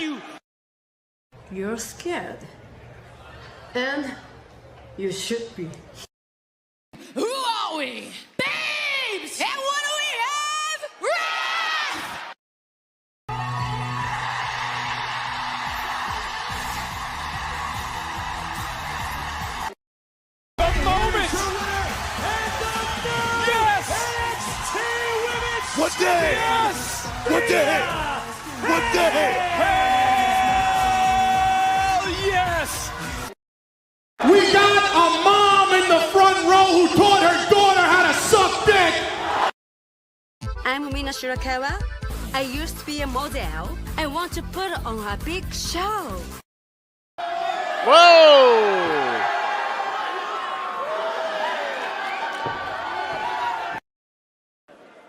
you! You're scared. And you should be. Who are we? Babes! And what do we have? Wrath! The moment! Yes! NXT Women's What day? Yes! What day? What day? Hell yes! We got a mom in the front row who taught her daughter how to suck dick! I'm Mina Shirakawa. I used to be a model. I want to put on a big show. Whoa!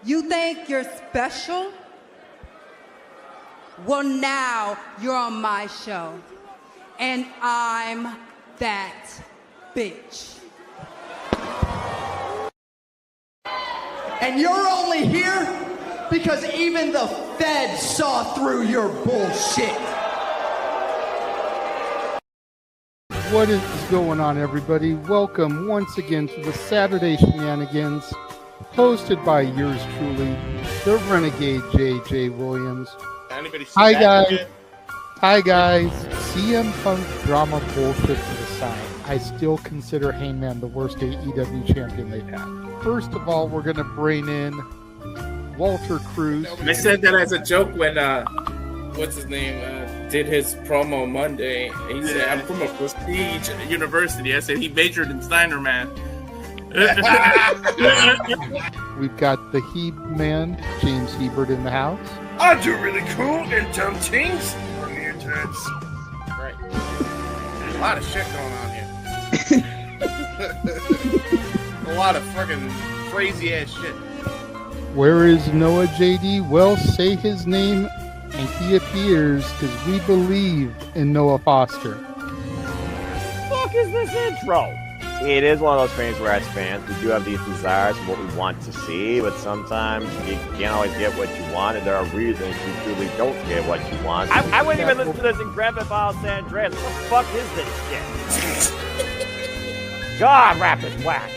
You think you're special? Well, now you're on my show. And I'm that bitch. And you're only here because even the feds saw through your bullshit. What is going on, everybody? Welcome once again to the Saturday Shenanigans, hosted by yours truly, the Renegade J.J. Williams. Hi guys. Hi guys. CM Punk drama bullshit to the side. I still consider Hangman the worst AEW champion they've had. First of all, we're going to bring in Walter Cruz. I said that as a joke when, what's his name, did his promo Monday. He said, I'm from a prestige university. I said he majored in Steiner math. We've got the Heb man, James Hebert, in the house. I do really cool and dumb things on the internet. Right. A lot of shit going on here. A lot of fucking crazy ass shit. Where is Noah JD? Well, say his name and he appears because we believe in Noah Foster. Fuck is this intro? It is one of those things where, as fans, we do have these desires of what we want to see, but sometimes you can't always get what you want, and there are reasons you truly don't get what you want. I wouldn't even listen to this in Grand Theft Auto San Andreas. What the fuck is this shit? God, rap is whack.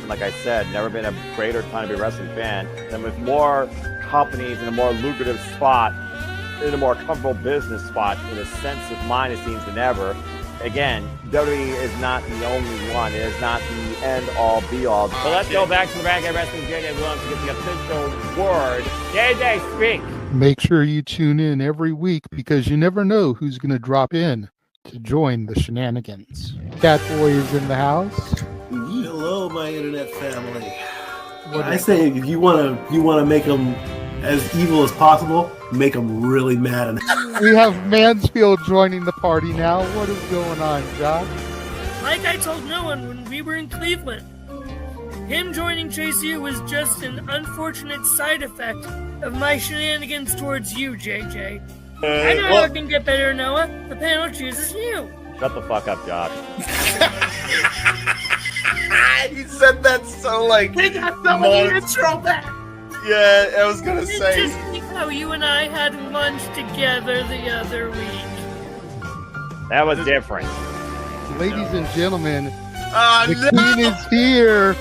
Like I said, never been a greater time to be a wrestling fan than with more companies in a more lucrative spot, in a more comfortable business spot, in a sense of mind, it seems, than ever. Again, WWE is not the only one. It is not the end-all, be-all. So let's go back to the Renegade Wrestling JJ Williams to get the official word. JJ, speak! Make sure you tune in every week because you never know who's going to drop in to join the shenanigans. Catboy is in the house. Hello, my internet family. I say if you want to make them as evil as possible, make them really mad. We have Mansfield joining the party now. What is going on, Josh? Like I told no one when we were in Cleveland, him joining JC was just an unfortunate side effect of my shenanigans towards you, JJ. I know how it can get better, Noah. The panel chooses you. Shut the fuck up, Josh. He said that so like. We got some of the intro back. Yeah, I was gonna say. Just like how you and I had lunch together the other week. That was different. Ladies and gentlemen, the King is here.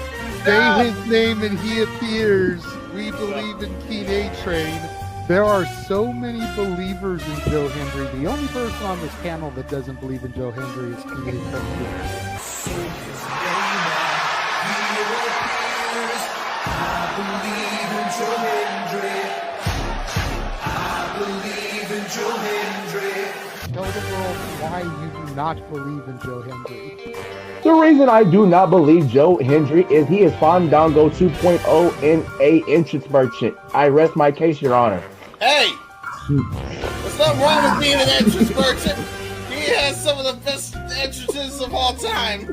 Say his name and he appears. We believe in King A-Train. There are so many believers in Joe Hendry. The only person on this panel that doesn't believe in Joe Hendry is King A-Train. Tell the world why you do not believe in Joe Hendry. The reason I do not believe Joe Hendry is he is Fandango 2.0 in a entrance merchant. I rest my case, Your Honor. Hey! There's nothing wrong with being an entrance merchant. He has some of the best entrances of all time.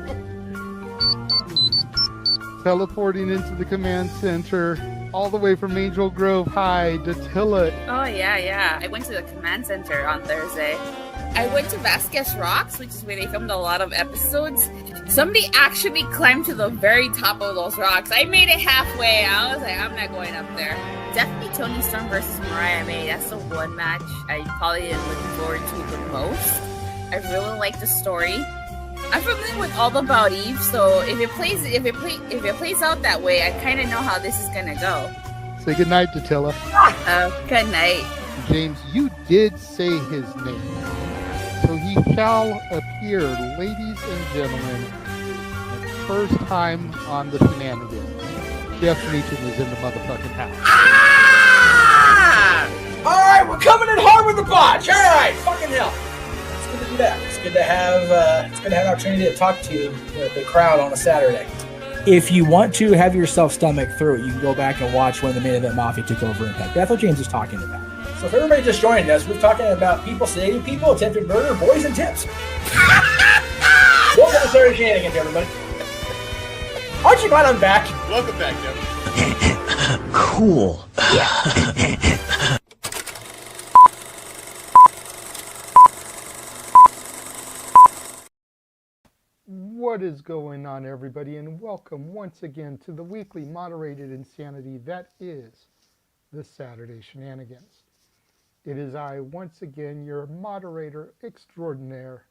Teleporting into the command center, all the way from Angel Grove High, Datilla. Oh, yeah. I went to the command center on Thursday. I went to Vasquez Rocks, which is where they filmed a lot of episodes. Somebody actually climbed to the very top of those rocks. I made it halfway. I was like, I'm not going up there. Definitely Toni Storm versus Mariah May. That's the one match I probably am looking forward to the most. I really like the story. I'm familiar with all about Eve, so if it plays out that way, I kind of know how this is gonna go. Say goodnight, Datilla. Good night. James, you did say his name. So he shall appear, ladies and gentlemen, the first time on the Shenanigans. Jeff Meacham is in the motherfucking house. Ah! All right, we're coming in hard with the botch. All right, fucking hell. It's good to be back. It's good to have an opportunity to talk to the crowd on a Saturday. If you want to have yourself stomach through it, you can go back and watch when the Main Event Mafia took over Impact. That's what James is talking about. So if everybody just joined us, we're talking about people sedating people, attempted murder, boys, and tips. Welcome to Saturday Shenanigans, everybody. Aren't you glad I'm back? Welcome back, Jeff. Cool. Yeah. What is going on, everybody, and welcome once again to the weekly moderated insanity that is the Saturday Shenanigans. It is I, once again, your moderator extraordinaire,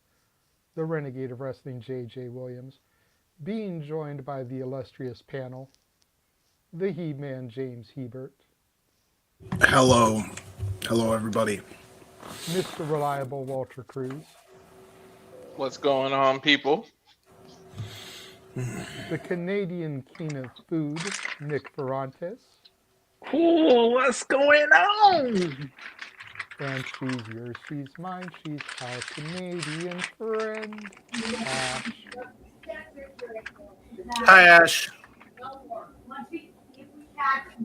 the Renegade of Wrestling, J.J. Williams, being joined by the illustrious panel, the He-Man, James Hebert. Hello. Hello, everybody. Mr. Reliable, Walter Cruz. What's going on, people? The Canadian King of Food, Nick Ferrantes. Cool, what's going on? And she's yours, she's mine, she's our Canadian friend, Ash. Hi, Ash.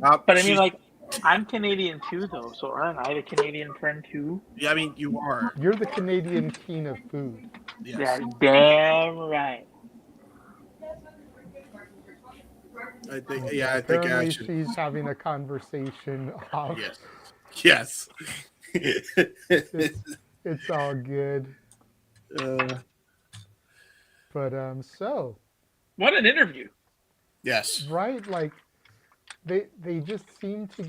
But I mean, like, I'm Canadian too, though, so aren't I the Canadian friend too? Yeah, I mean, you are. You're the Canadian King of Food. Yes. Yeah, damn right. I think I Apparently should. she's having a conversation off. Yes. It's all good. But so. What an interview. Yes. Right? Like they just seem to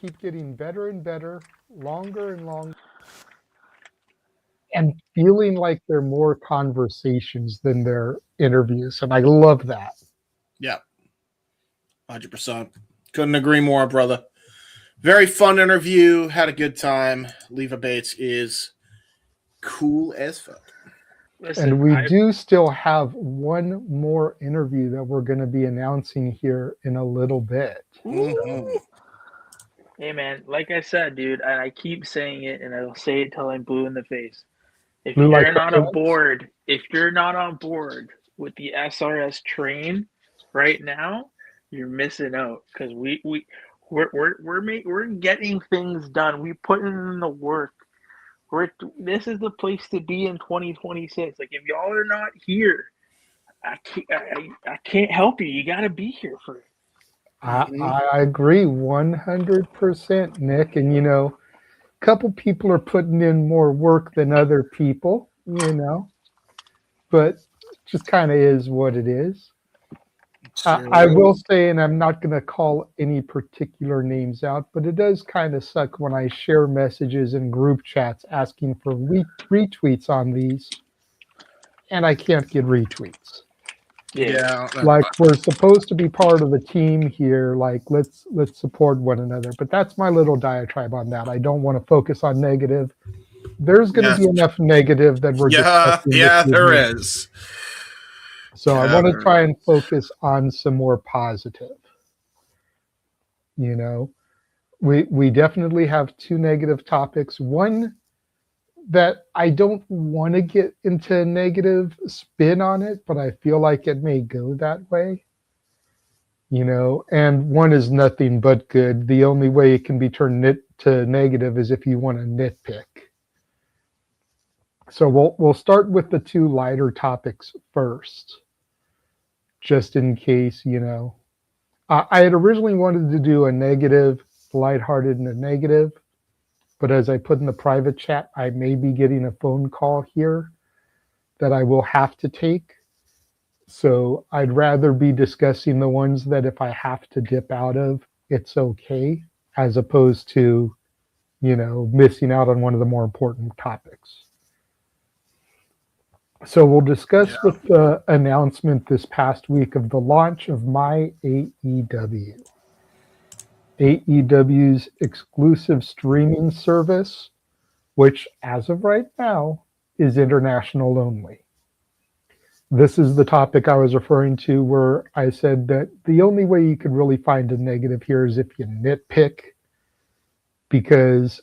keep getting better and better, longer and longer. And feeling like they're more conversations than their interviews. And I love that. Yeah. 100%. Couldn't agree more, brother. Very fun interview. Had a good time. Leva Bates is cool as fuck. Listen, and we do still have one more interview that we're going to be announcing here in a little bit. Mm-hmm. Hey, man, like I said, dude, and I keep saying it, and I'll say it till I'm blue in the face. If you're not on board with the SRS train right now, you're missing out, because we're getting things done. We put in the work. This is the place to be in 2026. Like, if y'all are not here, I can't help you. You got to be here for it. I agree 100%, Nick. And a couple people are putting in more work than other people, but it just kind of is what it is. I will say, and I'm not going to call any particular names out, but it does kind of suck when I share messages in group chats asking for retweets on these, and I can't get retweets. Yeah. Like, we're supposed to be part of the team here. Like, let's support one another. But that's my little diatribe on that. I don't want to focus on negative. There's going to be enough negative that we're there is. So I want to try and focus on some more positive. We definitely have two negative topics. One that I don't want to get into a negative spin on it, but I feel like it may go that way. And one is nothing but good. The only way it can be turned to negative is if you want to nitpick. So we'll start with the two lighter topics first, just in case, I had originally wanted to do a negative, lighthearted, and a negative. but as I put in the private chat, I may be getting a phone call here that I will have to take. So I'd rather be discussing the ones that if I have to dip out of, it's okay, as opposed to, missing out on one of the more important topics. So we'll discuss with the announcement this past week of the launch of My AEW. AEW's exclusive streaming service, which as of right now is international only. This is the topic I was referring to where I said that the only way you could really find a negative here is if you nitpick, because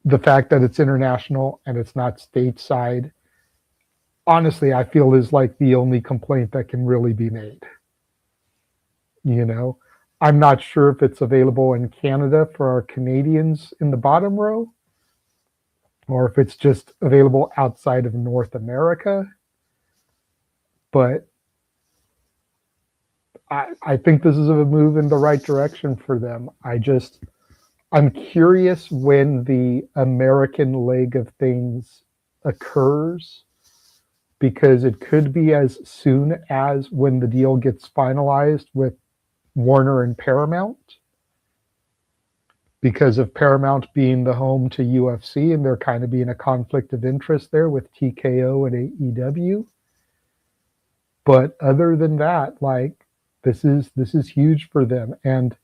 the fact that it's international and it's not stateside, honestly, I feel is like the only complaint that can really be made. I'm not sure if it's available in Canada for our Canadians in the bottom row, or if it's just available outside of North America. But I think this is a move in the right direction for them. I'm curious when the American leg of things occurs, because it could be as soon as when the deal gets finalized with Warner and Paramount, because of Paramount being the home to UFC, and there kind of being a conflict of interest there with TKO and AEW. But other than that, this is huge for them. And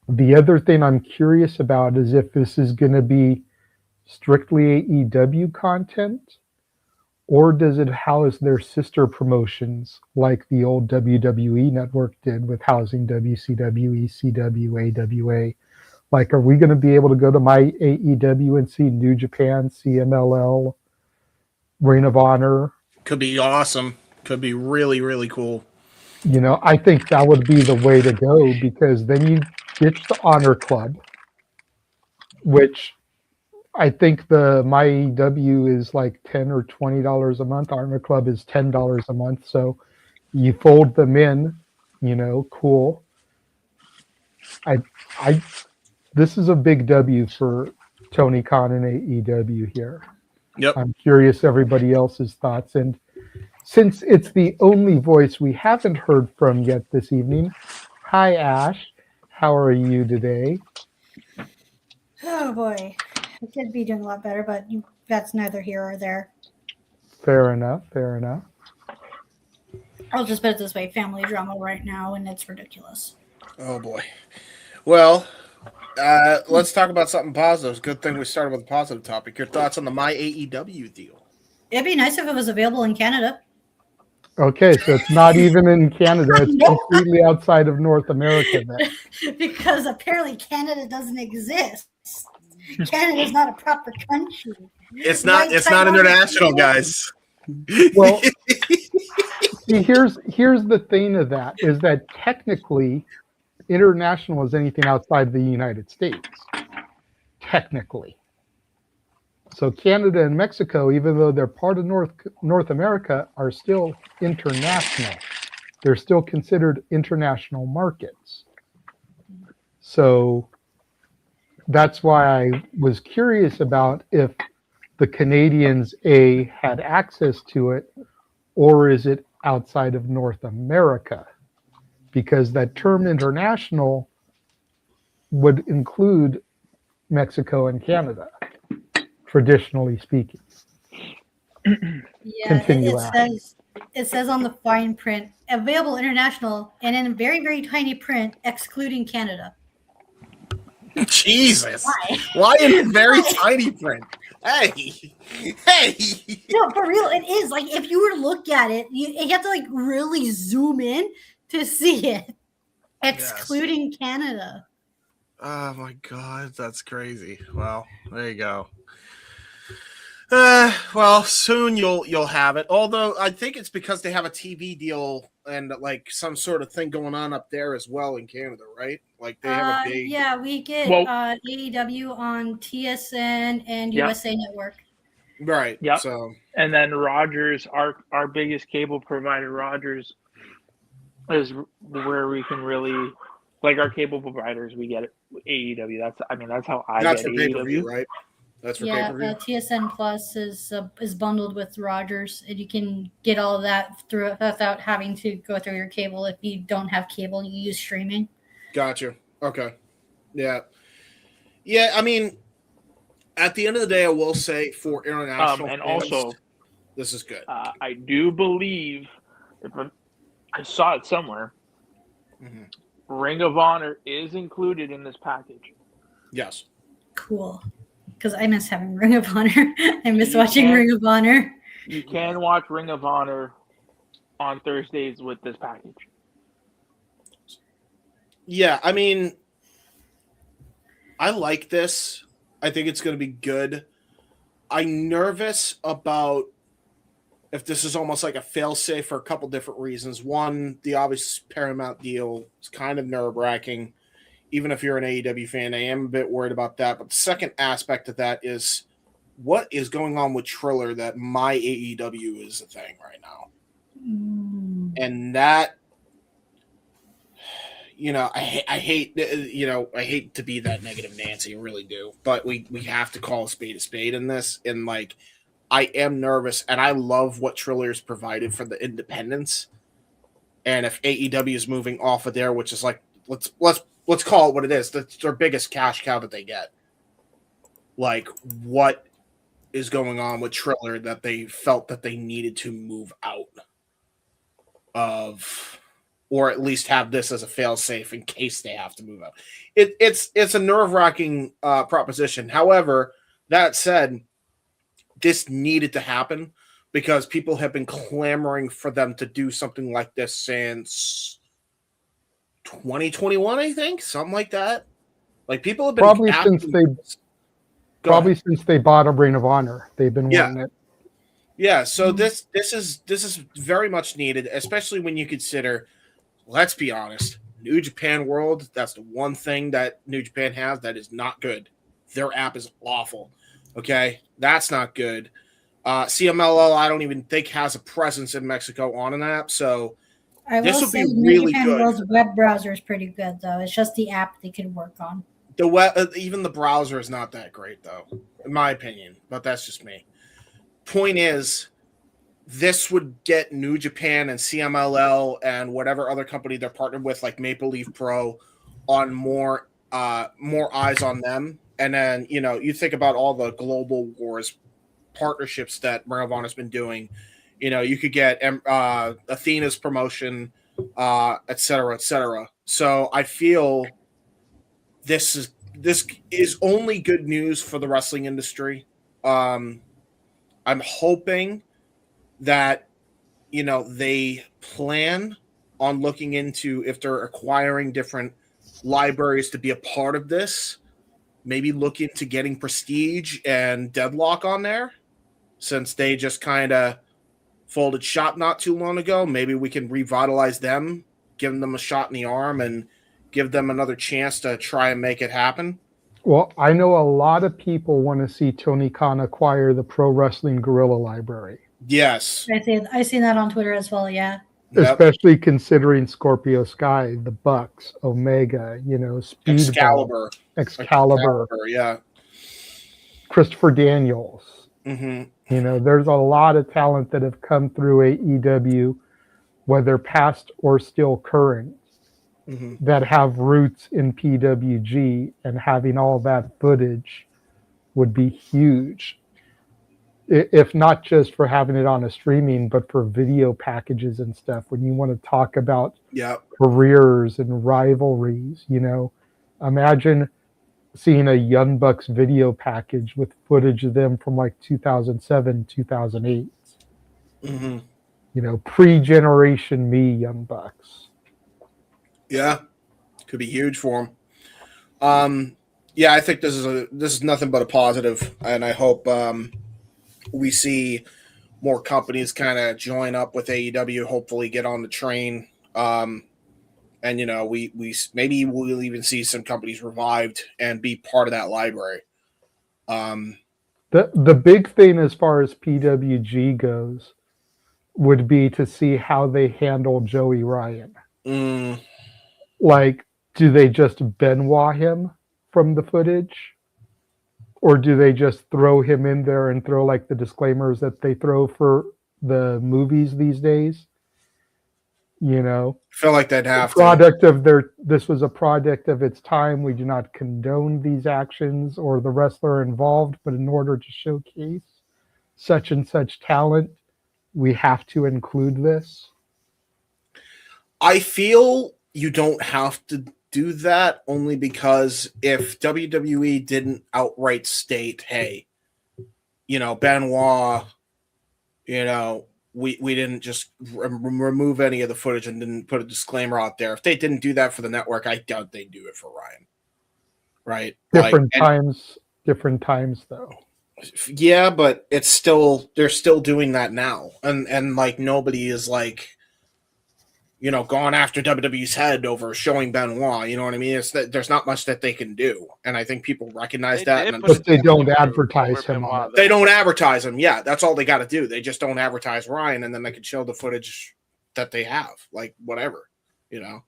the other thing I'm curious about is if this is going to be strictly AEW content, or does it house their sister promotions like the old WWE network did with housing WCW, ECW, AWA? Are we going to be able to go to My AEW and see New Japan, CMLL, Ring of Honor? Could be awesome. Could be really, really cool. I think that would be the way to go, because then you ditch the Honor Club, which I think the My AEW is like $10 or $20 a month. Honor Club is $10 a month. So you fold them in, cool. This is a big W for Tony Khan and AEW here. Yep. I'm curious everybody else's thoughts. And since it's the only voice we haven't heard from yet this evening, hi Ash, how are you today? Oh boy, I could be doing a lot better, but that's neither here or there. Fair enough. I'll just put it this way, family drama right now, and it's ridiculous. Oh boy. Well, let's talk about something positive. It's a good thing we started with a positive topic. Your thoughts on the My AEW deal? It'd be nice if it was available in Canada. Okay, so it's not even in Canada. It's completely outside of North America then. Because apparently Canada doesn't exist. Canada is not a proper country. It's not international, guys. Well, see, here's the thing of that, is that technically international is anything outside the United States. Technically. So Canada and Mexico, even though they're part of North America, are still international. They're still considered international markets. So that's why I was curious about if the Canadians, had access to it, or is it outside of North America? Because that term international would include Mexico and Canada, traditionally speaking. Yeah, it says on the fine print, available international, and in very, very tiny print, excluding Canada. Jesus. Why in very tiny print? Hey. No, for real, it is. If you were to look at it, you have to really zoom in to see it, excluding Canada. Oh my God, that's crazy. Well, there you go. Well, soon you'll have it. Although I think it's because they have a TV deal and some sort of thing going on up there as well in Canada, right? They have a big. Yeah, we get AEW on TSN and USA Network. Right. Yep. So and then Rogers, our biggest cable provider, Rogers, is where we can really Like our cable providers, we get it AEW. That's how I That's get for pay-per-view, AEW. right? That's for Yeah, pay-per-view. TSN Plus is bundled with Rogers, and you can get all of that through without having to go through your cable. If you don't have cable, you use streaming. Gotcha. Okay. Yeah. Yeah, I mean, at the end of the day, I will say for international And fans, also, this is good. I do believe, I saw it somewhere, Ring of Honor is included in this package. Yes. Cool. Because I miss having Ring of Honor. I miss watching Ring of Honor. You can watch Ring of Honor on Thursdays with this package. Yeah, I mean, I like this. I think it's going to be good. I'm nervous about if this is almost like a fail-safe for a couple different reasons. One, the obvious Paramount deal is kind of nerve-wracking. Even if you're an AEW fan, I am a bit worried about that. But the second aspect of that is what is going on with Triller that My AEW is a thing right now. And that, I hate to be that negative Nancy, I really do. But we have to call a spade in this. And, I am nervous, and I love what Triller's provided for the independents. And if AEW is moving off of there, which is let's call it what it is. That's their biggest cash cow that they get. What is going on with Triller that they felt that they needed to move out of, or at least have this as a fail-safe in case they have to move out. It's a nerve-wracking proposition. However, that said, this needed to happen because people have been clamoring for them to do something like this since 2021, I think, something like that. People have been since they bought a Ring of Honor, they've been wanting it. Yeah, so this is very much needed, especially when you consider, let's be honest, New Japan World, that's the one thing that New Japan has that is not good. Their app is awful. Okay, that's not good. CMLL, I don't even think has a presence in Mexico on an app, so this would be really good. World's web browser is pretty good, though. It's just the app they could work on. The web, even the browser is not that great, though, in my opinion. But that's just me. Point is, this would get New Japan and CMLL and whatever other company they're partnered with, like Maple Leaf Pro, on more eyes on them. And then, you think about all the Global Wars partnerships that Ring of Honor's been doing. You could get Athena's promotion, et cetera, et cetera. So I feel this is only good news for the wrestling industry. I'm hoping that, they plan on looking into if they're acquiring different libraries to be a part of this. Maybe look into getting Prestige and Deadlock on there, since they just kind of folded shop not too long ago. Maybe we can revitalize them, give them a shot in the arm, and give them another chance to try and make it happen. Well, I know a lot of people want to see Tony Khan acquire the Pro Wrestling Guerrilla Library. Yes. I seen that on Twitter as well, yeah. Especially considering Scorpio Sky, the Bucks, Omega, Speedball, Excalibur, yeah, Christopher Daniels. Mm-hmm. There's a lot of talent that have come through AEW, whether past or still current, that have roots in PWG, and having all that footage would be huge. If not just for having it on a streaming, but for video packages and stuff. When you want to talk about careers and rivalries, imagine seeing a Young Bucks video package with footage of them from 2007, 2008. Pre-generation me Young Bucks. Yeah, could be huge for them. Yeah, I think this is nothing but a positive, and I hope we see more companies kind of join up with AEW, hopefully get on the train. And we maybe we'll even see some companies revived and be part of that library. The big thing as far as PWG goes would be to see how they handle Joey Ryan. do they just Benoit him from the footage? Or do they just throw him in there and throw like the disclaimers that they throw for the movies these days? You know, I feel like they'd have this was a product of its time. We do not condone these actions or the wrestler involved, but in order to showcase such and such talent, we have to include this. I feel you don't have to do that only because if WWE didn't outright state, hey, you know, Benoit, you know, we didn't just remove any of the footage and didn't put a disclaimer out there. If they didn't do that for the network, I doubt they'd do it for Ryan. Right? Different times though. Yeah, but it's still, they're still doing that now. And like nobody is like, you know, gone after WWE's head over showing Benoit. You know what I mean? It's that there's not much that they can do, and I think people recognize that. But they don't advertise him on it. They don't advertise him. Yeah, that's all they got to do. They just don't advertise Ryan, and then they can show the footage that they have, like whatever. You know,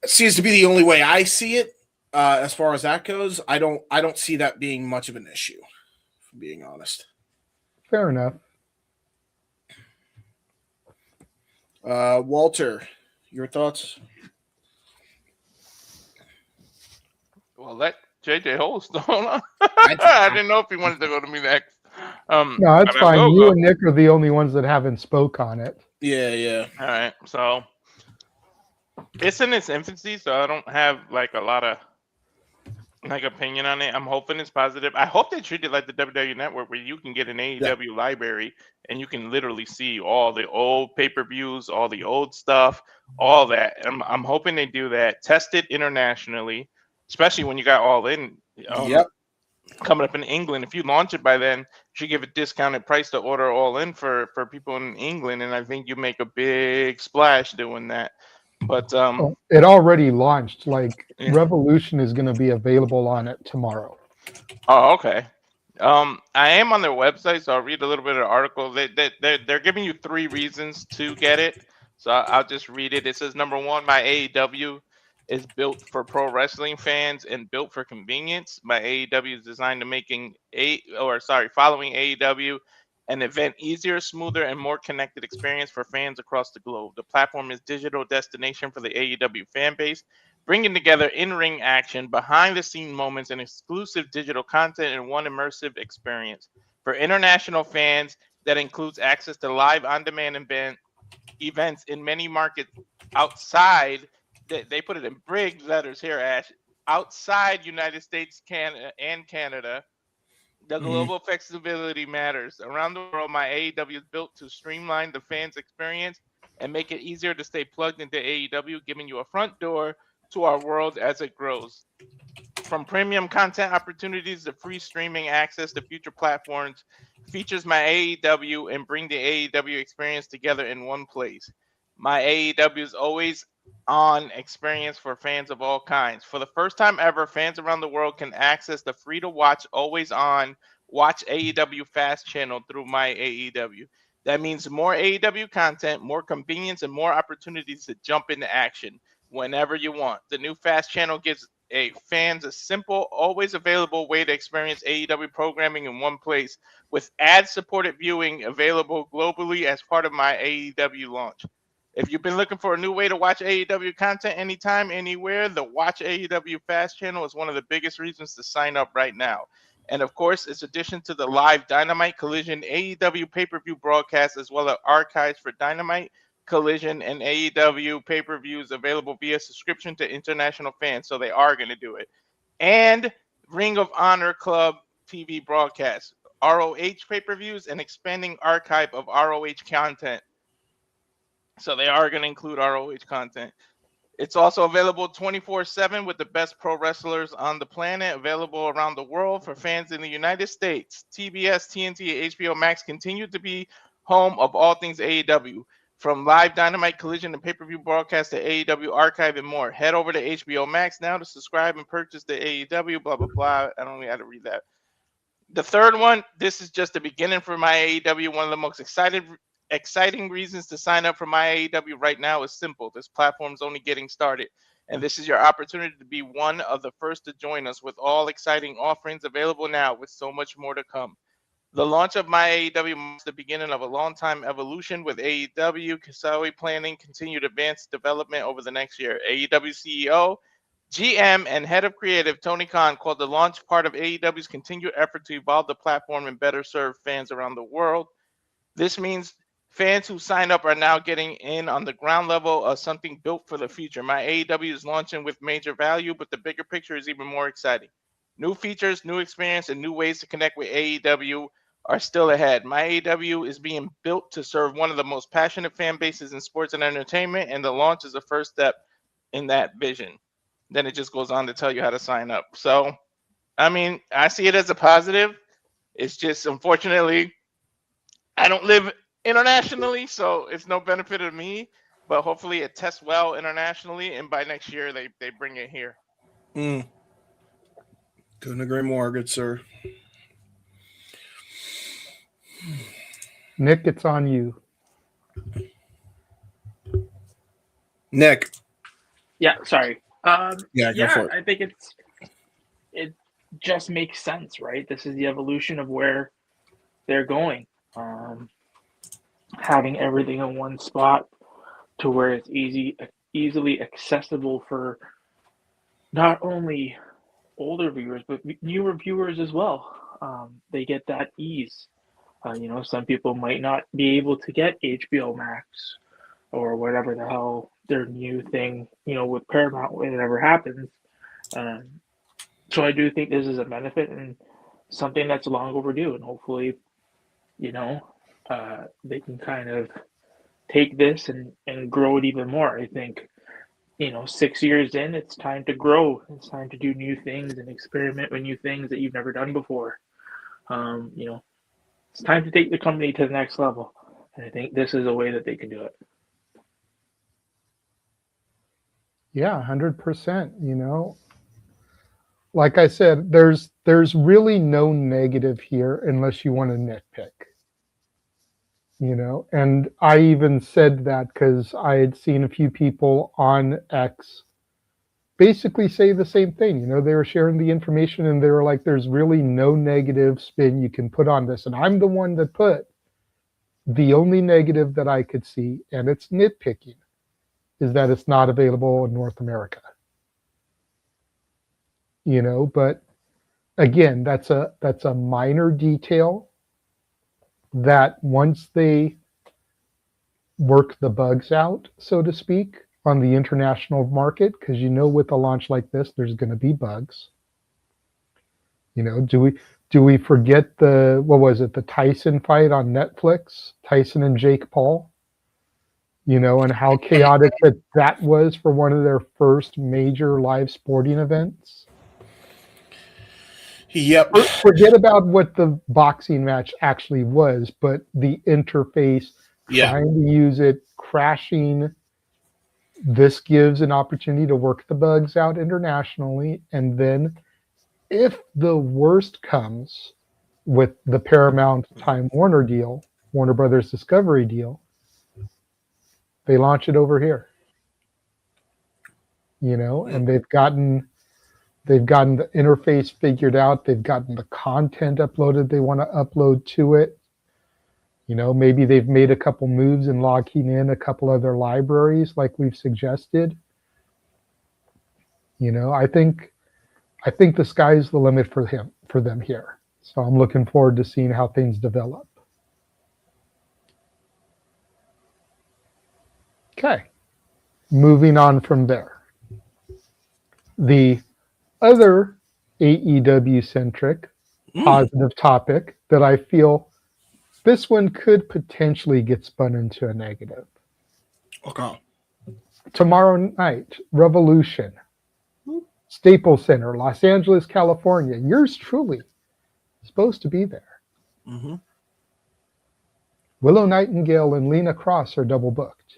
it seems to be the only way I see it as far as that goes. I don't see that being much of an issue, if I'm being honest. Fair enough. Walter, your thoughts? Well, let JJ host. I didn't know if he wanted to go to me next. No, it's fine. You and Nick are the only ones that haven't spoke on it. Yeah. All right, so it's in its infancy, so I don't have like a lot of like opinion on it. I'm hoping it's positive. I hope they treat it like the WWE Network, where you can get an AEW library and you can literally see all the old pay-per-views, all the old stuff, all that. I'm hoping they do that. Test it internationally, especially when you got All In coming up in England. If you launch it by then, you should give a discounted price to order All In for people in England, and I think you make a big splash doing that. But it already launched. Like Revolution is going to be available on it tomorrow. Oh, okay. I am on their website, so I'll read a little bit of the article. They're giving you 3 reasons to get it, so I'll just read it. It says, number 1, My AEW is built for pro wrestling fans and built for convenience. My AEW is designed to following AEW an event easier, smoother, and more connected experience for fans across the globe. The platform is digital destination for the AEW fan base, bringing together in-ring action, behind-the-scene moments, and exclusive digital content in one immersive experience. For international fans, that includes access to live on-demand events in many markets outside. They put it in big letters here, Ash. Outside United States, Canada. The global flexibility matters. Around the world, My AEW is built to streamline the fans' experience and make it easier to stay plugged into AEW, giving you a front door to our world as it grows. From premium content opportunities to free streaming access to future platforms, features My AEW and bring the AEW experience together in one place. My AEW is always on experience for fans of all kinds. For the first time ever, fans around the world can access the free-to-watch, always-on Watch AEW Fast channel through My AEW. That means more AEW content, more convenience, and more opportunities to jump into action whenever you want. The new Fast channel gives fans a simple, always available way to experience AEW programming in one place, with ad-supported viewing available globally as part of My AEW launch. If you've been looking for a new way to watch AEW content anytime, anywhere, the Watch AEW Fast channel is one of the biggest reasons to sign up right now. And of course, its addition to the live Dynamite, Collision, AEW pay-per-view broadcast, as well as archives for Dynamite, Collision, and AEW pay-per-views available via subscription to international fans. So they are going to do it. And Ring of Honor Club TV broadcasts, ROH pay-per-views, and expanding archive of ROH content. So they are going to include ROH content. It's also available 24/7 with the best pro wrestlers on the planet, available around the world for fans in the United States. TBS, TNT, and HBO Max continue to be home of all things AEW, from live Dynamite, Collision, and pay-per-view broadcast to AEW archive and more. Head over to HBO Max now to subscribe and purchase the AEW, blah, blah, blah. I don't really have to read that. The third one, this is just the beginning for My AEW, one of the most excited exciting reasons to sign up for My AEW right now is simple. This platform's only getting started, and this is your opportunity to be one of the first to join us with all exciting offerings available now with so much more to come. The launch of My AEW marks the beginning of a long-time evolution with AEW Kasawi planning continued advanced development over the next year. AEW CEO, GM, and head of creative Tony Khan called the launch part of AEW's continued effort to evolve the platform and better serve fans around the world. This means fans who sign up are now getting in on the ground level of something built for the future. My AEW is launching with major value, but the bigger picture is even more exciting. New features, new experience, and new ways to connect with AEW are still ahead. My AEW is being built to serve one of the most passionate fan bases in sports and entertainment, and the launch is the first step in that vision. Then it just goes on to tell you how to sign up. So, I mean, I see it as a positive. It's just, unfortunately, I don't live internationally, so it's no benefit of me. But hopefully it tests well internationally, and by next year they bring it here. Couldn't agree more, good sir. Nick, it's on you. Nick. Yeah, sorry. Go for it. I think it just makes sense, right? This is the evolution of where they're going. Having everything in one spot to where it's easily accessible for not only older viewers but newer viewers as well. They get that ease. Some people might not be able to get HBO Max or whatever the hell their new thing, with Paramount, whatever happens. So I do think this is a benefit and something that's long overdue, and hopefully, they can kind of take this and grow it even more. I think, 6 years in, it's time to grow. It's time to do new things and experiment with new things that you've never done before. It's time to take the company to the next level. And I think this is a way that they can do it. Yeah, 100%. Like I said, there's really no negative here unless you want to nitpick. And I even said that because I had seen a few people on X basically say the same thing. They were sharing the information and they were like, there's really no negative spin you can put on this. And I'm the one that put the only negative that I could see, and it's nitpicking, is that it's not available in North America. But again, that's a minor detail that once they work the bugs out, so to speak, on the international market, because with a launch like this, there's going to be bugs. Do we forget the Tyson fight on Netflix, Tyson and Jake Paul? And how chaotic that was for one of their first major live sporting events. Yep. Forget about what the boxing match actually was, but the interface, trying to use it, crashing. This gives an opportunity to work the bugs out internationally. And then if the worst comes with the Paramount Time Warner deal, Warner Brothers Discovery deal, they launch it over here. And they've gotten the interface figured out. They've gotten the content uploaded they want to upload to it. Maybe they've made a couple moves in logging in a couple other libraries like we've suggested. I think the sky's the limit for them here. So I'm looking forward to seeing how things develop. Okay. Moving on from there. The other AEW-centric positive topic that I feel this one could potentially get spun into a negative. Okay. Tomorrow night, Revolution, Staples Center, Los Angeles, California. Yours truly supposed to be there. Mm-hmm. Willow, Nightingale, and Lena Kross are double booked.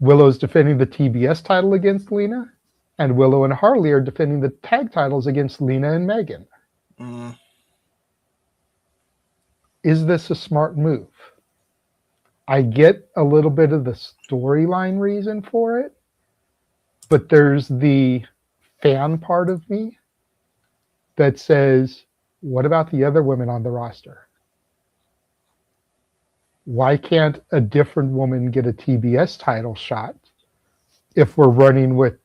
Willow's defending the TBS title against Lena, and Willow and Harley are defending the tag titles against Lena and Megan. is this a smart move? I get a little bit of the storyline reason for it, but there's the fan part of me that says, what about the other women on the roster? Why can't a different woman get a TBS title shot if we're running with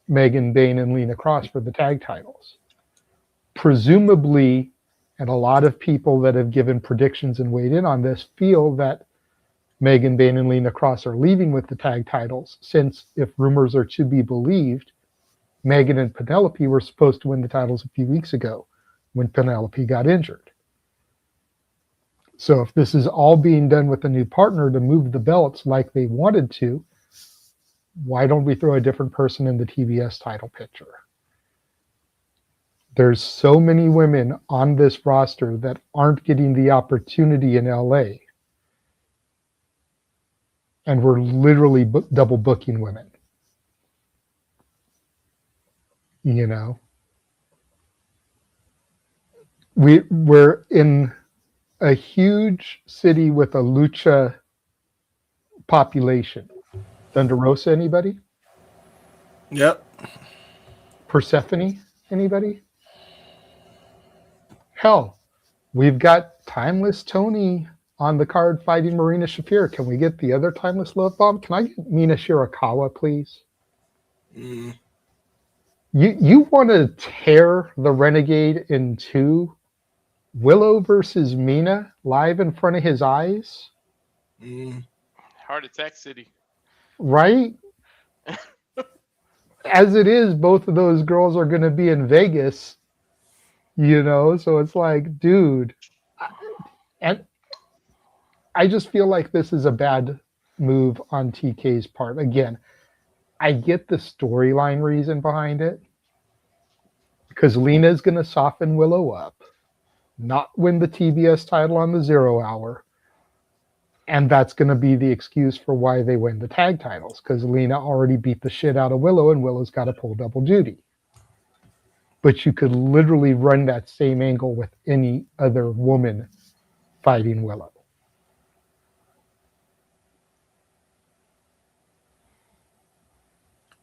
Megan Bayne and Lena Kross for the tag titles? Presumably, and a lot of people that have given predictions and weighed in on this feel that Megan Bayne and Lena Kross are leaving with the tag titles, since if rumors are to be believed, Megan and Penelope were supposed to win the titles a few weeks ago when Penelope got injured. So if this is all being done with a new partner to move the belts like they wanted to, why don't we throw a different person in the TBS title picture? There's so many women on this roster that aren't getting the opportunity in LA. And we're literally double booking women. You know? We're in a huge city with a lucha population. Thunder Rosa, anybody? Yep. Persephone, anybody? Hell, we've got Timeless Tony on the card fighting Marina Shafir. Can we get the other Timeless Love Bomb? Can I get Mina Shirakawa, please? Mm. You want to tear the Renegade in two? Willow versus Mina live in front of his eyes? Mm. Heart Attack City. Right? As it is, both of those girls are going to be in Vegas, you know? So it's like, dude. And I just feel like this is a bad move on TK's part. Again, I get the storyline reason behind it, because Lena's going to soften Willow up, not win the TBS title on the 0 hour, and that's going to be the excuse for why they win the tag titles, because Lena already beat the shit out of Willow, and Willow's got to pull double duty. But you could literally run that same angle with any other woman fighting Willow.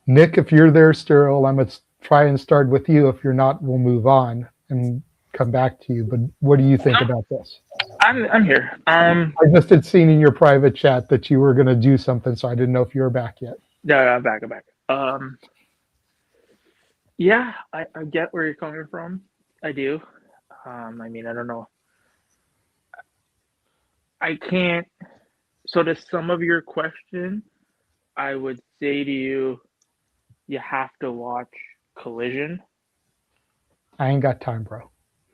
Nick, if you're there still, I'm going to try and start with you. If you're not, we'll move on and come back to you. But what do you think about this? I'm here. I just had seen in your private chat that you were going to do something, so I didn't know if you were back yet. No, I'm back. Yeah, I get where you're coming from. I do. I mean, I don't know. I can't. So to some of your question, I would say to you, you have to watch Collision. I ain't got time, bro.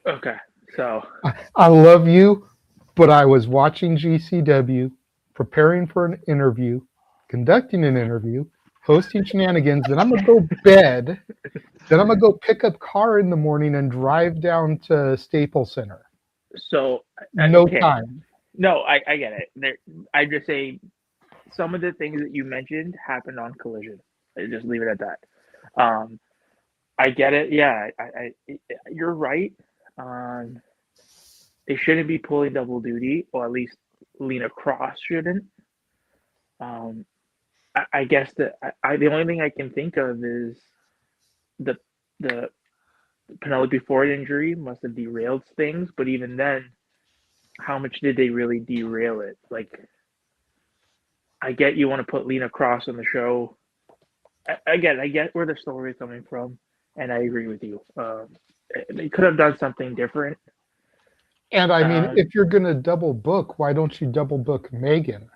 Okay, so I love you, but I was watching GCW, preparing for an interview, conducting an interview, hosting Shenanigans, then I'm going to go bed, then I'm going to go pick up car in the morning and drive down to Staples Center. So no okay. time. No, I get it. I just say some of the things that you mentioned happened on Collision. I just leave it at that. I get it. Yeah, you're right. They shouldn't be pulling double duty, or at least Lena Kross shouldn't. I guess that the only thing I can think of is the Penelope Ford injury must have derailed things, but even then, how much did they really derail it? Like, I get you want to put Lena Kross on the show. I get where the story is coming from, and I agree with you. They could have done something different. And I mean, if you're going to double book, why don't you double book Megan?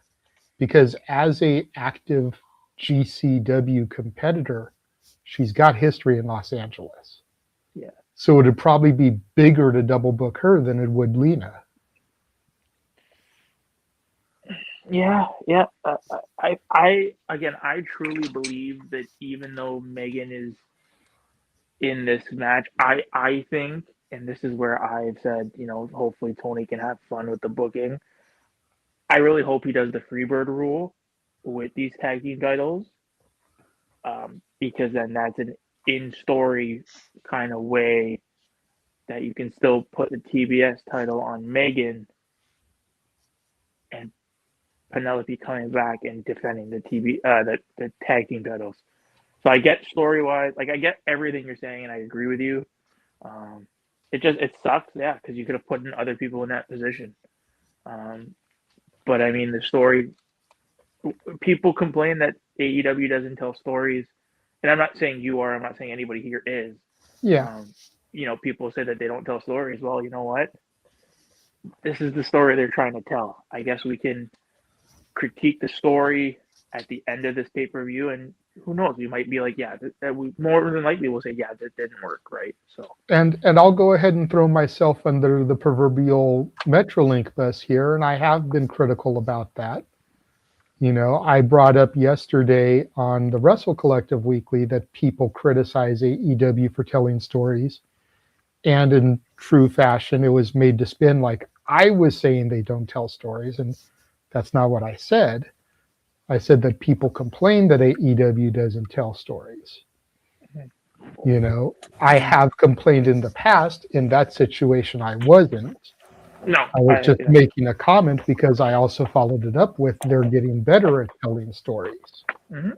Because as a active GCW competitor, she's got history in Los Angeles. Yeah. So it would probably be bigger to double book her than it would Lena. Yeah. I truly believe that even though Megan is in this match, I think, and this is where I've said, hopefully Tony can have fun with the booking. I really hope he does the Freebird rule with these tag team titles, because then that's an in-story kind of way that you can still put the TBS title on Megan Penelope coming back and defending the the tag team titles. So I get story wise, like I get everything you're saying, and I agree with you. It sucks, yeah, because you could have put in other people in that position. But I mean, the story. People complain that AEW doesn't tell stories, and I'm not saying you are. I'm not saying anybody here is. Yeah. People say that they don't tell stories. Well, you know what? This is the story they're trying to tell. I guess we can critique the story at the end of this pay-per-view, and who knows? We might be like, yeah, that we more than likely will say, yeah, that didn't work, right? So. And I'll go ahead and throw myself under the proverbial Metrolink bus here, and I have been critical about that. I brought up yesterday on the Wrestle Collective Weekly that people criticize AEW for telling stories. And in true fashion, it was made to spin like I was saying they don't tell stories. And that's not what I said. I said that people complain that AEW doesn't tell stories. I have complained in the past. In that situation, I wasn't. No, I was just making a comment because I also followed it up with they're getting better at telling stories. Mm-hmm.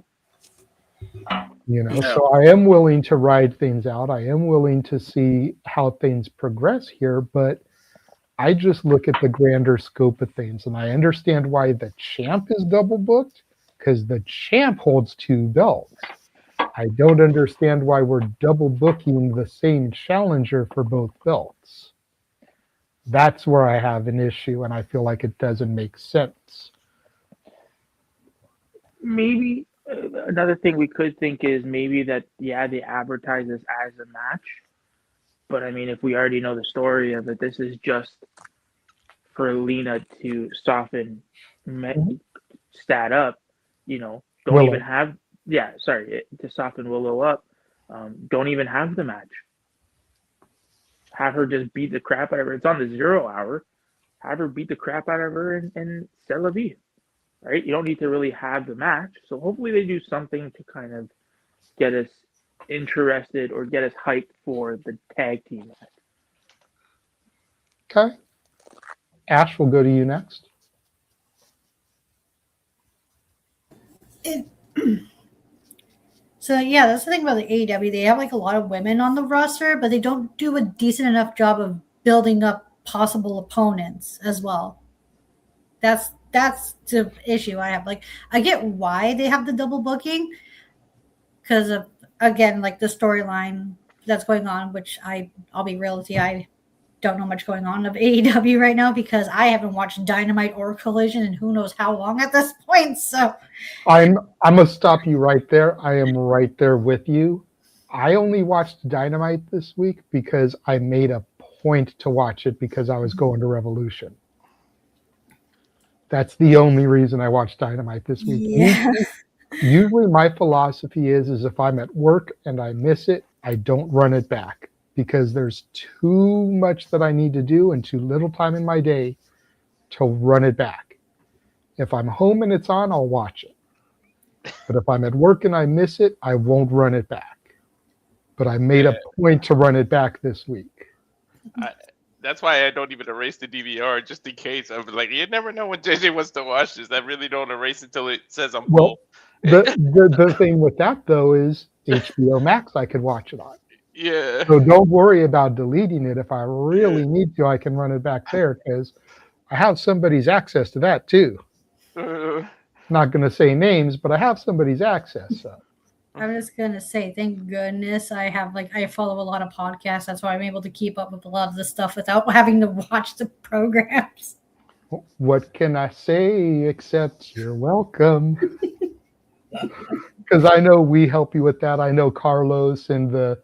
So I am willing to ride things out. I am willing to see how things progress here, but I just look at the grander scope of things, and I understand why the champ is double booked because the champ holds 2 belts. I don't understand why we're double booking the same challenger for both belts. That's where I have an issue, and I feel like it doesn't make sense. Maybe another thing we could think is maybe that, yeah, they advertise this as a match. But, I mean, if we already know the story of it, this is just for Lena to soften Stat up, don't Willow. even have, to soften Willow up. Don't even have the match. Have her just beat the crap out of her. It's on the 0 hour. Have her beat the crap out of her and c'est la vie, right? You don't need to really have the match. So hopefully they do something to kind of get us interested or get us hyped for the tag team match. Okay. Ash, we'll go to you next. So yeah, that's the thing about the AEW. They have like a lot of women on the roster, but they don't do a decent enough job of building up possible opponents as well. That's the issue I have. Like, I get why they have the double booking because of, again, like the storyline that's going on, which I'll be real with you, I don't know much going on of AEW right now because I haven't watched Dynamite or Collision in who knows how long at this point. So I'm gonna stop you right there. I am right there with you. I only watched Dynamite this week because I made a point to watch it because I was going to Revolution. That's the only reason I watched Dynamite this week. Yeah. Usually my philosophy is if I'm at work and I miss it, I don't run it back because there's too much that I need to do and too little time in my day to run it back. If I'm home and it's on, I'll watch it. But if I'm at work and I miss it, I won't run it back. But I made a point to run it back this week. That's why I don't even erase the DVR, just in case. I'm like, you never know when JJ wants to watch this. I really don't erase until it says I'm full. The thing with that, though, is HBO Max I could watch it on. Yeah. So don't worry about deleting it. If I really need to, I can run it back there because I have somebody's access to that, too. Not going to say names, but I have somebody's access. So. I'm just gonna say, thank goodness I follow a lot of podcasts. That's why I'm able to keep up with a lot of this stuff without having to watch the programs. What can I say except you're welcome? Because I know we help you with that. I know Carlos and the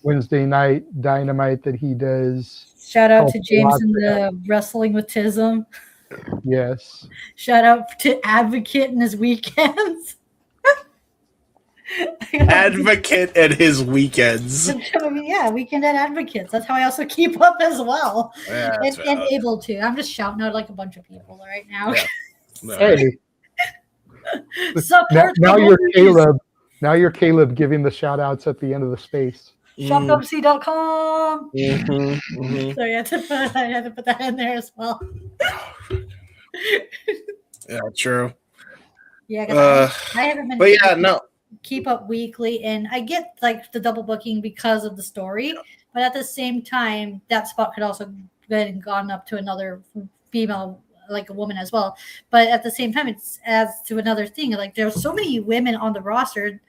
Wednesday night Dynamite that he does. Shout out to James and the Wrestling with Tism. Yes. Shout out to Advocate and his weekends. Advocate and his weekends. I mean, yeah, Weekend at Advocates. That's how I also keep up as well. Yeah, and able to. I'm just shouting out like a bunch of people right now. Yeah. Hey. Support now you're Caleb. Now you're Caleb giving the shout outs at the end of the space. ShopWC.com. Mm-hmm. So I had to put that in there as well. Yeah, true. Yeah, because I haven't been. But yeah, no. Keep Up Weekly, and I get like the double booking because of the story, but at the same time, that spot could also been gone up to another female, like a woman as well. But at the same time, it's adds to another thing. Like there's so many women on the roster,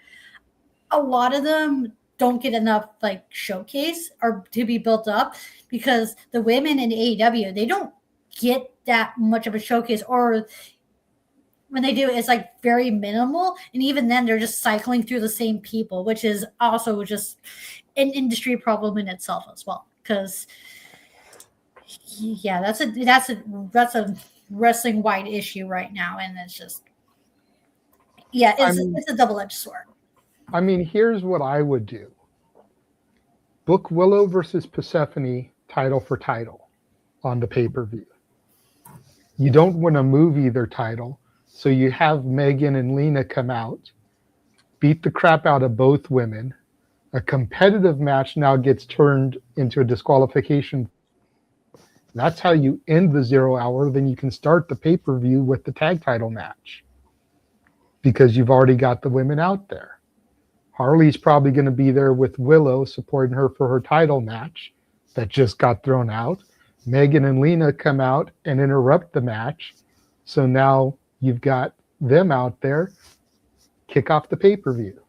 a lot of them don't get enough like showcase or to be built up because the women in AEW they don't get that much of a showcase, or when they do it's like very minimal, and even then they're just cycling through the same people, which is also just an industry problem in itself as well. Because yeah, that's a wrestling wide issue right now, and it's just it's a double-edged sword. I mean, here's what I would do: book Willow versus Persephone title for title on the pay-per-view. You don't want to move either title. So you have Megan and Lena come out, beat the crap out of both women. A competitive match now gets turned into a disqualification. That's how you end the 0 hour. Then you can start the pay-per-view with the tag title match because you've already got the women out there. Harley's probably going to be there with Willow supporting her for her title match that just got thrown out. Megan and Lena come out and interrupt the match. So now you've got them out there, kick off the pay-per-view.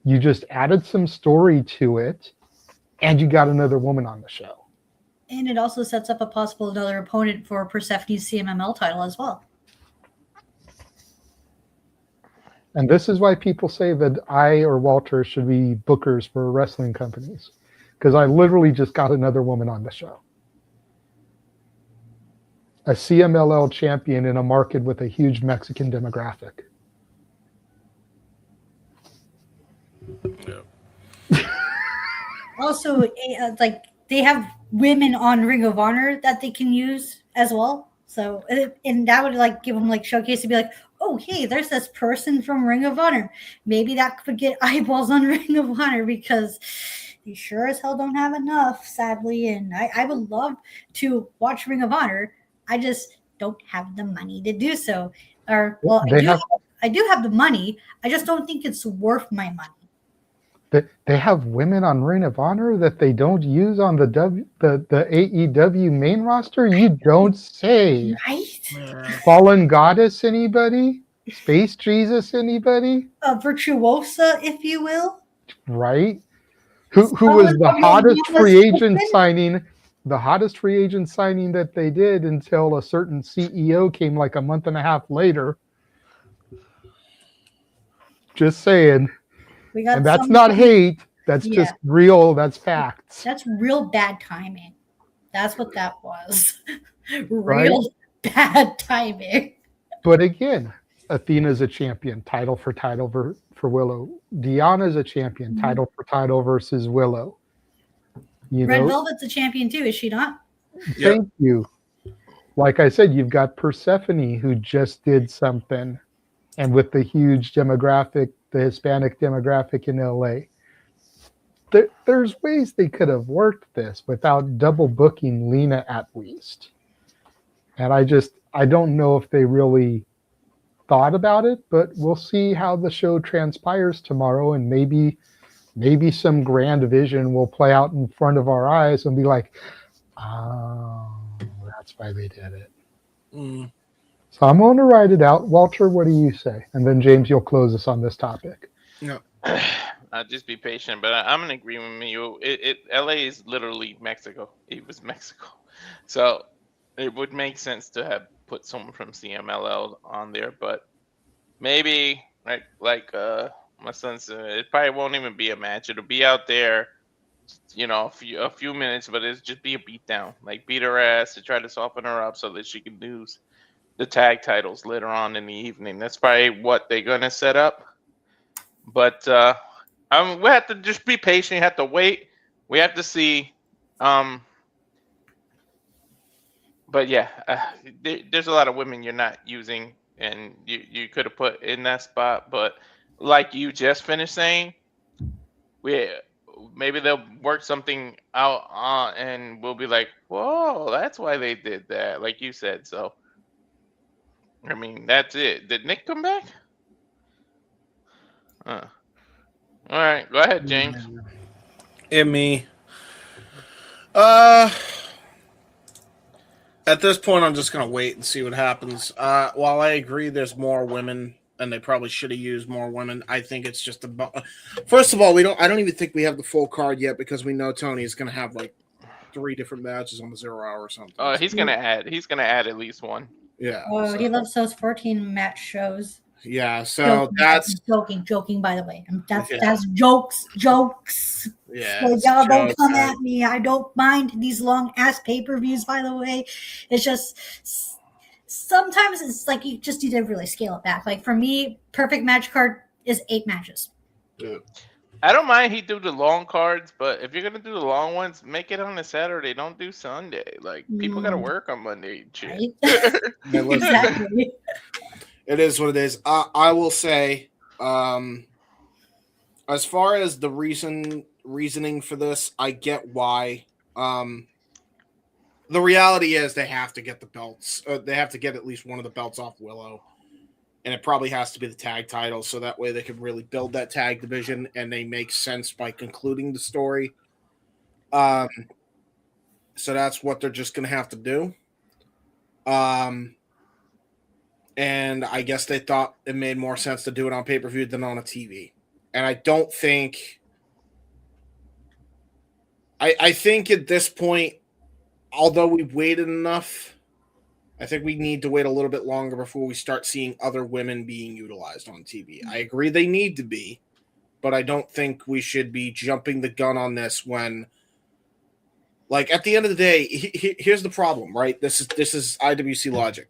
You just added some story to it, and you got another woman on the show. And it also sets up a possible another opponent for Persephone's CMML title as well. And this is why people say that I or Walter should be bookers for wrestling companies, because I literally just got another woman on the show. A CMLL champion in a market with a huge Mexican demographic. Also, like they have women on Ring of Honor that they can use as well. So, and that would like give them like showcase to be like, oh, hey, there's this person from Ring of Honor. Maybe that could get eyeballs on Ring of Honor because they sure as hell don't have enough, sadly. And I would love to watch Ring of Honor. I just don't have the money to do so. Or well, I do have the money. I just don't think it's worth my money. They have women on Ring of Honor that they don't use on the AEW main roster? You don't say. Right? Fallen Goddess, anybody? Space Jesus, anybody? Virtuosa, if you will. Right? Who was the hottest free agent signing? The hottest free agent signing that they did until a certain CEO came like a month and a half later. Just saying. And that's not hate. That's just real. That's facts. That's real bad timing. That's what that was. Real bad timing. But again, Athena's a champion. Title for Willow. Deanna's a champion. Title for title versus Willow. Red Velvet's a champion too, is she not? Thank you. Like I said, you've got Persephone who just did something, and with the huge demographic, the Hispanic demographic in LA, there's ways they could have worked this without double booking Lena at least. And I don't know if they really thought about it, but we'll see how the show transpires tomorrow, and maybe some grand vision will play out in front of our eyes and be like, oh, that's why they did it. So I'm going to write it out. Walter, what do you say? And then James, you'll close us on this topic. No. I'll just be patient, but I'm in agreement with you. LA is literally Mexico. It was Mexico. So it would make sense to have put someone from CMLL on there, but maybe like my son said, it probably won't even be a match. It'll be out there, a few minutes, but it'll just be a beatdown. Like beat her ass to try to soften her up so that she can lose the tag titles later on in the evening. That's probably what they're gonna set up. But we have to just be patient. You have to wait. We have to see. But yeah, there's a lot of women you're not using, and you could have put in that spot. But like you just finished saying, maybe they'll work something out and we'll be like, whoa, that's why they did that, like you said. So I mean, that's it. Did Nick come back? All right, go ahead, James. And me. At this point, I'm just gonna wait and see what happens. While I agree, there's more women, and they probably should have used more women. I think it's just about. First of all, I don't even think we have the full card yet because we know Tony is gonna have like 3 different matches on the 0 hour or something. Oh, he's gonna add. He's gonna add at least one. Yeah. Oh, he loves those 14 match shows. Yeah, so that's joking. By the way, that's jokes. Yeah, So it's y'all don't jokes, come man. at me. I don't mind these long ass pay-per-views. By the way, it's just sometimes it's like you just need to really scale it back. Like for me, perfect match card is 8 matches. I don't mind he do the long cards, but if you're gonna do the long ones, make it on a Saturday. Don't do Sunday. Like people gotta work on Monday. And shit. Yeah, listen, Exactly. it is what it is. I will say, as far as the reasoning for this, I get why. The reality is they have to get the belts. They have to get at least one of the belts off Willow. And it probably has to be the tag title, so that way they can really build that tag division, and they make sense by concluding the story. So that's what they're just going to have to do. And I guess they thought it made more sense to do it on pay-per-view than on a TV. And I don't think... I think at this point, although we've waited enough... I think we need to wait a little bit longer before we start seeing other women being utilized on TV. I agree they need to be, but I don't think we should be jumping the gun on this when, like, at the end of the day, here's the problem, right? This is IWC logic.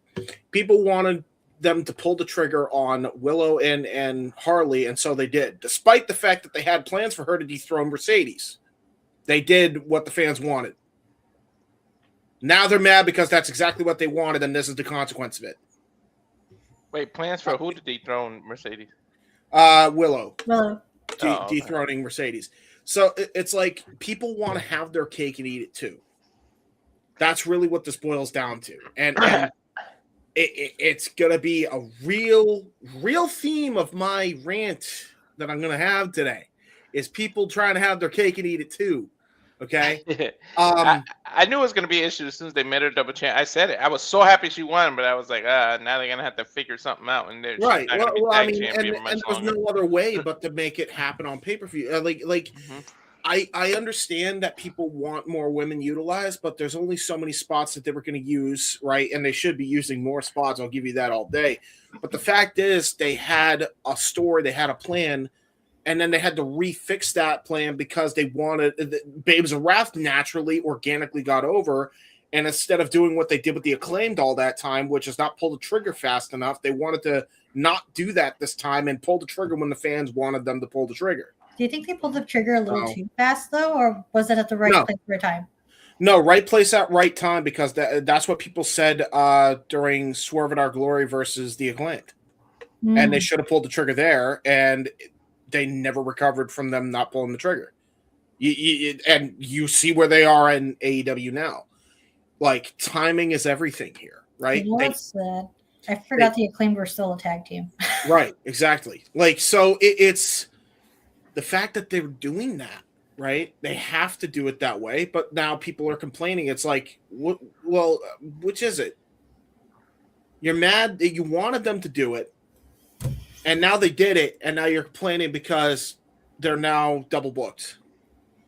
People wanted them to pull the trigger on Willow and Harley, and so they did, despite the fact that they had plans for her to dethrone Mercedes. They did what the fans wanted. Now they're mad because that's exactly what they wanted, and this is the consequence of it. Wait, plans for who to dethrone Mercedes? Willow. Okay. Dethroning Mercedes. So it's like people want to have their cake and eat it too. That's really what this boils down to. And it's going to be a real theme of my rant that I'm going to have today is people trying to have their cake and eat it too. Okay. I knew it was going to be an issue as soon as they made her double champ. I said it. I was so happy she won, but I was like, now they're going to have to figure something out. And right. Well, I mean, and there was no other way but to make it happen on pay-per-view. I understand that people want more women utilized, but there's only so many spots that they were going to use, right? And they should be using more spots. I'll give you that all day. But the fact is, they had a story, they had a plan, and then they had to refix that plan because they wanted Babes of Wrath naturally, organically got over. And instead of doing what they did with the Acclaimed all that time, which is not pull the trigger fast enough, they wanted to not do that this time and pull the trigger when the fans wanted them to pull the trigger. Do you think they pulled the trigger a little too fast, though, or was it at the right place for a time? No, right place at right time, because that's what people said during Swerve in Our Glory versus the Acclaimed. And they should have pulled the trigger there, and they never recovered from them not pulling the trigger. And you see where they are in AEW now. Like, timing is everything here, right? I forgot the Acclaimed were still a tag team. Right, exactly. Like, so it's the fact that they're doing that, right? They have to do it that way, but now people are complaining. It's like, well, which is it? You're mad that you wanted them to do it, and now they did it, and now you're complaining because they're now double booked.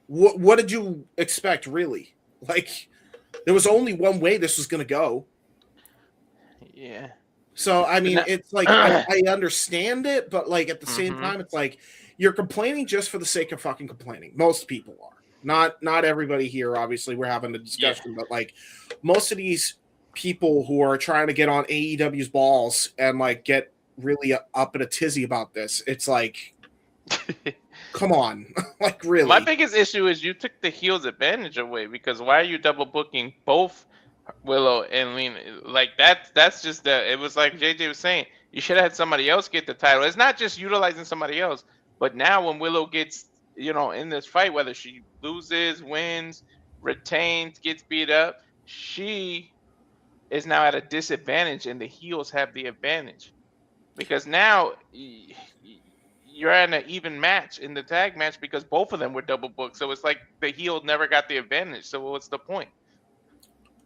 What did you expect, really? Like, there was only one way this was going to go. Yeah. So, I mean, it's like, I understand it, but, like, at the same time, it's like, you're complaining just for the sake of fucking complaining. Most people are. Not everybody here, obviously. We're having a discussion, but, like, most of these people who are trying to get on AEW's balls and, like, get really up in a tizzy about this, it's like, come on. Like, really. My biggest issue is you took the heels advantage away, because why are you double booking both Willow and Lena? Like, that's just it was like JJ was saying, you should have had somebody else get the title. It's not just utilizing somebody else, but now when Willow gets, in this fight, whether she loses, wins, retains, gets beat up, she is now at a disadvantage, and the heels have the advantage because now you're in an even match in the tag match because both of them were double booked. So it's like the heel never got the advantage. So what's the point?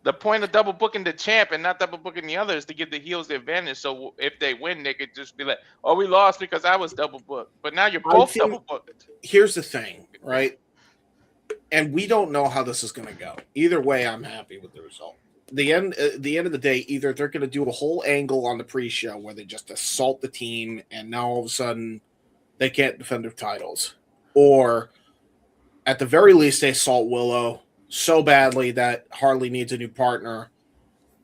The point of double booking the champ and not double booking the other is to give the heels the advantage. So if they win, they could just be like, "Oh, we lost because I was double booked." But now you're both double booked. Here's the thing, right? And we don't know how this is going to go. Either way, I'm happy with the result. The end of the day, either they're going to do a whole angle on the pre-show where they just assault the team, and now all of a sudden they can't defend their titles, or at the very least they assault Willow so badly that Harley needs a new partner.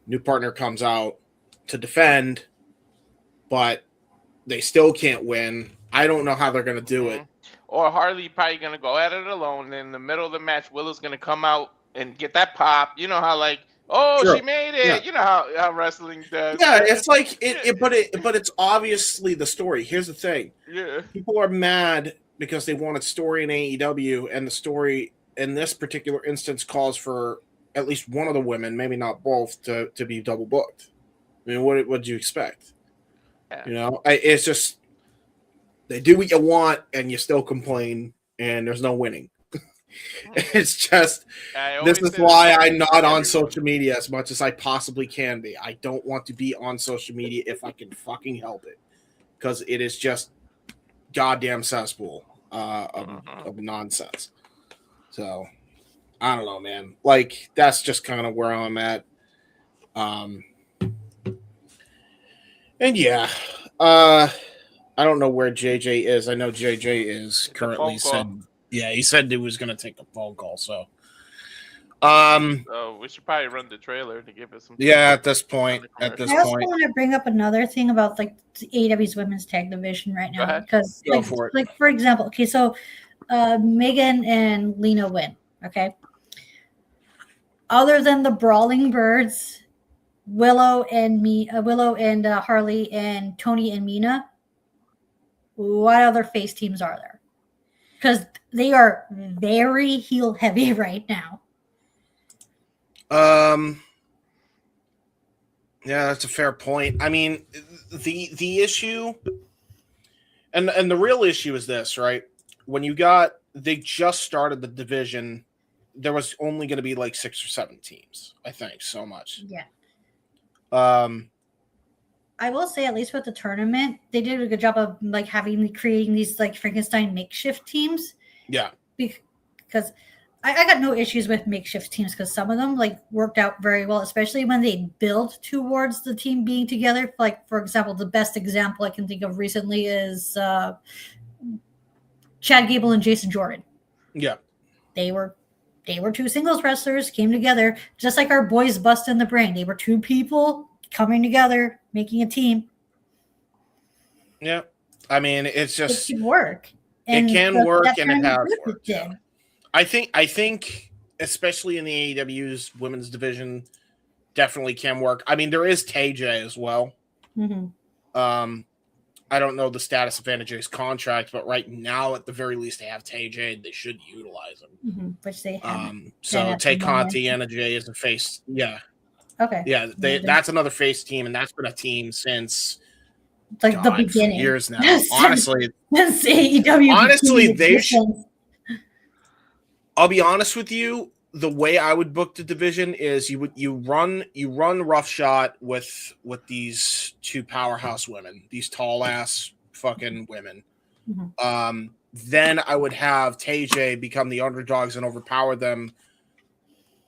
New partner comes out to defend, but they still can't win. I don't know how they're going to do it. Or Harley probably going to go at it alone. And in the middle of the match, Willow's going to come out and get that pop. You know how like, oh, Sure. she made it. Yeah. You know how wrestling does. Yeah, it's like but it's obviously the story. Here's the thing. Yeah. People are mad because they wanted story in AEW, and the story in this particular instance calls for at least one of the women, maybe not both, to be double booked. I mean, what do you expect? Yeah. You know, it's just they do what you want, and you still complain, and there's no winning. It's just this is why I'm not on social media as much as I possibly can be. I don't want to be on social media if I can fucking help it, because it is just goddamn cesspool of nonsense. So I don't know, man. Like that's just kind of where I'm at. And yeah, I don't know where JJ is. I know JJ is currently said. Yeah, he said he was going to take a phone call. So, So we should probably run the trailer to give us some. Yeah, at this point. I also want to bring up another thing about like the AEW's women's tag division right now because, Go for it. like for example, okay, so Megan and Lena win. Okay. Other than the Brawling Birds, Willow and Harley and Tony and Mina, what other face teams are there? Because they are very heel heavy right now. Yeah, that's a fair point. I mean, the issue and the real issue is this, right? When they just started the division, there was only going to be like 6 or 7 teams, I think, so much. Yeah. I will say, at least with the tournament, they did a good job of like creating these like Frankenstein makeshift teams. Yeah. Because I got no issues with makeshift teams because some of them like worked out very well, especially when they build towards the team being together. Like, for example, the best example I can think of recently is Chad Gable and Jason Jordan. Yeah. They were 2 singles wrestlers, came together, just like our boys Bust in the Brain. They were 2 people coming together, making a team. Yeah. I mean, it's just it can work. It can work, and it has worked. Yeah. I think especially in the AEW's women's division, definitely can work. I mean, there is TJ as well. Mm-hmm. I don't know the status of NJ's contract, but right now, at the very least, they have TJ. They should utilize him. Mm-hmm. Which they have. So Tay Conti, NJ is a face. Yeah. Okay. Yeah, that's another face team, and that's been a team since like the beginning years now. Honestly, since AEW. Honestly, they should. I'll be honest with you. The way I would book the division is you run roughshod with these 2 powerhouse women, these tall ass fucking women. Mm-hmm. Then I would have TJ become the underdogs and overpower them,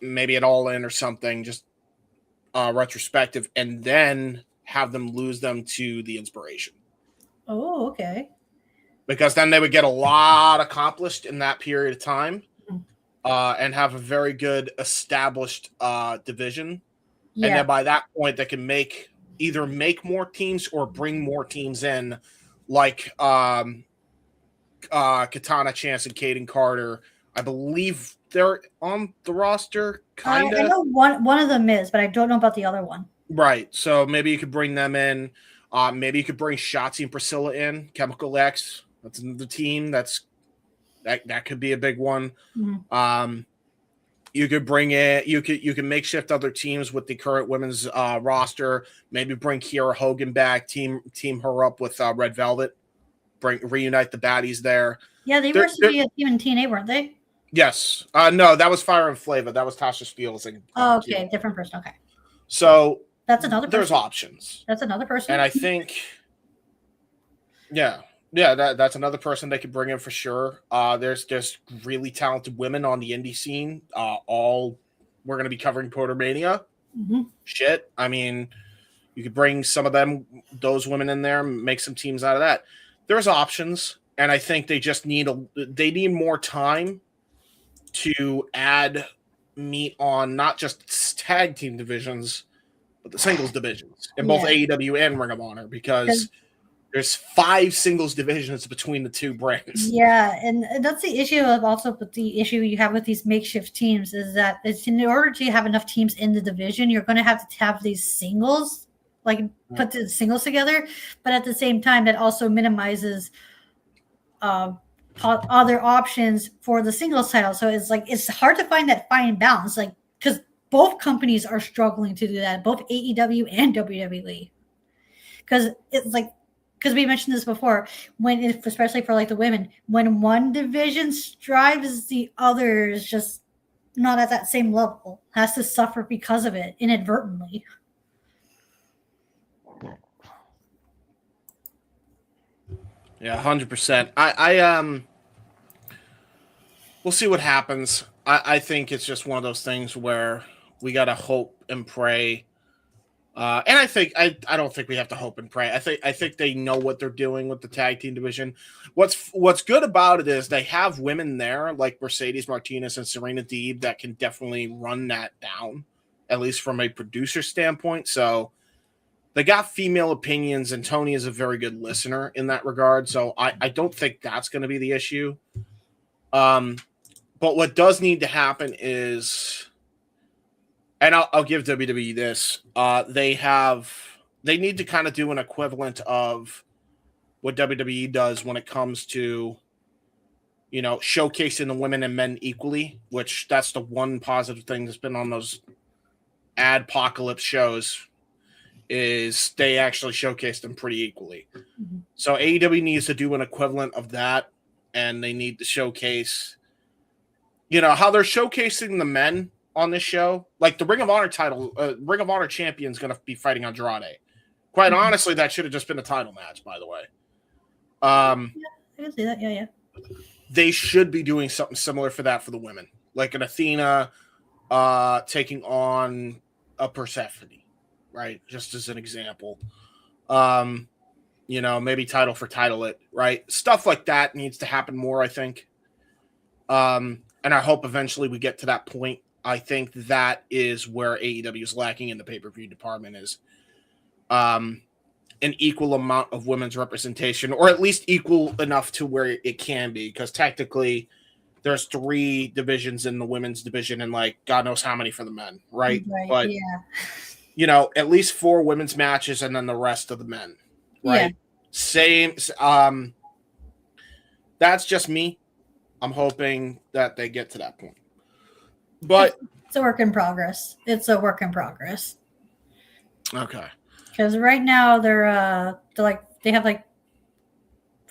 maybe at All In or something, just retrospective, and then have them lose them to the Inspiration. Oh, okay. Because then they would get a lot accomplished in that period of time. And have a very good established division. Yeah. And then by that point, they can either make more teams or bring more teams in, like Katana Chance and Kaden Carter. I believe they're on the roster, kind of. I know one of them is, but I don't know about the other one. Right. So maybe you could bring them in. Maybe you could bring Shotzi and Priscilla in. Chemical X. That's another team. That could be a big one. Mm-hmm. You could bring in, you can makeshift other teams with the current women's roster. Maybe bring Kiera Hogan back, team her up with Red Velvet, reunite the baddies there. Yeah, they were supposed to be a team in TNA, weren't they? Yes. No, that was Fire and Flavor. That was Tasha Steelz. And, oh, okay, different person. Okay. So that's another person. There's options. That's another person. And I think, that's another person they could bring in for sure. There's just really talented women on the indie scene. We're going to be covering Portermania. Mm-hmm. Shit. I mean, you could bring some of those women in there, and make some teams out of that. There's options, and I think they just need more time to add meat on not just tag team divisions, but the singles divisions in both AEW and Ring of Honor, because there's 5 singles divisions between the two brands. Yeah, and that's the issue the issue you have with these makeshift teams is that in order to have enough teams in the division, you're going to have these singles, put the singles together, but at the same time, that also minimizes other options for the singles title. So it's hard to find that fine balance, because both companies are struggling to do that, both AEW and WWE. Because we mentioned this before, especially for the women, when one division strives, the other is just not at that same level, has to suffer because of it inadvertently. Yeah, 100%. We'll see what happens. I think it's just one of those things where we gotta hope and pray. And I don't think we have to hope and pray. I think they know what they're doing with the tag team division. What's good about it is they have women there like Mercedes Martinez and Serena Deeb that can definitely run that down, at least from a producer standpoint. So they got female opinions, and Tony is a very good listener in that regard. So I don't think that's going to be the issue. But what does need to happen is, and I'll give WWE this, they need to kind of do an equivalent of what WWE does when it comes to, showcasing the women and men equally, which that's the one positive thing that's been on those Adpocalypse shows, is they actually showcase them pretty equally. Mm-hmm. So AEW needs to do an equivalent of that, and they need to showcase, how they're showcasing the men on this show. Like the Ring of Honor title, Ring of Honor champion is going to be fighting Andrade. Quite honestly, that should have just been a title match, by the way. I can see that. Yeah. They should be doing something similar for that for the women, like an Athena taking on a Persephone. Right, just as an example, maybe title for title it, right? Stuff like that needs to happen more, I think. And I hope eventually we get to that point. I think that is where AEW is lacking in the pay-per-view department, is an equal amount of women's representation, or at least equal enough to where it can be, because technically there's 3 divisions in the women's division and God knows how many for the men, right? But at least 4 women's matches and then the rest of the men, right? Yeah. Same. That's just me. I'm hoping that they get to that point. But it's a work in progress. Okay. Because right now they have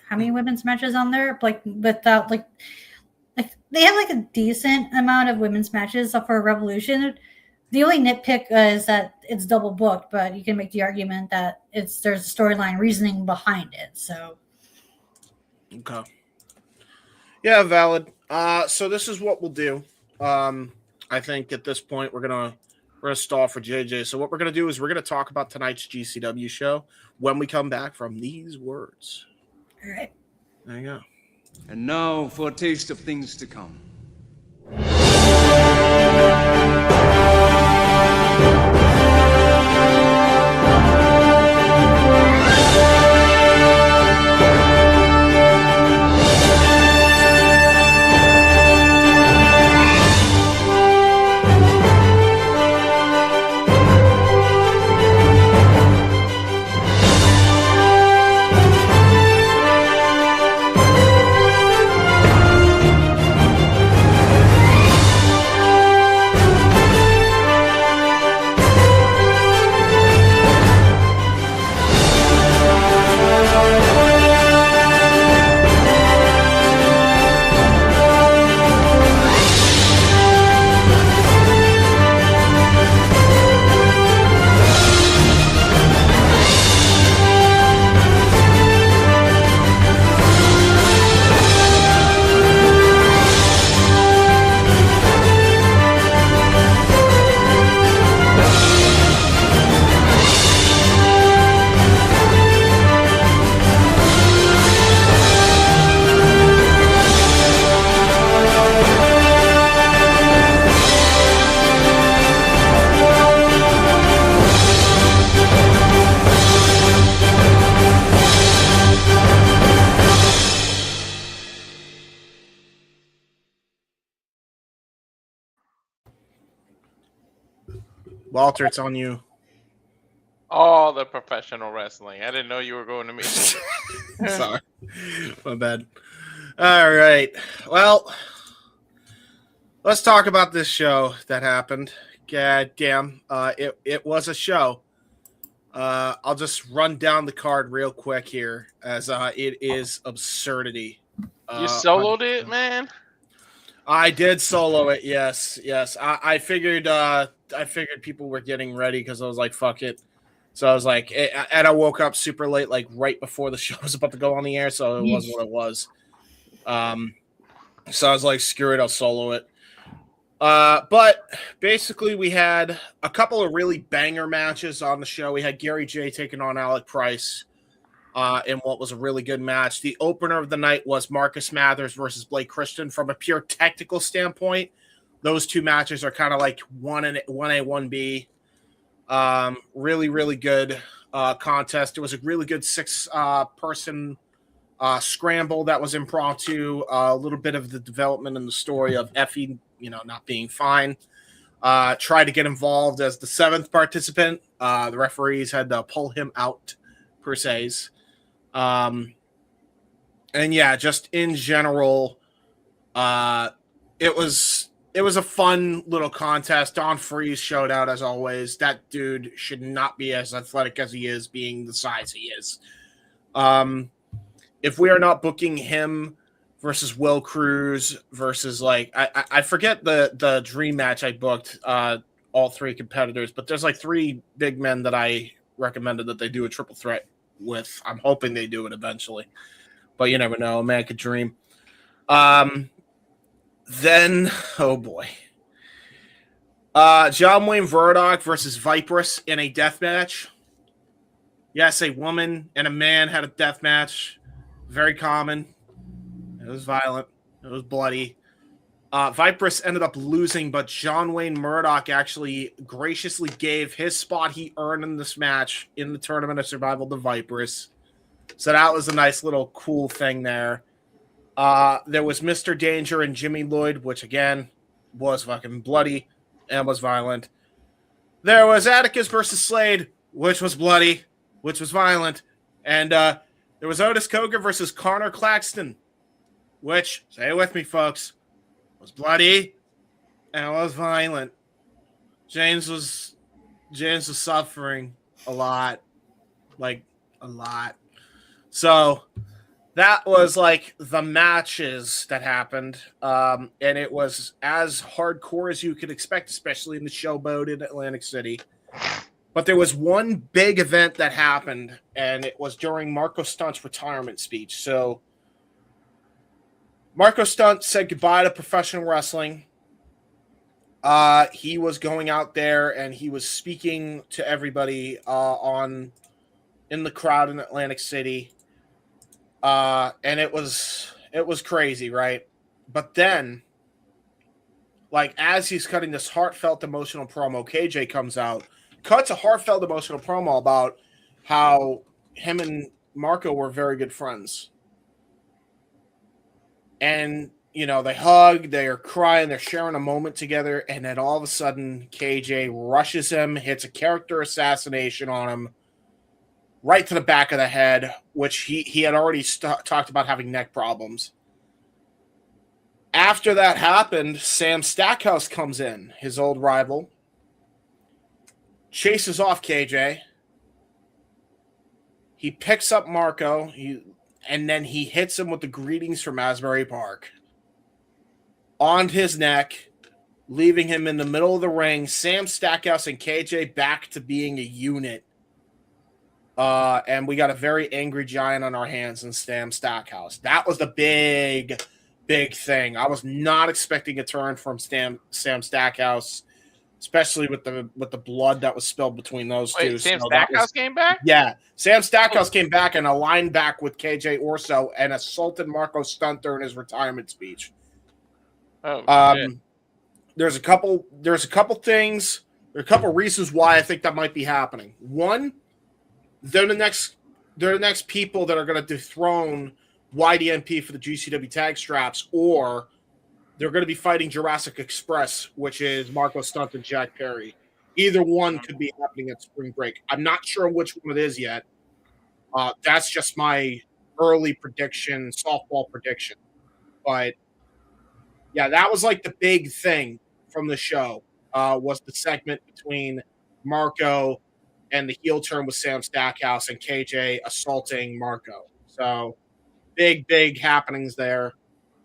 how many women's matches on there? Without they have a decent amount of women's matches for Revolution. The only nitpick is that it's double booked, but you can make the argument that there's a storyline reasoning behind it. So, okay, yeah, valid. So this is what we'll do. I think at this point we're gonna stall for JJ. So what we're gonna do is we're gonna talk about tonight's GCW show when we come back from these words. All right. There you go. And now for a taste of things to come. Walter, it's on you. All the professional wrestling. I didn't know you were going to me. Sorry. My bad. All right. Well, let's talk about this show that happened. God damn. It was a show. I'll just run down the card real quick here, as it is absurdity. You soloed it, man? I did solo it. Yes. I figured people were getting ready because I was like, fuck it. So I was like, and I woke up super late, like right before the show was about to go on the air. So it was what it was. So I was like, screw it, I'll solo it. But basically we had a couple of really banger matches on the show. We had Gary J taking on Alec Price in what was a really good match. The opener of the night was Marcus Mathers versus Blake Christian. From a pure technical standpoint, those two matches are kind of like 1A, 1B. Really, really good contest. It was a really good six-person scramble that was impromptu. A little bit of the development in the story of Effie, not being fine. Tried to get involved as the seventh participant. The referees had to pull him out, per se. And yeah, just in general, it was a fun little contest. Don Freeze showed out as always. That dude should not be as athletic as he is, being the size he is. If we are not booking him versus Will Cruz versus I forget the dream match I booked, all three competitors, but there's like three big men that I recommended that they do a triple threat with. I'm hoping they do it eventually, but you never know. A man could dream. Then, oh boy. John Wayne Verdock versus Viperous in a death match. Yes, a woman and a man had a death match. Very common. It was violent. It was bloody. Viperous ended up losing, but John Wayne Murdoch actually graciously gave his spot he earned in this match in the Tournament of Survival to Viperous. So that was a nice little cool thing there. There was Mr. Danger and Jimmy Lloyd, which again was fucking bloody and was violent. There was Atticus versus Slade, which was bloody, which was violent. And there was Otis Coker versus Connor Claxton, which, say it with me, folks, was bloody and was violent. James was suffering a lot. Like, a lot. So that was like the matches that happened. And it was as hardcore as you could expect, especially in the Showboat in Atlantic City. But there was one big event that happened, and it was during Marco Stunt's retirement speech. So Marco Stunt said goodbye to professional wrestling. He was going out there and he was speaking to everybody in the crowd in Atlantic City. And it was crazy, right? But then, like, as he's cutting this heartfelt emotional promo, KJ comes out, cuts a heartfelt emotional promo about how him and Marco were very good friends. And, they hug, they're crying, they're sharing a moment together, and then all of a sudden, KJ rushes him, hits a character assassination on him, right to the back of the head, which he had already talked about having neck problems. After that happened, Sam Stackhouse comes in, his old rival, chases off KJ. He picks up Marco, and then he hits him with the greetings from Asbury Park on his neck, leaving him in the middle of the ring. Sam Stackhouse and KJ back to being a unit. And we got a very angry giant on our hands in Sam Stackhouse. That was the big thing. I was not expecting a turn from Sam Stackhouse, especially with the blood that was spilled between those two. Wait, Sam Stackhouse came back? Yeah. Sam Stackhouse came back and aligned back with KJ Orso and assaulted Marco Stunt during his retirement speech. Oh, shit. There's a couple things. There are a couple reasons why I think that might be happening. One, they're the next people that are going to dethrone YDMP for the GCW tag straps, or they're going to be fighting Jurassic Express, which is Marco Stunt and Jack Perry. Either one could be happening at spring break. I'm not sure which one it is yet. That's just my early prediction, softball prediction. But yeah, that was like the big thing from the show. Was the segment between Marco and the heel turn with Sam Stackhouse and KJ assaulting Marco. So big happenings there.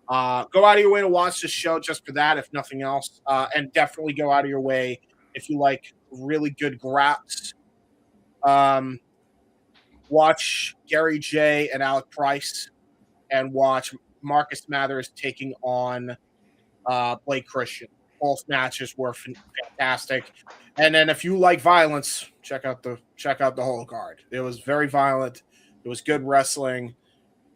Go out of your way to watch this show just for that, if nothing else. And definitely go out of your way if you like really good graps. Watch Gary J and Alec Price and watch Marcus Mathers taking on Blake Christian. Both matches were fantastic. And then if you like violence, check out the whole card. It was very violent. It was good wrestling.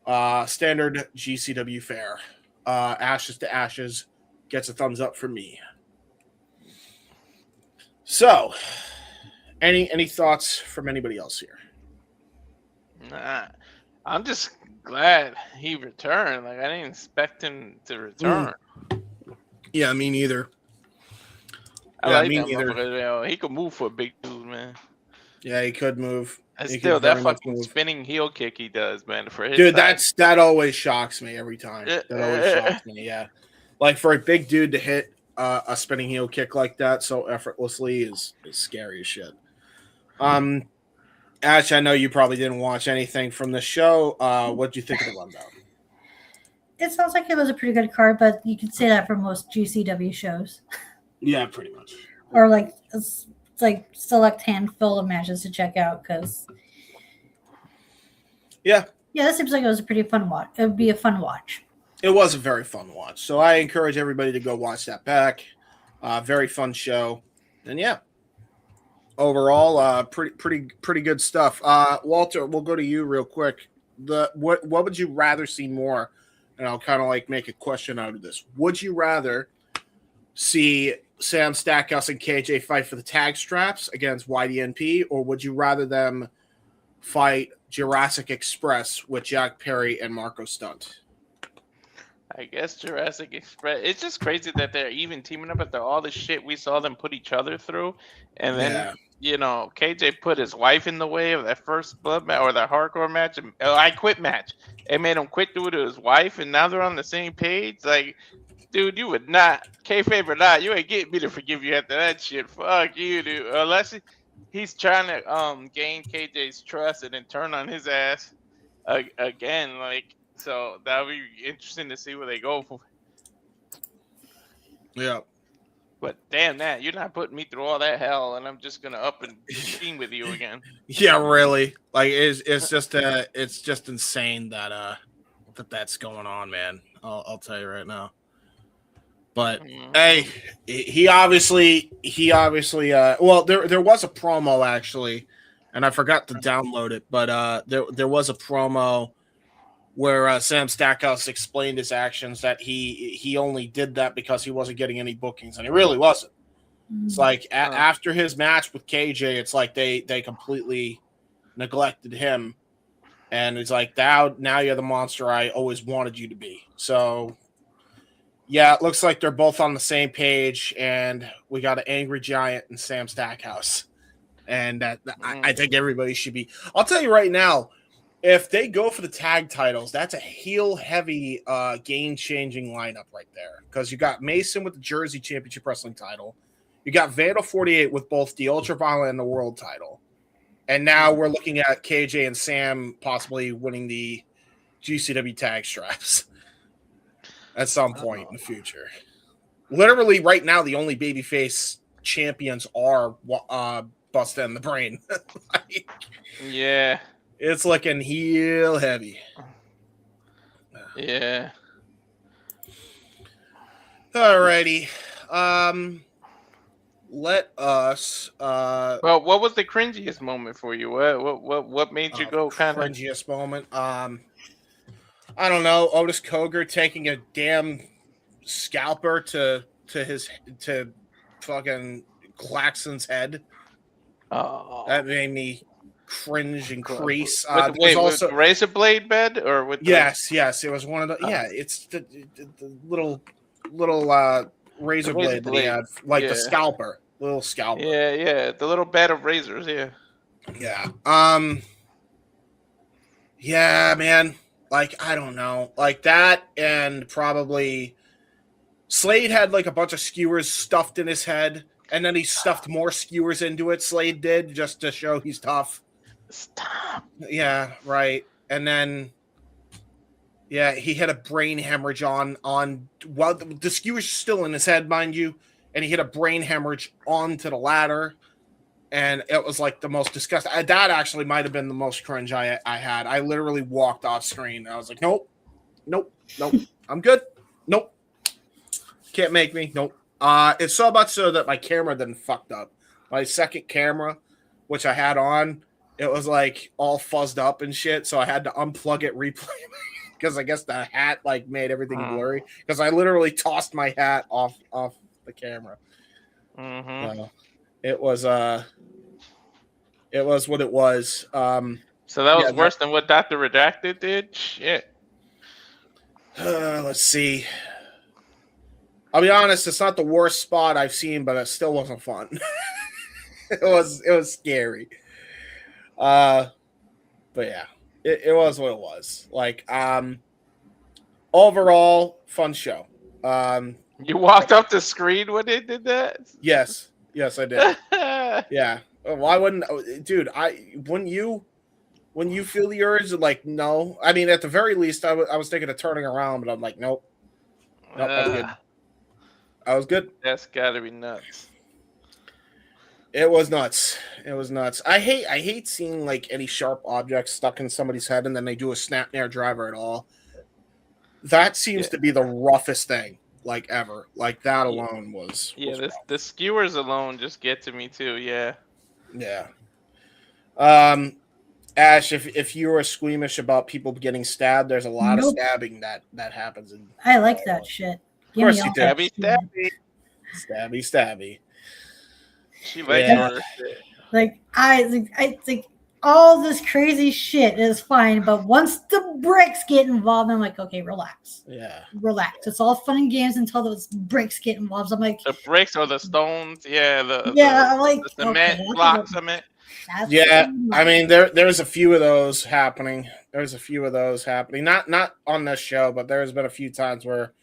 Standard GCW fare. Ashes to Ashes gets a thumbs up from me. So, any thoughts from anybody else here? Nah, I'm just glad he returned. Like, I didn't expect him to return. Yeah, me neither. I like that motherfucker. He could move for a big dude, man. Yeah, he could move. And still, that fucking spinning heel kick he does, man. For his dude, size. that always shocks me every time. That always shocks me. Yeah, like for a big dude to hit a spinning heel kick like that so effortlessly is scary as shit. Ash, I know you probably didn't watch anything from the show. What do you think of the rundown? It sounds like it was a pretty good card, but you could say that for most GCW shows. Yeah, pretty much. Or like it's like select handful of matches to check out because. Yeah, that seems like it was a pretty fun watch. It would be a fun watch. It was a very fun watch, so I encourage everybody to go watch that back. Very fun show, and yeah, overall, pretty good stuff. Walter, we'll go to you real quick. What would you rather see more? And I'll kind of like make a question out of this. Would you rather see Sam Stackhouse and KJ fight for the tag straps against YDNP, or would you rather them fight Jurassic Express with Jack Perry and Marco Stunt? I guess Jurassic Express. It's just crazy that they're even teaming up after all the shit we saw them put each other through. And then, KJ put his wife in the way of that first blood match or that hardcore match. I quit match. It made him quit due to his wife, and now they're on the same page. Like, dude, you would not, kayfabe or not, you ain't getting me to forgive you after that shit. Fuck you, dude. Unless he's trying to gain KJ's trust and then turn on his ass again. Like, so that'll be interesting to see where they go for. Yeah. But damn that, you're not putting me through all that hell, and I'm just gonna up and team with you again. Yeah, really. Like it's just insane that that's going on, man. I'll tell you right now. But hey, he obviously well, there was a promo actually, and I forgot to download it, but there was a promo where Sam Stackhouse explained his actions, that he only did that because he wasn't getting any bookings, and he really wasn't. It's like after his match with KJ, it's like they completely neglected him, and it's like now you're the monster I always wanted you to be. So yeah, it looks like they're both on the same page, and we got an angry giant in Sam Stackhouse, and I think everybody should be. I'll tell you right now, if they go for the tag titles, that's a heel-heavy, game-changing lineup right there. Because you got Mason with the Jersey Championship Wrestling title. You got Vandal 48 with both the Ultraviolet and the World title. And now we're looking at KJ and Sam possibly winning the GCW tag straps at some point in the future. Literally, right now, the only babyface champions are Busta and the Brain. Yeah. It's looking heel heavy. Yeah. Alrighty. Let us. Well, what was the cringiest moment for you? What made you go kind of cringiest moment? I don't know. Otis Cogar taking a damn scalper to fucking Claxton's head. Oh, that made me cringe and crease. With razor blade bed or with? Yes, it was one of the. Yeah, it's the little razor blade that he had, like the scalper, little scalper. Yeah, the little bed of razors. Yeah. Yeah, man. Like, I don't know. Like that, and probably Slade had like a bunch of skewers stuffed in his head, and then he stuffed more skewers into it. Slade did, just to show he's tough. Stop. Yeah, right. And then, yeah, he had a brain hemorrhage on while the skewer's still in his head, mind you, and he hit a brain hemorrhage onto the ladder. And it was like the most disgusting. That actually might have been the most cringe I had. I literally walked off screen. I was like, nope. I'm good. Nope. Can't make me. Nope. It's so much so that my camera then fucked up. My second camera, which I had on, it was like all fuzzed up and shit. So I had to unplug it, replay because I guess the hat like made everything blurry. Because I literally tossed my hat off the camera. It was what it was. So that was worse than what Dr. Redacted did? Shit. Let's see. I'll be honest, it's not the worst spot I've seen, but it still wasn't fun. It was scary. But yeah, it was what it was. Like, overall, fun show. You walked up the screen when they did that? Yes, I did. Yeah. Why wouldn't, dude? When you feel the urge, like, no. I mean, at the very least, I was thinking of turning around, but I'm like, nope. That's good. I was good. That's gotta be nuts. It was nuts. I hate seeing like any sharp objects stuck in somebody's head and then they do a snap nair driver at all. That seems to be the roughest thing like ever. Like that alone was. Yeah, the skewers alone just get to me too. Yeah. Yeah. Ash, if you are squeamish about people getting stabbed, there's a lot of stabbing that happens. I like that shit. Of course you do. Stabby. She likes her shit. Like I think all this crazy shit is fine, but once the bricks get involved, I'm like, okay, relax. Yeah. Relax. It's all fun and games until those bricks get involved. So I'm like, the bricks or the stones, I'm like, the cement blocks of it. Yeah, I mean there's a few of those happening. Not on this show, but there's been a few times where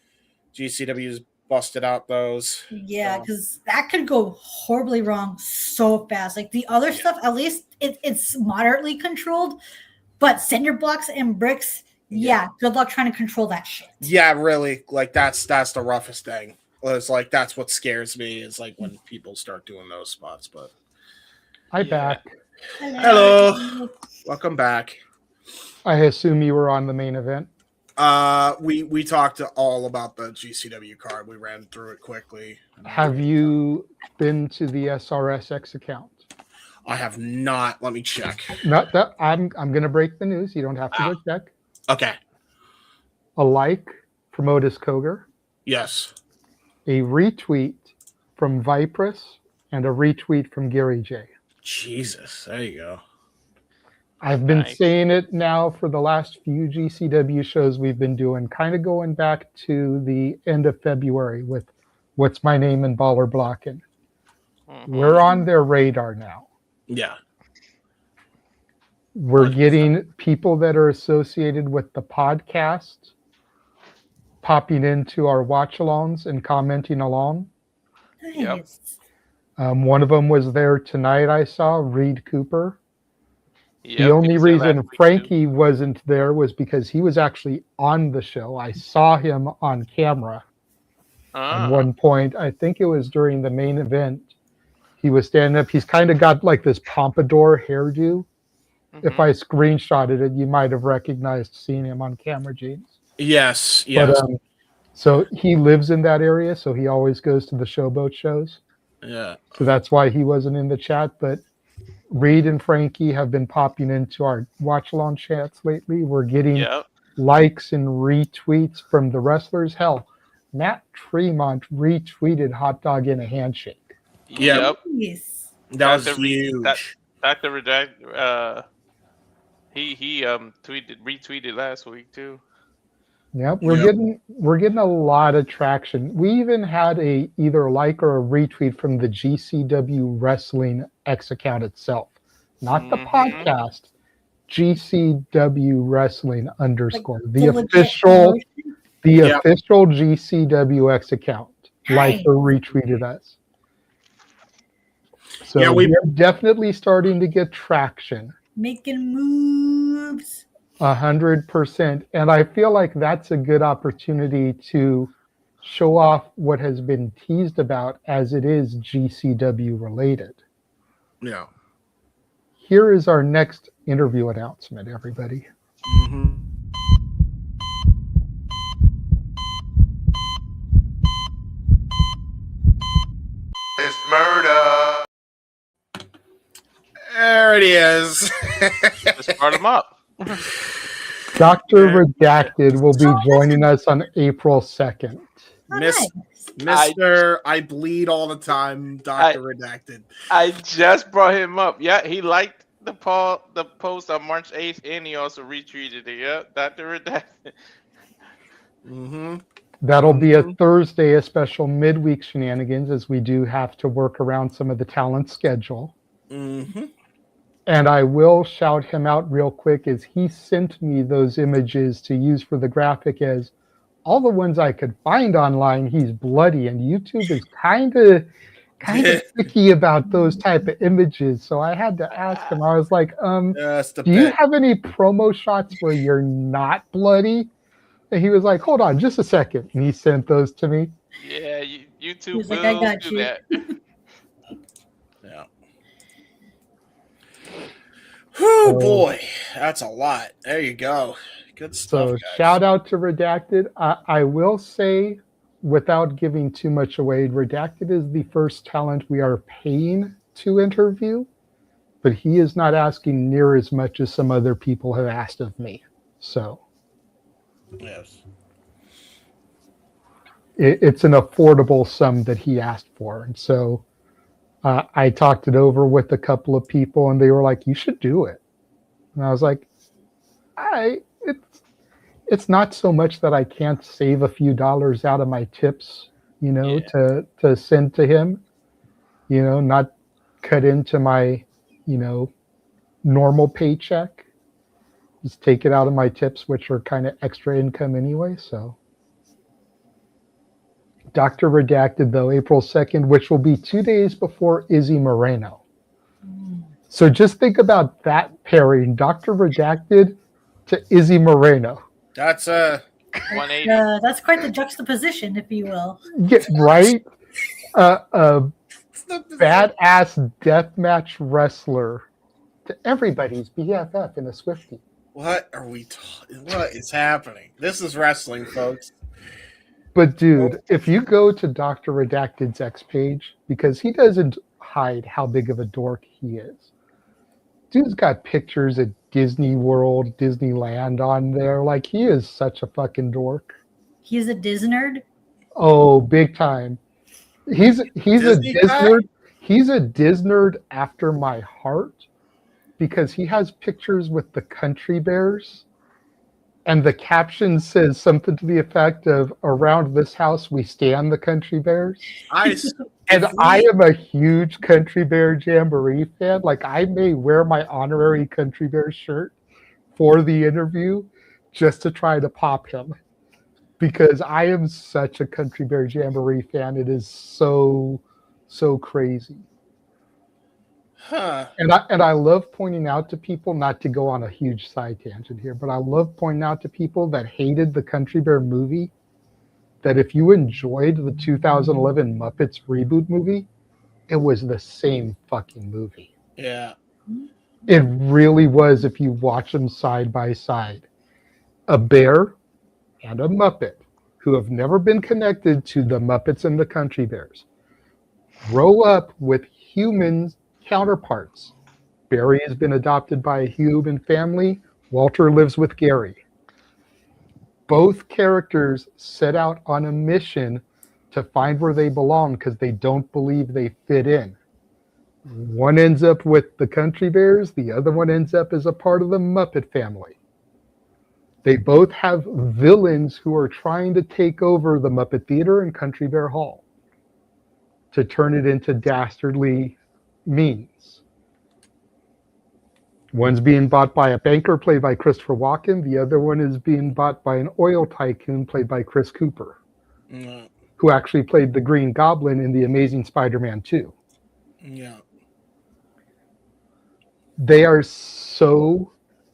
GCW's busted out those. Yeah, because that could go horribly wrong so fast. Like the other stuff, at least it's moderately controlled, but cinder blocks and bricks, good luck trying to control that shit. Yeah, really. Like that's the roughest thing. It's like that's what scares me is like when people start doing those spots. But hi back. Hello. Welcome back. I assume you were on the main event. We talked all about the GCW card. We ran through it quickly. Have you been to the SRSX account? I have not. Let me check. Not that I'm going to break the news. You don't have to go check. Okay. A like from Otis Koger. Yes. A retweet from Vipress and a retweet from Gary J. Jesus, there you go. I've been saying it now for the last few GCW shows we've been doing, kind of going back to the end of February with What's My Name and Baller Blocking. We're on their radar now. Yeah. We're getting people that are associated with the podcast popping into our watch-alongs and commenting along. Nice. One of them was there tonight, I saw, Reed Cooper. Yep, the only reason Frankie wasn't there was because he was actually on the show. I saw him on camera at one point. I think it was during the main event. He was standing up. He's kind of got like this pompadour hairdo. If I screenshotted it, you might have recognized seeing him on camera, James. Yes. But, so he lives in that area, so he always goes to the Showboat shows. Yeah. So that's why he wasn't in the chat, but Reed and Frankie have been popping into our watch-along chats lately. We're getting likes and retweets from the wrestlers. Hell, Matt Tremont retweeted Hot Dog in a Handshake. Yep. Yes. That was huge. Dr. Reject, he retweeted last week too. Yeah, we're getting a lot of traction. We even had a either like or a retweet from the GCW Wrestling X account itself, not the podcast. GCW Wrestling _ the official GCW X account. Like or retweeted us. So we're definitely starting to get traction. Making moves. 100%. And I feel like that's a good opportunity to show off what has been teased about, as it is GCW related. Yeah. Here is our next interview announcement, everybody. It's murder. There it is. Just brought him up. Dr. Redacted will be joining us on April 2nd. Mr. I bleed all the time, Dr. Redacted. I just brought him up. Yeah, he liked the post on March 8th, and he also retweeted it. Yeah, Dr. Redacted. That'll be a Thursday, a special midweek shenanigans, as we do have to work around some of the talent schedule. And I will shout him out real quick, as he sent me those images to use for the graphic. As all the ones I could find online, he's bloody, and YouTube is kind of picky about those type of images. So I had to ask him. I was like, do you have any promo shots where you're not bloody? And he was like, hold on just a second. And he sent those to me. Yeah, YouTube He's will like, I got do you. that. Yeah. Whew, boy, that's a lot. There you go. Good stuff. So guys. shout out to Redacted. I will say, without giving too much away, Redacted is the first talent we are paying to interview, but he is not asking near as much as some other people have asked of me. So yes, it's an affordable sum that he asked for. And so I talked it over with a couple of people, and they were like, you should do it. And I was like, it's not so much that I can't save a few dollars out of my tips, to send to him, not cut into my, normal paycheck. Just take it out of my tips, which are kind of extra income anyway. So Dr. Redacted, though, April 2nd, which will be 2 days before Izzy Moreno. So just think about that pairing, Dr. Redacted to Izzy Moreno. That's a 180. That's quite the juxtaposition, if you will. Yeah, right? A badass deathmatch wrestler to everybody's BFF in a Swiftie. What are we what is happening? This is wrestling, folks. But dude, if you go to Dr. Redacted's X page, because he doesn't hide how big of a dork he is. Dude's got pictures at Disney World, Disneyland on there. Like, he is such a fucking dork. He's a Disnerd. Oh, big time. He's a Disnerd. He's a Disnerd after my heart, because he has pictures with the Country Bears, and the caption says something to the effect of, around this house we stand the Country Bears. And I am a huge Country Bear Jamboree fan. Like, I may wear my honorary Country Bear shirt for the interview just to try to pop him, because I am such a Country Bear Jamboree fan. It is so crazy. Huh. And I love pointing out to people, not to go on a huge side tangent here, but I love pointing out to people that hated the Country Bear movie, that if you enjoyed the 2011 Muppets reboot movie, it was the same fucking movie. Yeah. It really was, if you watch them side by side. A bear and a Muppet who have never been connected to the Muppets and the Country Bears grow up with humans counterparts. Barry has been adopted by a human family. Walter lives with Gary. Both characters set out on a mission to find where they belong because they don't believe they fit in. One ends up with the Country Bears. The other one ends up as a part of the Muppet family. They both have villains who are trying to take over the Muppet Theater and Country Bear Hall to turn it into dastardly means. One's being bought by a banker played by Christopher Walken. The other one is being bought by an oil tycoon played by Chris Cooper, who actually played the Green Goblin in The Amazing Spider-Man 2. Yeah. They are so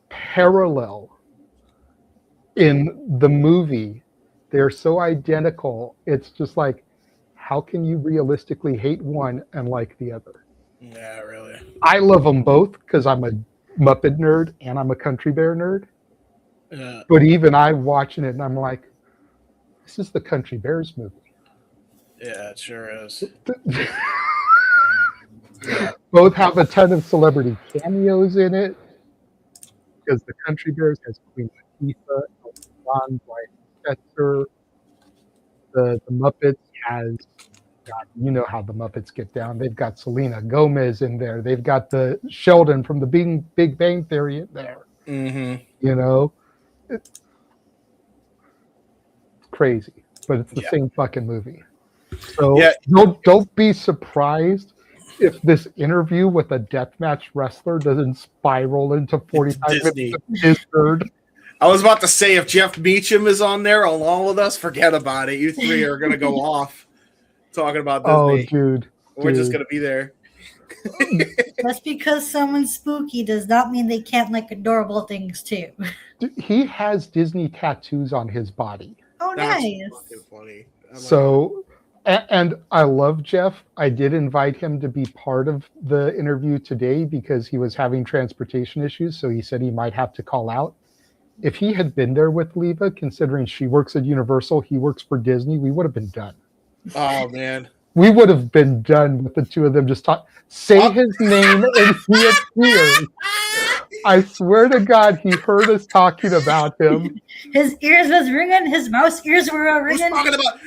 parallel in the movie. They're so identical. It's just like, how can you realistically hate one and like the other? Yeah, really. I love them both because I'm a Muppet nerd and I'm a Country Bear nerd. Yeah. But even I'm watching it and I'm like, this is the Country Bears movie. Yeah, it sure is. Both have a ton of celebrity cameos in it because the Country Bears has Queen Latifah, Elton John, Brian Setzer. The Muppets has, God, you know how the Muppets get down. They've got Selena Gomez in there. They've got the Sheldon from the Big Bang Theory in there. Mm-hmm. You know, it's crazy, but it's the same fucking movie. So don't be surprised if this interview with a deathmatch wrestler doesn't spiral into 45 Disney. minutes of Disney. I was about to say, if Jeff Meacham is on there along with us, forget about it. You three are going to go off talking about Disney. Oh, dude. We're just going to be there. Just because someone's spooky does not mean they can't like adorable things too. He has Disney tattoos on his body. Oh, That's nice. fucking funny. So, and I love Jeff. I did invite him to be part of the interview today because he was having transportation issues. So he said he might have to call out. If he had been there with Leva, considering she works at Universal, he works for Disney, we would have been done. Oh, man. We would have been done with the two of them just say his name and he appears. I swear to God, he heard us talking about him. His ears was ringing. His mouse ears were ringing.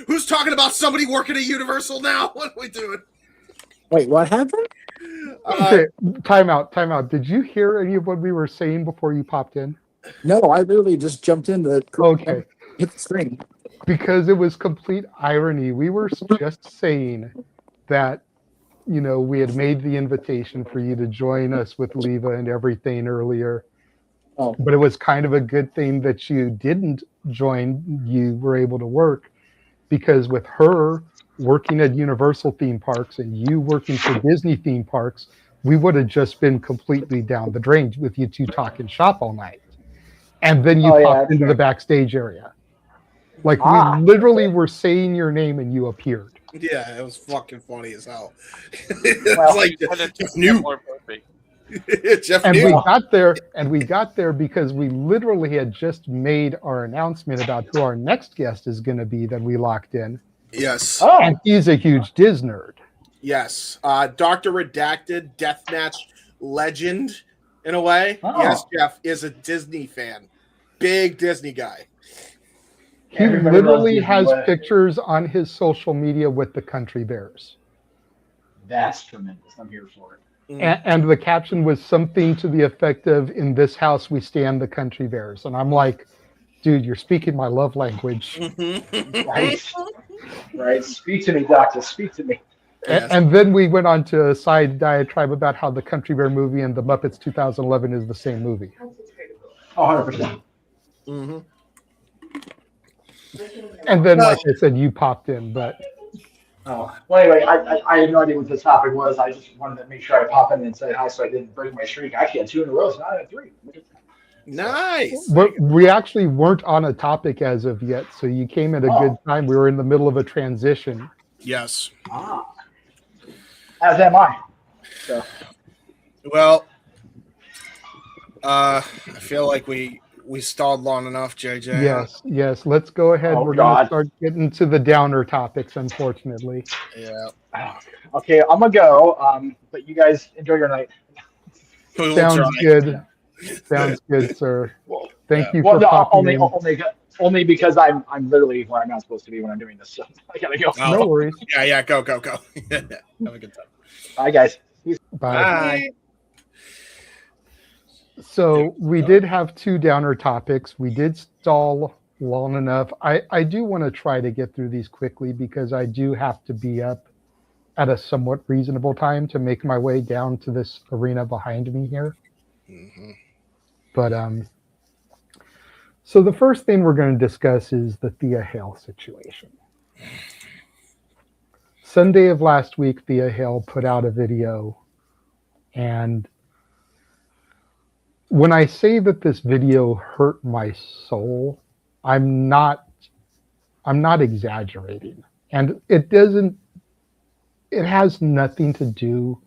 Who's talking about somebody working at Universal now? What are we doing? Wait, what happened? Okay, time out. Did you hear any of what we were saying before you popped in? No, I literally just jumped in to hit the screen. Because it was complete irony. We were just saying that, you know, we had made the invitation for you to join us with Leva and everything earlier. Oh. But it was kind of a good thing that you didn't join. You were able to work because with her working at Universal theme parks and you working for Disney theme parks, we would have just been completely down the drain with you two talking shop all night. And then you popped into the backstage area. Like, we literally were saying your name and you appeared. Yeah, it was fucking funny as hell. Well, like, Jeff knew. Jeff And knew. we got there because we literally had just made our announcement about who our next guest is going to be that we locked in. Yes. And he's a huge Diz nerd. Yes. Dr. Redacted, Deathmatch legend, in a way. Oh. Yes, Jeff is a Disney fan. Big Disney guy. He literally has pictures on his social media with the Country Bears. That's tremendous. I'm here for it. And the caption was something to the effect of, "In this house, we stand the Country Bears." And I'm like, dude, you're speaking my love language. Right. Speak to me, doctor. Speak to me. And then we went on to a side diatribe about how the Country Bear movie and the Muppets 2011 is the same movie. 100%. Mm-hmm. And then, like I said, you popped in, but... Oh, well, anyway, I had no idea what the topic was. I just wanted to make sure I pop in and say hi so I didn't break my streak. I actually had 2 in a row, so now I had 3. Nice. We actually weren't on a topic as of yet, so you came at a good time. We were in the middle of a transition. Yes. As am I. So. Well, I feel like we stalled long enough, JJ. Yes. Let's go ahead. Oh, We're going to start getting to the downer topics, unfortunately. Yeah. Okay, I'm going to go, but you guys enjoy your night. Sounds good. Sounds good, sir. Thank you for popping in. Only because I'm literally where I'm not supposed to be when I'm doing this, so I got to go. No worries. Yeah, go. Have a good time. Bye, guys. Bye. So we did have 2 downer topics. We did stall long enough. I do want to try to get through these quickly because I do have to be up at a somewhat reasonable time to make my way down to this arena behind me here. Mm-hmm. But so the first thing we're going to discuss is the Thea Hail situation. Sunday of last week, Thea Hail put out a video, and when I say that this video hurt my soul, I'm not exaggerating. And it has nothing to do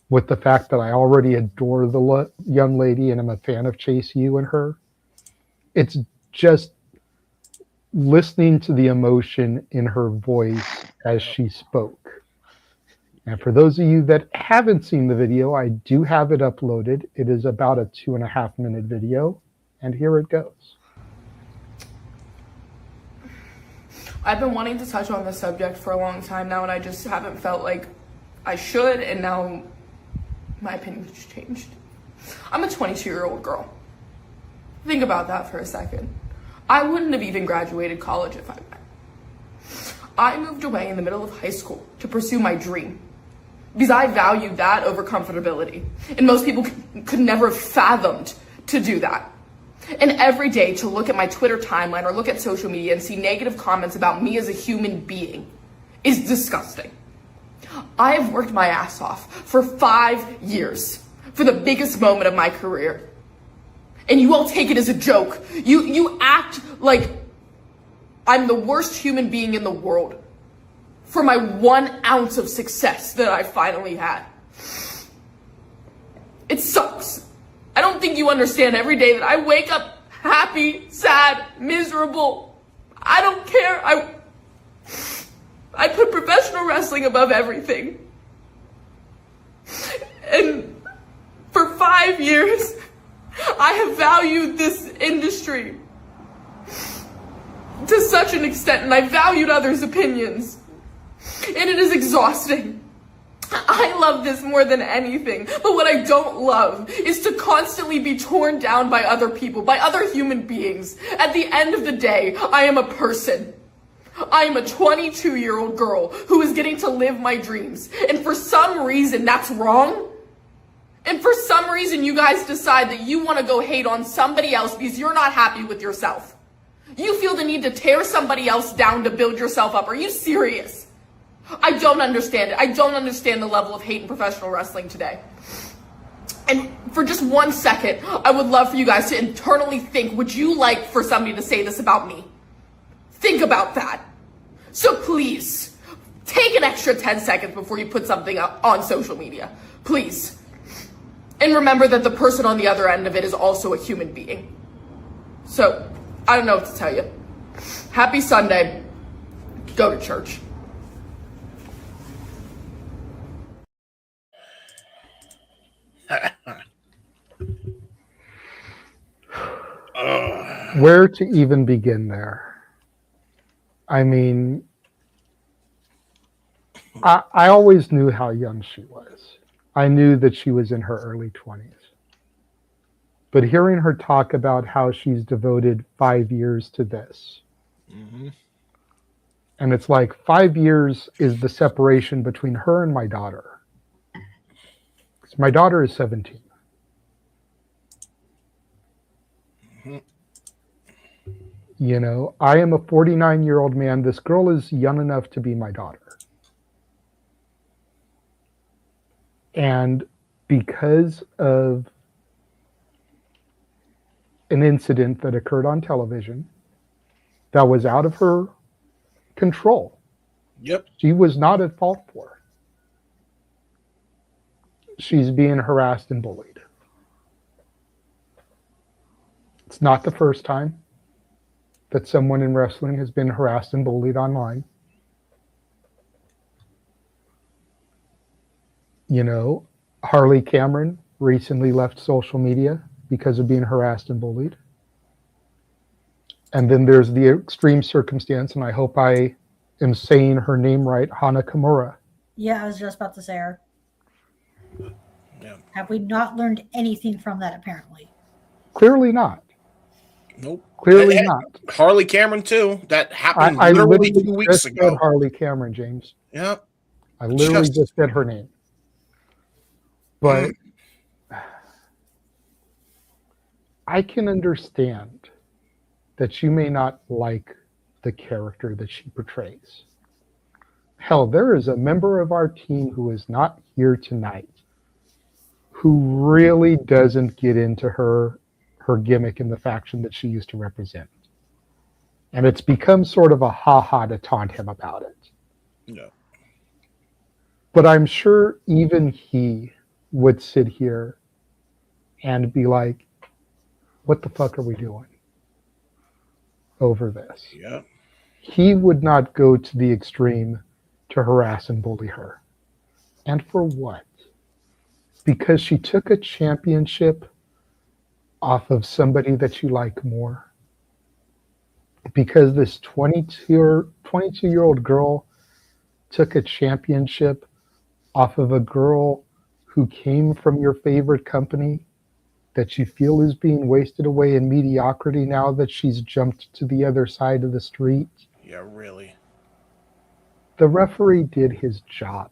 with the fact that I already adore the young lady and I'm a fan of Chase U and her. It's just listening to the emotion in her voice as she spoke. And for those of you that haven't seen the video, I do have it uploaded. It is about a 2.5-minute video, and here it goes. I've been wanting to touch on this subject for a long time now, and I just haven't felt like I should, and now my opinion's changed. I'm a 22-year-old girl. Think about that for a second. I wouldn't have even graduated college if I went. I moved away in the middle of high school to pursue my dream because I valued that over comfortability. And most people could never have fathomed to do that. And every day to look at my Twitter timeline or look at social media and see negative comments about me as a human being is disgusting. I have worked my ass off for 5 years for the biggest moment of my career. And you all take it as a joke. You act like I'm the worst human being in the world for my 1 ounce of success that I finally had. It sucks. I don't think you understand every day that I wake up happy, sad, miserable. I don't care. I put professional wrestling above everything. And for 5 years, I have valued this industry to such an extent, and I valued others' opinions. And it is exhausting. I love this more than anything, but what I don't love is to constantly be torn down by other people, by other human beings. At the end of the day, I am a person. I am a 22-year-old girl who is getting to live my dreams, and for some reason that's wrong. And for some reason you guys decide that you want to go hate on somebody else because you're not happy with yourself. You feel the need to tear somebody else down to build yourself up. Are you serious? I don't understand it. I don't understand the level of hate in professional wrestling today. And for just 1 second, I would love for you guys to internally think, would you like for somebody to say this about me? Think about that. So please, take an extra 10 seconds before you put something up on social media. Please. And remember that the person on the other end of it is also a human being. So, I don't know what to tell you. Happy Sunday. Go to church. Where to even begin there? I mean, I always knew how young she was. I knew that she was in her early 20s. But hearing her talk about how she's devoted 5 years to this, and it's like 5 years is the separation between her and my daughter. My daughter is 17. You know, I am a 49-year-old man. This girl is young enough to be my daughter. And because of an incident that occurred on television that was out of her control. Yep. She was not at fault for. She's being harassed and bullied. It's not the first time that someone in wrestling has been harassed and bullied online. You know, Harley Cameron recently left social media because of being harassed and bullied. And then there's the extreme circumstance, and I hope I am saying her name right, Hana Kimura. Yeah, I was just about to say her. Have we not learned anything from that, apparently? Clearly not. Nope. Clearly not. Harley Cameron, too. That happened I literally literally 2 weeks just ago. said Harley Cameron, James. Yep. I literally just said her name. But I can understand that you may not like the character that she portrays. Hell, there is a member of our team who is not here tonight who really doesn't get into her gimmick in the faction that she used to represent. And it's become sort of a ha-ha to taunt him about it. No. But I'm sure even he would sit here and be like, what the fuck are we doing over this? Yeah. He would not go to the extreme to harass and bully her. And for what? Because she took a championship off of somebody that you like more? Because this 22-year-old girl took a championship off of a girl who came from your favorite company that you feel is being wasted away in mediocrity now that she's jumped to the other side of the street? Yeah, really. The referee did his job.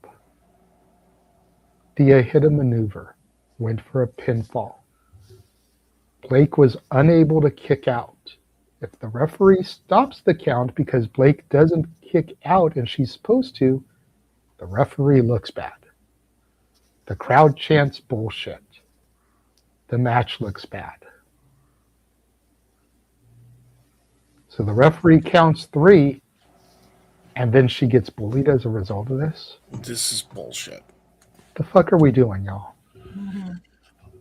Thea hit a maneuver, went for a pinfall. Blake was unable to kick out. If the referee stops the count because Blake doesn't kick out and she's supposed to, the referee looks bad. The crowd chants bullshit. The match looks bad. So the referee counts 3, and then she gets bullied as a result of this? This is bullshit. The fuck are we doing, y'all?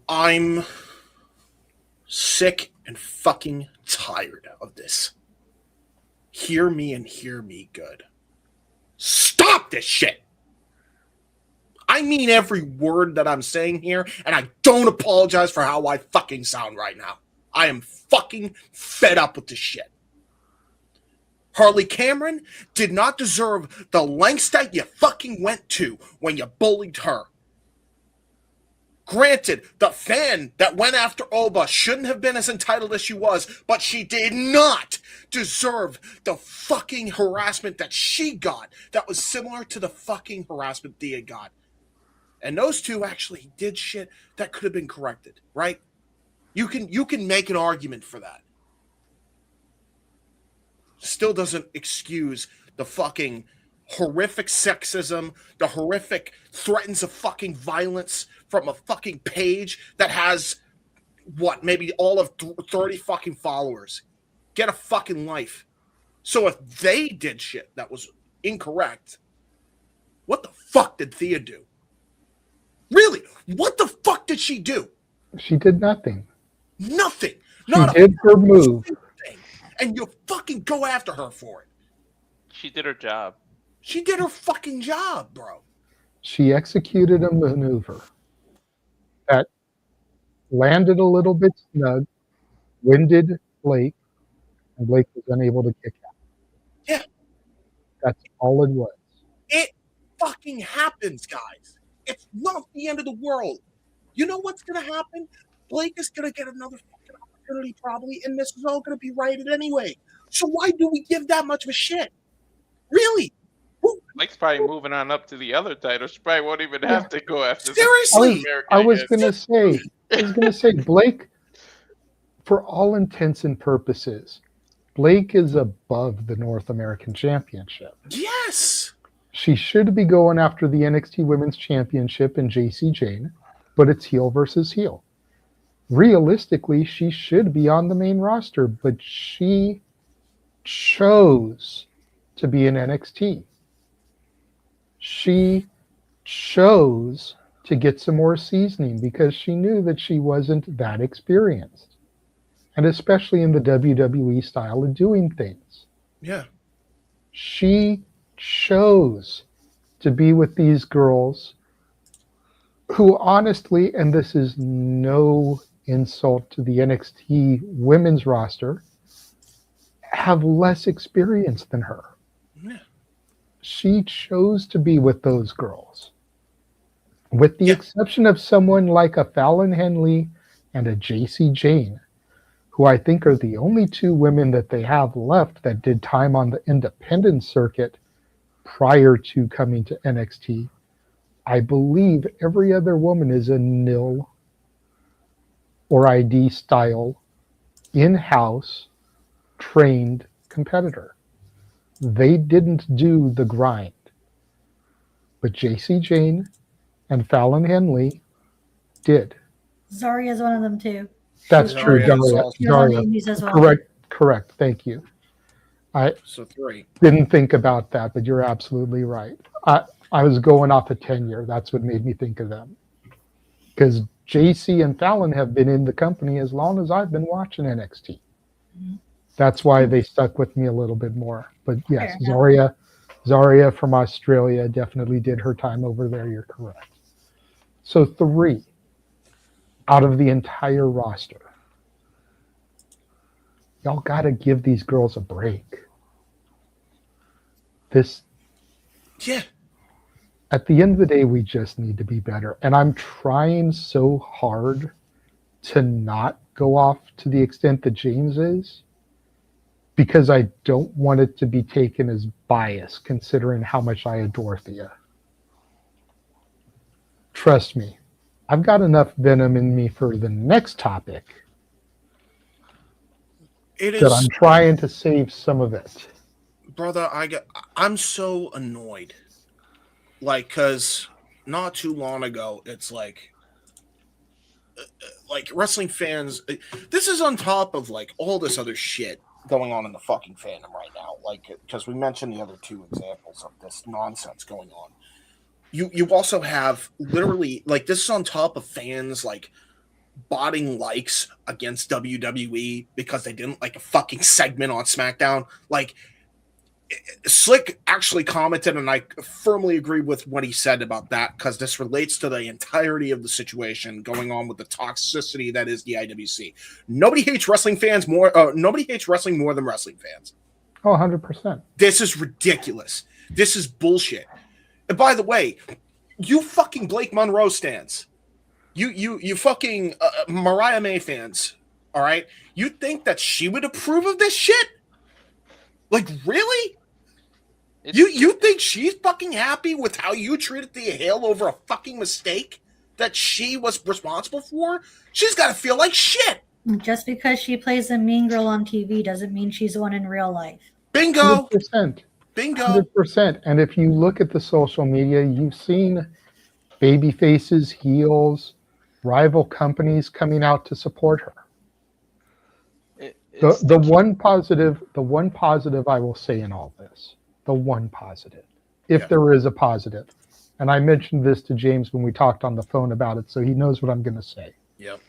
I'm sick and fucking tired of this. Hear me and hear me good. Stop this shit! I mean every word that I'm saying here, and I don't apologize for how I fucking sound right now. I am fucking fed up with this shit. Harley Cameron did not deserve the lengths that you fucking went to when you bullied her. Granted, the fan that went after Oba shouldn't have been as entitled as she was, but she did not deserve the fucking harassment that she got that was similar to the fucking harassment Thea got. And those two actually did shit that could have been corrected, right? You can make an argument for that. Still doesn't excuse the fucking horrific sexism, the horrific threats of fucking violence from a fucking page that has, what, maybe all of 30 fucking followers. Get a fucking life. So if they did shit that was incorrect, what the fuck did Thea do? Really? What the fuck did she do? She did nothing. Nothing. She did her move. And you fucking go after her for it. She did her job. She did her fucking job, bro. She executed a maneuver that landed a little bit snug, winded Blake, and Blake was unable to kick out. Yeah. That's all it was. It fucking happens, guys. It's not the end of the world. You know what's going to happen? Blake is going to get another fucking opportunity probably, and this is all going to be righted anyway. So why do we give that much of a shit? Really? Blake's probably moving on up to the other title. She probably won't even have to go after Seriously. I was gonna say Blake, for all intents and purposes, Blake is above the North American Championship. Yes. She should be going after the NXT Women's Championship in JC Jane, but it's heel versus heel. Realistically, she should be on the main roster, but she chose to be in NXT. She chose to get some more seasoning because she knew that she wasn't that experienced. And especially in the WWE style of doing things. Yeah. She chose to be with these girls who honestly, and this is no insult to the NXT women's roster, have less experience than her. Yeah. She chose to be with those girls. with the exception of someone like a Fallon Henley and a JC Jane, who I think are the only two women that they have left that did time on the independent circuit prior to coming to NXT. I believe every other woman is a nil or ID style in-house trained competitor. They didn't do the grind. But JC Jane and Fallon Henley did. Zarya's one of them too. That's true, Daria. She was on the Indies as well. Correct. Thank you. I So 3. didn't think about that, but you're absolutely right. I was going off of tenure. That's what made me think of them. Because JC and Fallon have been in the company as long as I've been watching NXT. That's why they stuck with me a little bit more. But yes, Zarya from Australia definitely did her time over there. You're correct. So 3 out of the entire roster. Y'all got to give these girls a break. At the end of the day, we just need to be better. And I'm trying so hard to not go off to the extent that James is, because I don't want it to be taken as bias, considering how much I adore Thea. Trust me, I've got enough venom in me for the next topic that I'm trying to save some of it. Brother, I'm so annoyed. Like, because not too long ago, it's like wrestling fans, this is on top of like all this other shit going on in the fucking fandom right now. Like, because we mentioned the other 2 examples of this nonsense going on. You also have literally, like, this is on top of fans like botting likes against WWE because they didn't like a fucking segment on SmackDown. Like, Slick actually commented, and I firmly agree with what he said about that, because this relates to the entirety of the situation going on with the toxicity that is the IWC. Nobody hates wrestling fans more. Nobody hates wrestling more than wrestling fans. Oh, 100%. This is ridiculous. This is bullshit. And by the way, you fucking Blake Monroe stans, you fucking Mariah May fans, all right? You think that she would approve of this shit? Like, really? You think she's fucking happy with how you treated Thea Hail over a fucking mistake that she was responsible for? She's got to feel like shit. Just because she plays a mean girl on TV doesn't mean she's the one in real life. Bingo. 100%. Bingo. 100%. And if you look at the social media, you've seen baby faces, heels, rival companies coming out to support her. The one positive I will say in all this, the one positive, if there is a positive, and I mentioned this to James when we talked on the phone about it, so he knows what I'm going to say. Yep.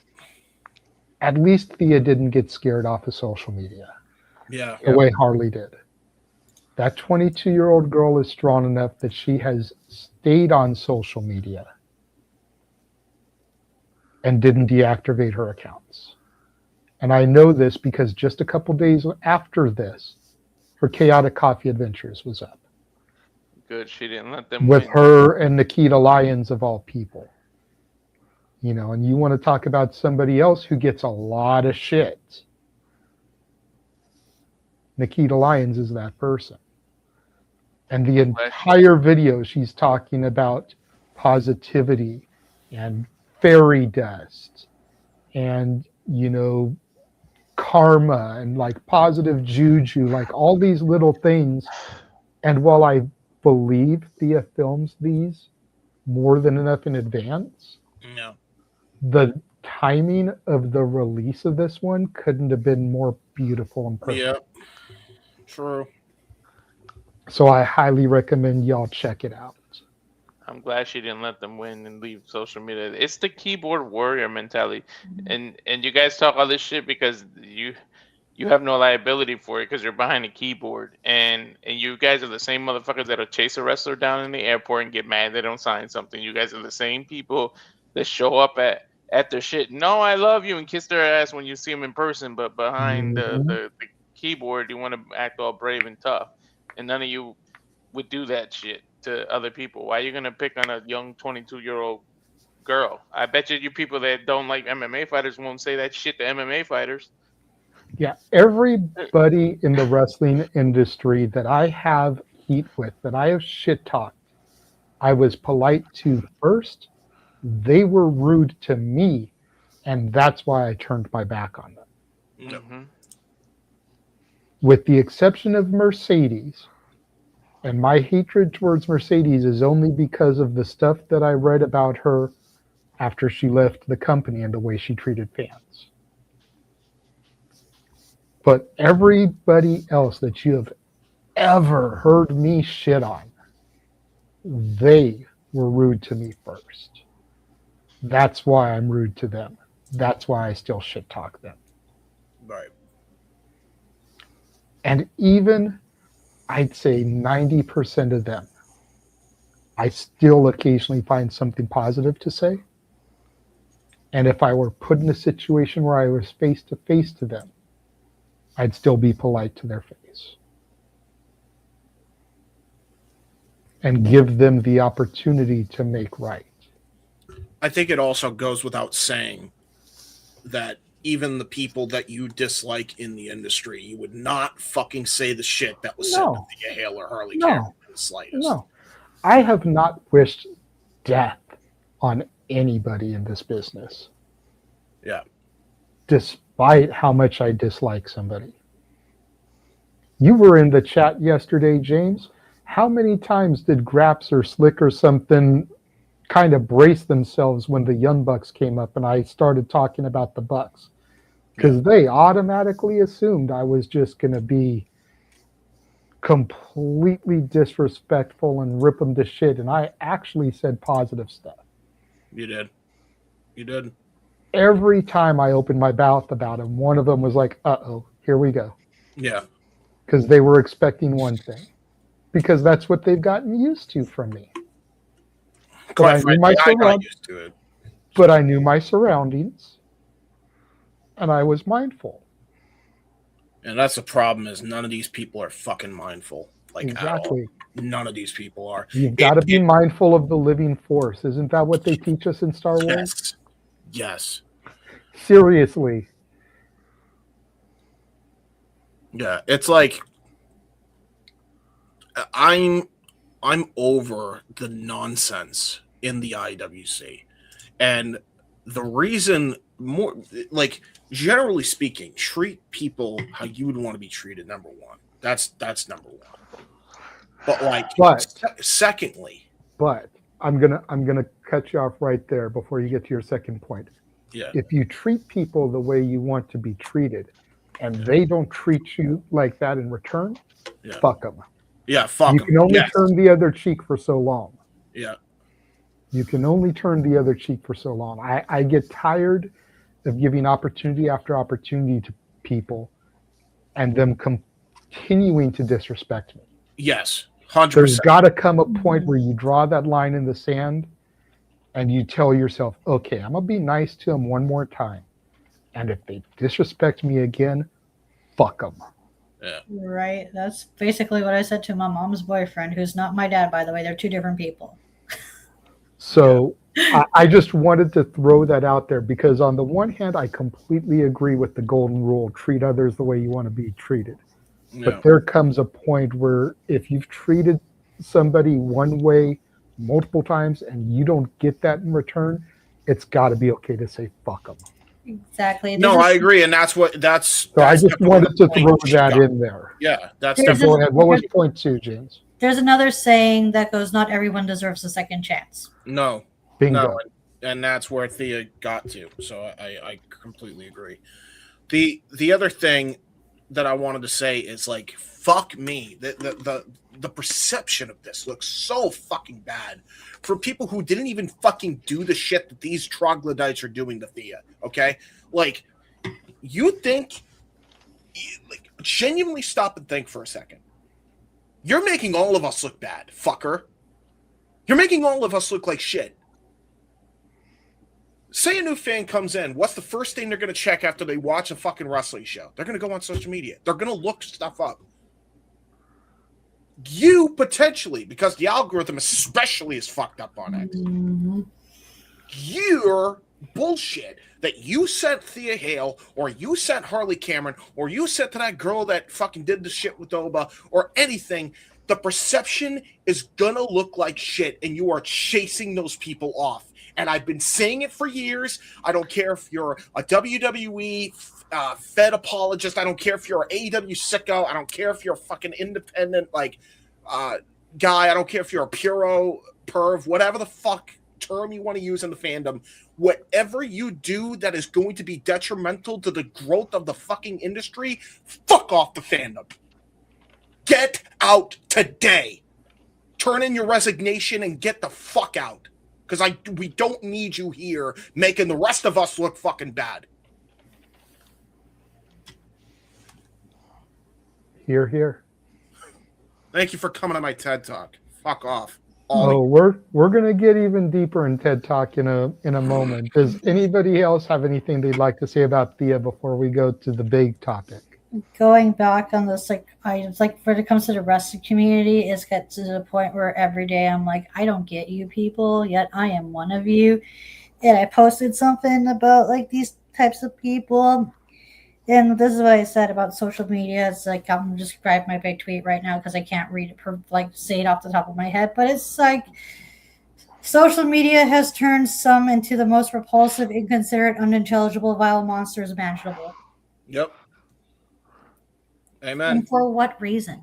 At least Thea didn't get scared off of social media. Yeah. The way Harley did. That 22-year-old girl is strong enough that she has stayed on social media and didn't deactivate her accounts. And I know this because just a couple days after this, her Chaotic Coffee Adventures was up. Good, she didn't let them with win. her and Nikita Lyons of all people. You know, and you want to talk about somebody else who gets a lot of shit. Nikita Lyons is that person. And the entire video, she's talking about positivity and fairy dust and, you know, karma and like positive juju, like all these little things. And while I believe Thea films these more than enough in advance, no, the timing of the release of this one couldn't have been more beautiful and perfect. Yeah, true. So I highly recommend y'all check it out. I'm glad she didn't let them win and leave social media. It's the keyboard warrior mentality, and you guys talk all this shit because you have no liability for it because you're behind a keyboard, and you guys are the same motherfuckers that'll chase a wrestler down in the airport and get mad they don't sign something. You guys are the same people that show up at their shit. No, I love you, and kiss their ass when you see them in person, but behind the keyboard, you want to act all brave and tough, and none of you would do that shit to other people. Why are you gonna pick on a young 22-year-old girl. I bet you people that don't like MMA fighters won't say that shit to MMA fighters. Yeah, everybody in the wrestling industry that I have heat with, that I have shit talked, I was polite to first. They were rude to me, and that's why I turned my back on them. Mm-hmm. With the exception of Mercedes, and my hatred towards Mercedes is only because of the stuff that I read about her after she left the company and the way she treated fans. But everybody else that you have ever heard me shit on, they were rude to me first. That's why I'm rude to them. That's why I still shit talk them. Right. And even, I'd say 90% of them, I still occasionally find something positive to say. And if I were put in a situation where I was face to face to them, I'd still be polite to their face. And give them the opportunity to make right. I think it also goes without saying that even the people that you dislike in the industry, you would not fucking say the shit that was said to Thea Hail or Harley Cameron in the slightest. No. I have not wished death on anybody in this business. Yeah. Despite how much I dislike somebody. You were in the chat yesterday, James. How many times did Graps or Slick or something kind of brace themselves when the Young Bucks came up and I started talking about the Bucks? Because they automatically assumed I was just going to be completely disrespectful and rip them to shit. And I actually said positive stuff. You did. You did. Every time I opened my mouth about him, one of them was like, uh-oh, here we go. Yeah. Because they were expecting one thing. Because that's what they've gotten used to from me. Quite frankly, I got used to it. But I knew my surroundings. And I was mindful. And that's the problem, is none of these people are fucking mindful. Like, exactly. At all. None of these people are. You've got to be mindful of the living force. Isn't that what they teach us in Star Wars? Yes. Yes. Seriously. Yeah, it's like I'm over the nonsense in the IWC. And the reason, more like, generally speaking, treat people how you would want to be treated, number one. That's number one. But like, secondly, but I'm gonna cut you off right there before you get to your second point. Yeah. If you treat people the way you want to be treated, and they don't treat you like that in return, fuck them. Yeah, fuck them. You can only turn the other cheek for so long. Yeah. You can only turn the other cheek for so long. I get tired of giving opportunity after opportunity to people and them continuing to disrespect me. Yes, 100%. There's got to come a point where you draw that line in the sand and you tell yourself, okay, I'm going to be nice to them one more time. And if they disrespect me again, fuck them. Yeah. Right. That's basically what I said to my mom's boyfriend, who's not my dad, by the way. They're two different people. So I just wanted to throw that out there because on the one hand, I completely agree with the golden rule, treat others the way you want to be treated. Yeah. But there comes a point where if you've treated somebody one way multiple times and you don't get that in return, it's got to be okay to say fuck them. Exactly. No, I agree, and that's. So I just wanted to throw that in there. Yeah, that's. Go ahead. What was point two, James? There's another saying that goes, not everyone deserves a second chance. No. Bingo. No, and that's where Thea got to. So I completely agree. The other thing that I wanted to say is, like, fuck me. The perception of this looks so fucking bad for people who didn't even fucking do the shit that these troglodytes are doing to Thea. Okay, like, you think, like, genuinely stop and think for a second. You're making all of us look bad, fucker. You're making all of us look like shit. Say a new fan comes in. What's the first thing they're going to check after they watch a fucking wrestling show? They're going to go on social media. They're going to look stuff up. You potentially, because the algorithm especially is fucked up on it. Mm-hmm. your bullshit that you sent Thea Hail, or you sent Harley Cameron, or you sent to that girl that fucking did the shit with Oba, or anything, the perception is gonna look like shit, and you are chasing those people off. And I've been saying it for years. I don't care if you're a WWE Fed apologist. I don't care if you're an AEW sicko. I don't care if you're a fucking independent guy. I don't care if you're a puro perv, whatever the fuck term you want to use in the fandom. Whatever you do that is going to be detrimental to the growth of the fucking industry, fuck off the fandom. Get out today. Turn in your resignation and get the fuck out. Because we don't need you here making the rest of us look fucking bad. Hear, hear. Thank you for coming to my TED Talk. Fuck off. Oh, we're gonna get even deeper in TED Talk in a moment. Does anybody else have anything they'd like to say about Thea before we go to the big topic? Going back on this items, when it comes to the wrestling community, it's got to the point where every day I'm like, I don't get you people, yet I am one of you. And I posted something about these types of people. And this is what I said about social media. It's I'm going to describe my big tweet right now because I can't read it, say it off the top of my head. But it's social media has turned some into the most repulsive, inconsiderate, unintelligible, vile monsters imaginable. Yep. Amen. And for what reason?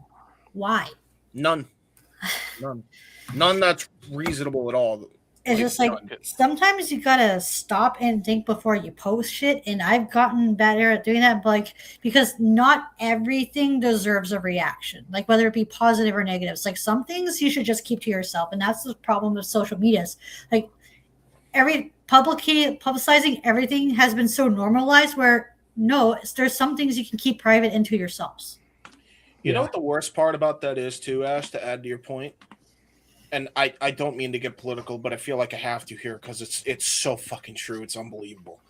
Why? None that's reasonable at all. It's just sometimes you gotta stop and think before you post shit, and I've gotten better at doing that, because not everything deserves a reaction, whether it be positive or negative. It's some things you should just keep to yourself, and that's the problem with social media. Publicizing everything has been so normalized where there's some things you can keep private into yourselves. You know what the worst part about that is too, Ash, to add to your point? And I don't mean to get political, but I feel like I have to here because it's so fucking true. It's unbelievable.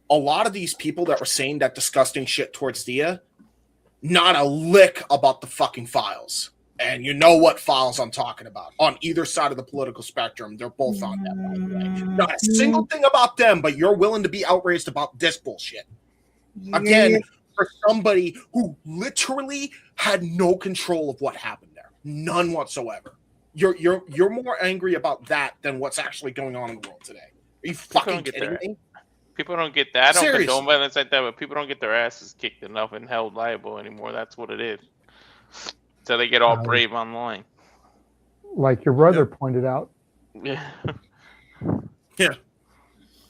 A lot of these people that were saying that disgusting shit towards Thea, not a lick about the fucking files. And you know what files I'm talking about. On either side of the political spectrum, they're both on that, by the way. Not a single thing about them, but you're willing to be outraged about this bullshit. Again, for somebody who literally had no control of what happened there. None whatsoever. You're more angry about that than what's actually going on in the world today. Are you fucking kidding me? People don't get that. I don't Seriously. condone violence like that, but people don't get their asses kicked enough and held liable anymore. That's what it is. So they get all brave online. Like your brother pointed out. Yeah. Yeah.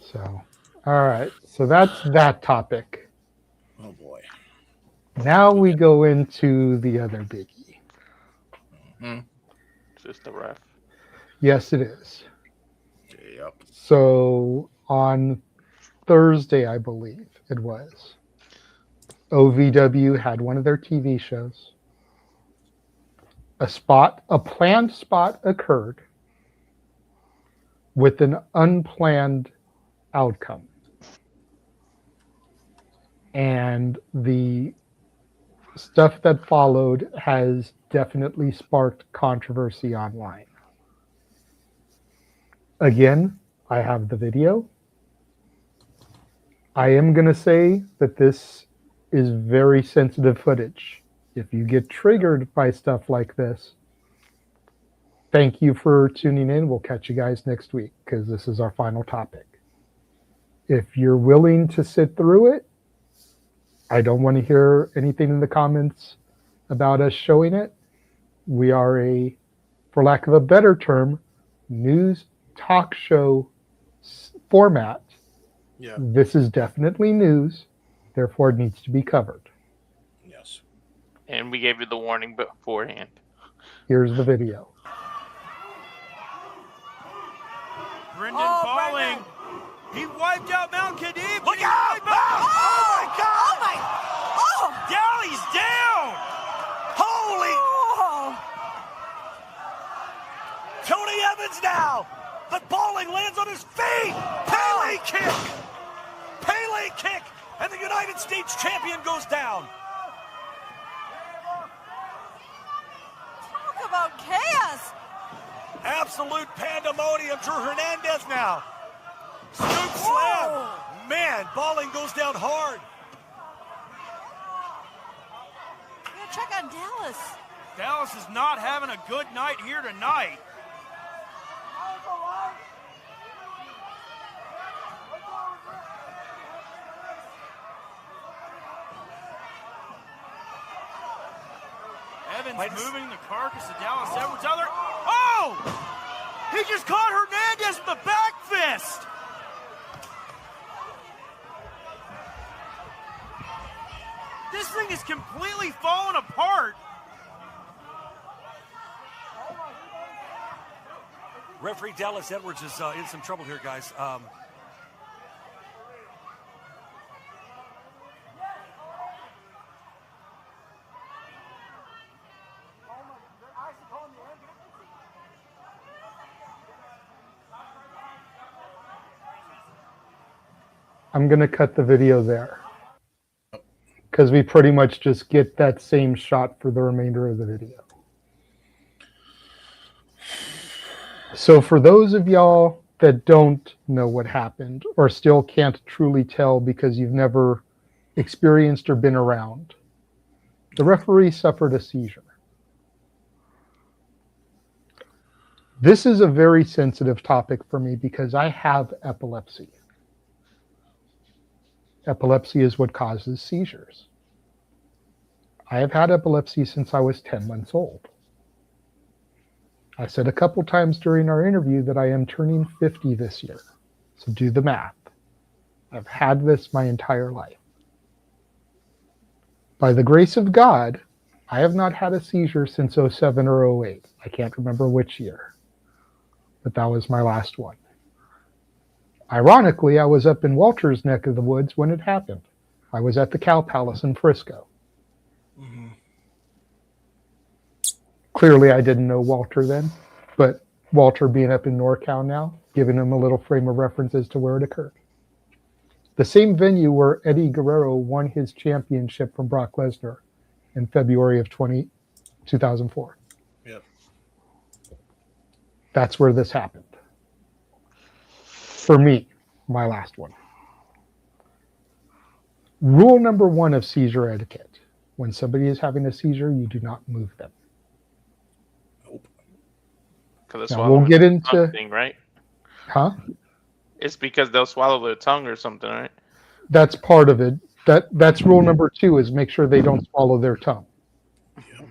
So, all right. So that's that topic. Oh boy. Now we go into the other biggie. Mm-hmm. Just a ref. Yes, it is. Yep. So on Thursday, I believe it was, OVW had one of their TV shows. A planned spot occurred with an unplanned outcome. And the stuff that followed has definitely sparked controversy online. Again, I have the video. I am going to say that this is very sensitive footage. If you get triggered by stuff like this, thank you for tuning in. We'll catch you guys next week because this is our final topic. If you're willing to sit through it, I don't want to hear anything in the comments about us showing it. We are a, for lack of a better term, news talk show format. Yeah. This is definitely news, therefore it needs to be covered. Yes. And we gave you the warning beforehand. Here's the video. Brendan falling. He wiped out Mount Kadib. Look out! Oh my God! Oh my! Oh! Down, he's down! Holy! Tony Evans now! But Balling lands on his feet! Pele kick! Pele kick! And the United States champion goes down! Talk about chaos! Absolute pandemonium. Drew Hernandez now. Scoop slam. Man, Balling goes down hard. Check on Dallas. Dallas is not having a good night here tonight. Evans moving the carcass of Dallas Edwards out there. Oh! He just caught Hernandez with the back fist. This thing is completely falling apart. Referee Dallas Edwards is in some trouble here, guys. I'm going to cut the video there because we pretty much just get that same shot for the remainder of the video. So for those of y'all that don't know what happened or still can't truly tell because you've never experienced or been around, the referee suffered a seizure. This is a very sensitive topic for me because I have epilepsy. Epilepsy is what causes seizures. I have had epilepsy since I was 10 months old. I said a couple times during our interview that I am turning 50 this year. So do the math. I've had this my entire life. By the grace of God, I have not had a seizure since 07 or 08. I can't remember which year, but that was my last one. Ironically, I was up in Walter's neck of the woods when it happened. I was at the Cow Palace in Frisco. Mm-hmm. Clearly, I didn't know Walter then, but Walter being up in NorCal now, giving him a little frame of reference as to where it occurred. The same venue where Eddie Guerrero won his championship from Brock Lesnar in February of 2004. Yep. That's where this happened. For me, my last one. Rule number 1 of seizure etiquette. When somebody is having a seizure, you do not move them. Because Now, we'll get into something, right? Huh? It's because they'll swallow their tongue or something, right? That's part of it. That's rule number 2 is make sure they don't swallow their tongue. Yeah.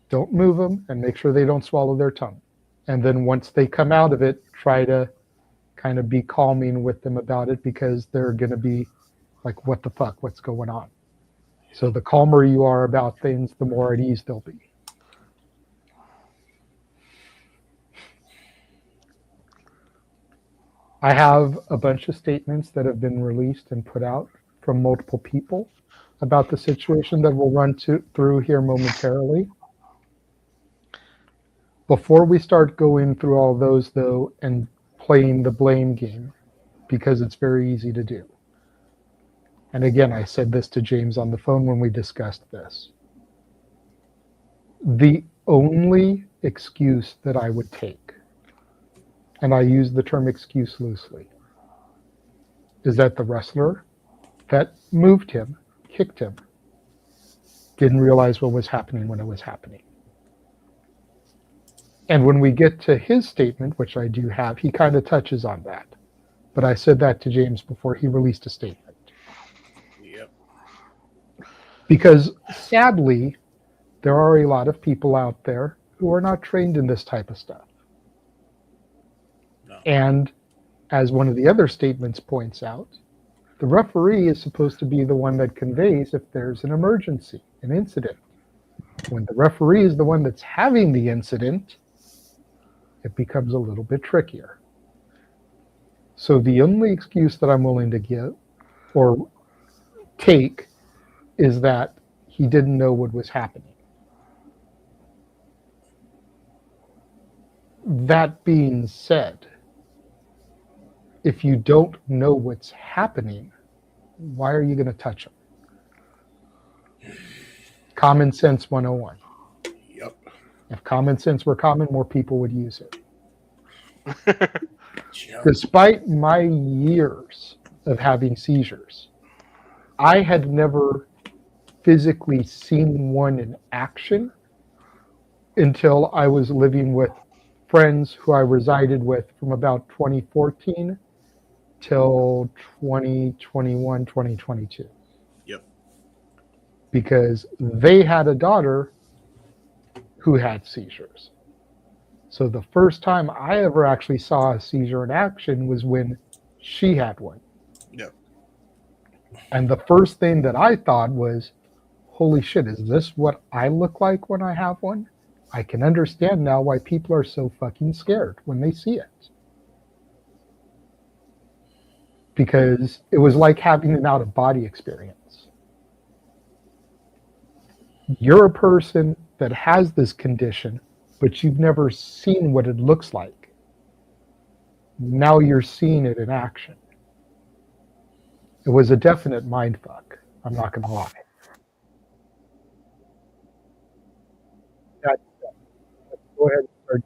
Don't move them and make sure they don't swallow their tongue. And then once they come out of it, try to kind of be calming with them about it because they're going to be like, what the fuck, what's going on? So the calmer you are about things, the more at ease they'll be. I have a bunch of statements that have been released and put out from multiple people about the situation that we'll run through here momentarily. Before we start going through all those, though, and playing the blame game, because it's very easy to do. And again, I said this to James on the phone when we discussed this. The only excuse that I would take, and I use the term excuse loosely, is that the wrestler that moved him, kicked him, didn't realize what was happening when it was happening. And when we get to his statement, which I do have, he kind of touches on that. But I said that to James before he released a statement. Yep. Because sadly, there are a lot of people out there who are not trained in this type of stuff. No. And as one of the other statements points out, the referee is supposed to be the one that conveys if there's an emergency, an incident. When the referee is the one that's having the incident, it becomes a little bit trickier. So the only excuse that I'm willing to give or take is that he didn't know what was happening. That being said, if you don't know what's happening, why are you going to touch him? Common sense 101. Yep. If common sense were common, more people would use it. Despite my years of having seizures, I had never physically seen one in action until I was living with friends who I resided with from about 2014 till 2021, 2022. Yep. Because they had a daughter who had seizures. So the first time I ever actually saw a seizure in action was when she had one. Yep. And the first thing that I thought was, holy shit, is this what I look like when I have one? I can understand now why people are so fucking scared when they see it. Because it was like having an out-of-body experience. You're a person that has this condition, but you've never seen what it looks like. Now you're seeing it in action. It was a definite mindfuck. I'm not going to lie. Go ahead and start.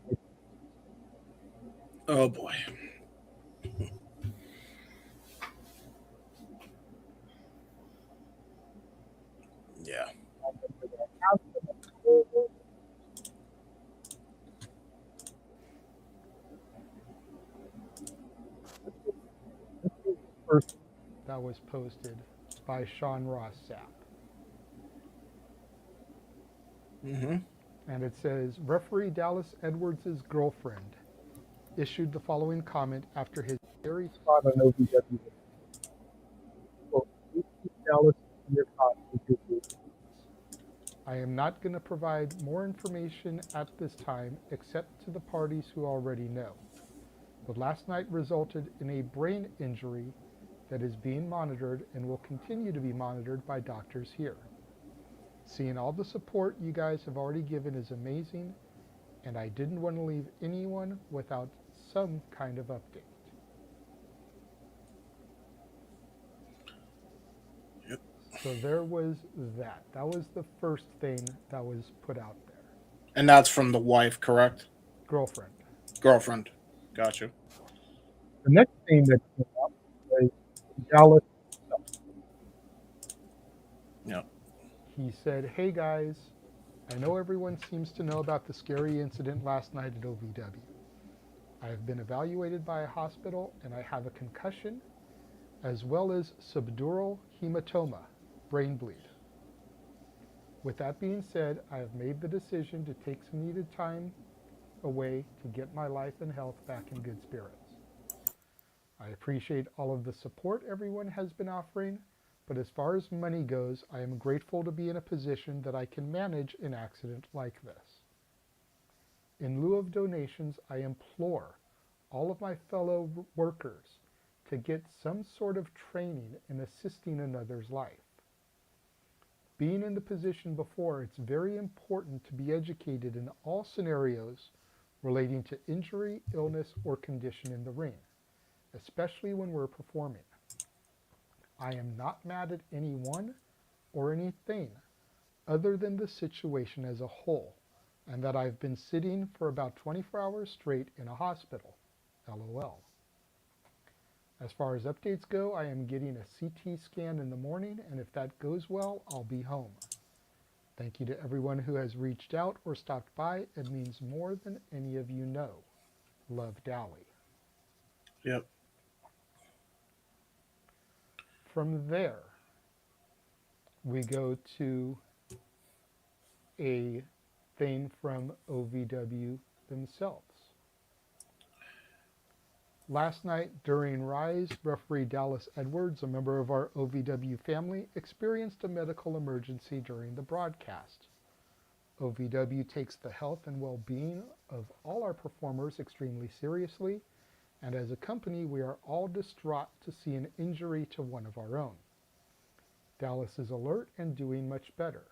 Oh boy. Yeah. First that was posted by Sean Ross Sapp. Mm-hmm. And it says, referee Dallas Edwards' girlfriend issued the following comment after his scary spot on OVW. Quote, Dallas in your thoughts with your boots. I am not going to provide more information at this time except to the parties who already know. But last night resulted in a brain injury that is being monitored and will continue to be monitored by doctors here. Seeing all the support you guys have already given is amazing, and I didn't want to leave anyone without some kind of update. Yep. So there was that. That was the first thing that was put out there. And that's from the wife, correct? Girlfriend. Girlfriend. Gotcha. The next thing that came up was Dallas. Yep. He said, hey guys, I know everyone seems to know about the scary incident last night at OVW. I have been evaluated by a hospital and I have a concussion as well as subdural hematoma, brain bleed. With that being said, I have made the decision to take some needed time away to get my life and health back in good spirits. I appreciate all of the support everyone has been offering, but as far as money goes, I am grateful to be in a position that I can manage an accident like this. In lieu of donations, I implore all of my fellow workers to get some sort of training in assisting another's life. Being in the position before, it's very important to be educated in all scenarios relating to injury, illness, or condition in the ring, especially when we're performing. I am not mad at anyone or anything other than the situation as a whole, and that I've been sitting for about 24 hours straight in a hospital. LOL. As far as updates go, I am getting a CT scan in the morning, and if that goes well, I'll be home. Thank you to everyone who has reached out or stopped by. It means more than any of you know. Love, Dally. Yep. From there, we go to a thing from OVW themselves. Last night during Rise, referee Dallas Edwards, a member of our OVW family, experienced a medical emergency during the broadcast. OVW takes the health and well-being of all our performers extremely seriously, and as a company, we are all distraught to see an injury to one of our own. Dallas is alert and doing much better.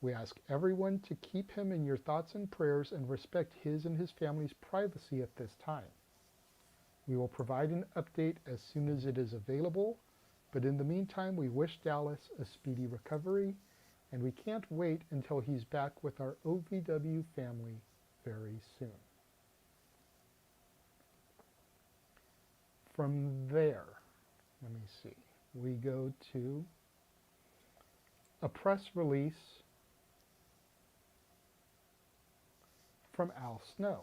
We ask everyone to keep him in your thoughts and prayers and respect his and his family's privacy at this time. We will provide an update as soon as it is available, but in the meantime, we wish Dallas a speedy recovery, and we can't wait until he's back with our OVW family very soon. From there, let me see. We go to a press release from Al Snow.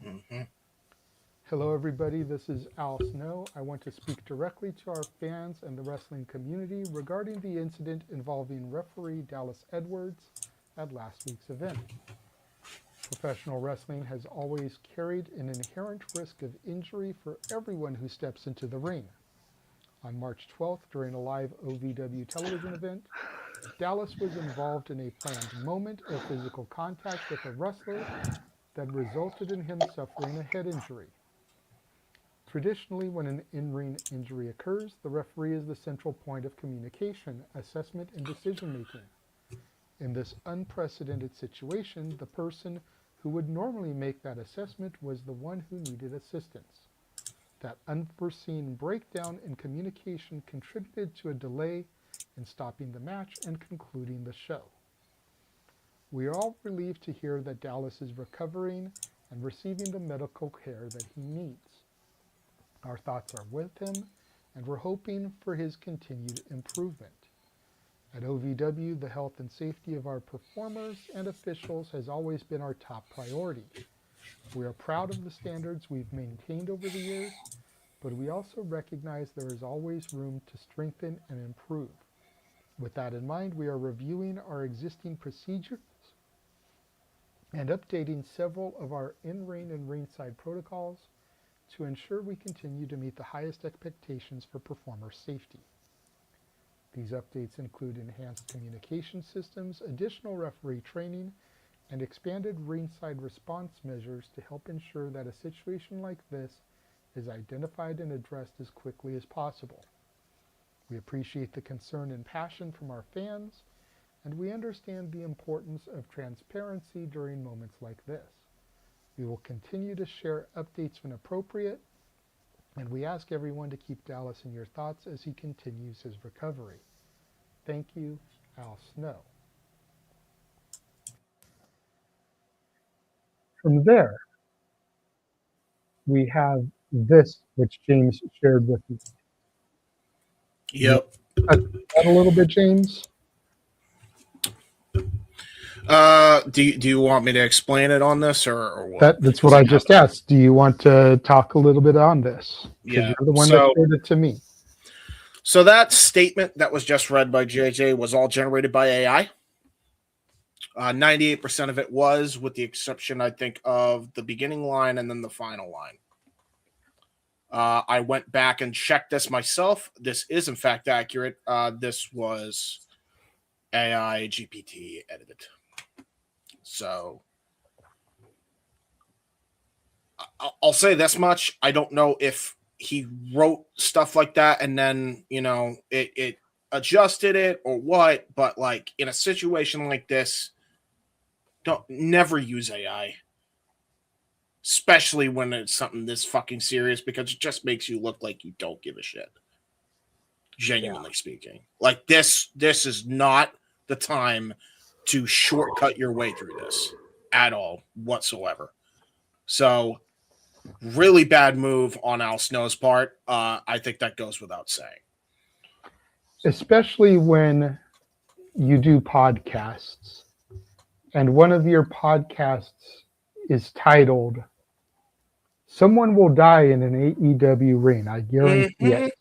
Mm-hmm. Hello, everybody. This is Al Snow. I want to speak directly to our fans and the wrestling community regarding the incident involving referee Dallas Edwards at last week's event. Professional wrestling has always carried an inherent risk of injury for everyone who steps into the ring. On March 12th, during a live OVW television event, Dallas was involved in a planned moment of physical contact with a wrestler that resulted in him suffering a head injury. Traditionally, when an in-ring injury occurs, the referee is the central point of communication, assessment, and decision-making. In this unprecedented situation, the person who would normally make that assessment was the one who needed assistance. That unforeseen breakdown in communication contributed to a delay in stopping the match and concluding the show. We are all relieved to hear that Dallas is recovering and receiving the medical care that he needs. Our thoughts are with him, and we're hoping for his continued improvement. At OVW, the health and safety of our performers and officials has always been our top priority. We are proud of the standards we've maintained over the years, but we also recognize there is always room to strengthen and improve. With that in mind, we are reviewing our existing procedures and updating several of our in-ring and ringside protocols to ensure we continue to meet the highest expectations for performer safety. These updates include enhanced communication systems, additional referee training, and expanded ringside response measures to help ensure that a situation like this is identified and addressed as quickly as possible. We appreciate the concern and passion from our fans, and we understand the importance of transparency during moments like this. We will continue to share updates when appropriate, and we ask everyone to keep Dallas in your thoughts as he continues his recovery. Thank you, Al Snow. From there, we have this, which James shared with me. Yep. That a little bit, James? Do you want me to explain it on this or what? That's what I just asked. Do you want to talk a little bit on this? Yeah. You're the one that shared it to me. So that statement that was just read by JJ was all generated by AI. 98% of it was, with the exception, I think, of the beginning line and then the final line. I went back and checked this myself. This is, in fact, accurate. This was AI GPT edited. So I'll say this much. I don't know if he wrote stuff like that and then, it adjusted it or what, but like in a situation like this, never use AI. Especially when it's something this fucking serious, because it just makes you look like you don't give a shit. Genuinely speaking. Like this is not the time to shortcut your way through this at all whatsoever. So really bad move on Al Snow's part. I think that goes without saying. Especially when you do podcasts and one of your podcasts is titled "Someone Will Die in an AEW Ring." I guarantee it.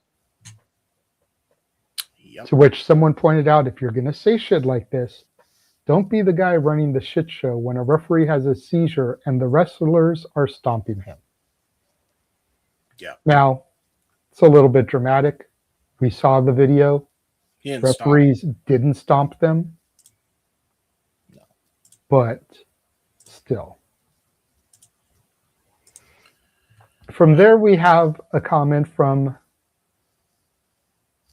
Yep. To which someone pointed out, if you're going to say shit like this, don't be the guy running the shit show when a referee has a seizure and the wrestlers are stomping him. Yeah. Now, it's a little bit dramatic. We saw the video. Referees didn't stomp them. No. But still. From there, we have a comment from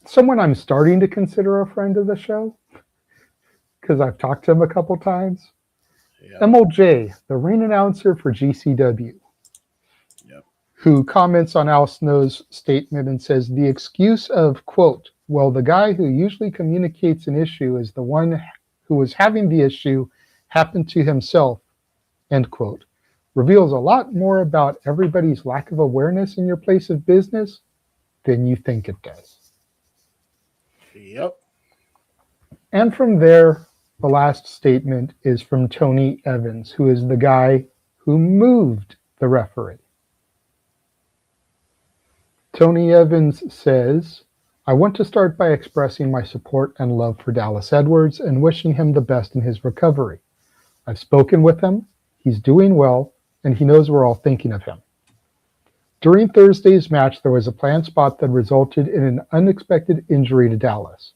someone I'm starting to consider a friend of the show, because I've talked to him a couple times. Yeah. MLJ, the ring announcer for GCW, who comments on Al Snow's statement and says the excuse of, quote, "Well, the guy who usually communicates an issue is the one who was having the issue happened to himself," end quote, reveals a lot more about everybody's lack of awareness in your place of business than you think it does. Yep. And from there, the last statement is from Tony Evans, who is the guy who moved the referee. Tony Evans says, I want to start by expressing my support and love for Dallas Edwards and wishing him the best in his recovery. I've spoken with him, he's doing well, and he knows we're all thinking of him. During Thursday's match, there was a planned spot that resulted in an unexpected injury to Dallas.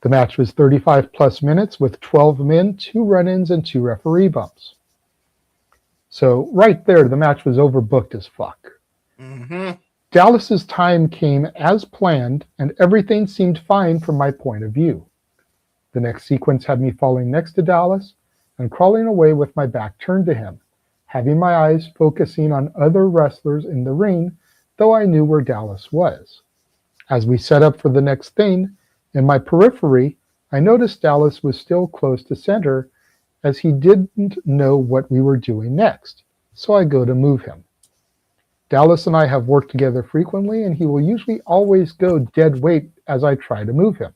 The match was 35 plus minutes with 12 men, 2 run-ins, and 2 referee bumps. So right there, the match was overbooked as fuck. Mm-hmm. Dallas's time came as planned, and everything seemed fine from my point of view. The next sequence had me falling next to Dallas and crawling away with my back turned to him, having my eyes focusing on other wrestlers in the ring, though I knew where Dallas was. As we set up for the next thing, in my periphery, I noticed Dallas was still close to center as he didn't know what we were doing next, so I go to move him. Dallas and I have worked together frequently, and he will usually always go dead weight as I try to move him.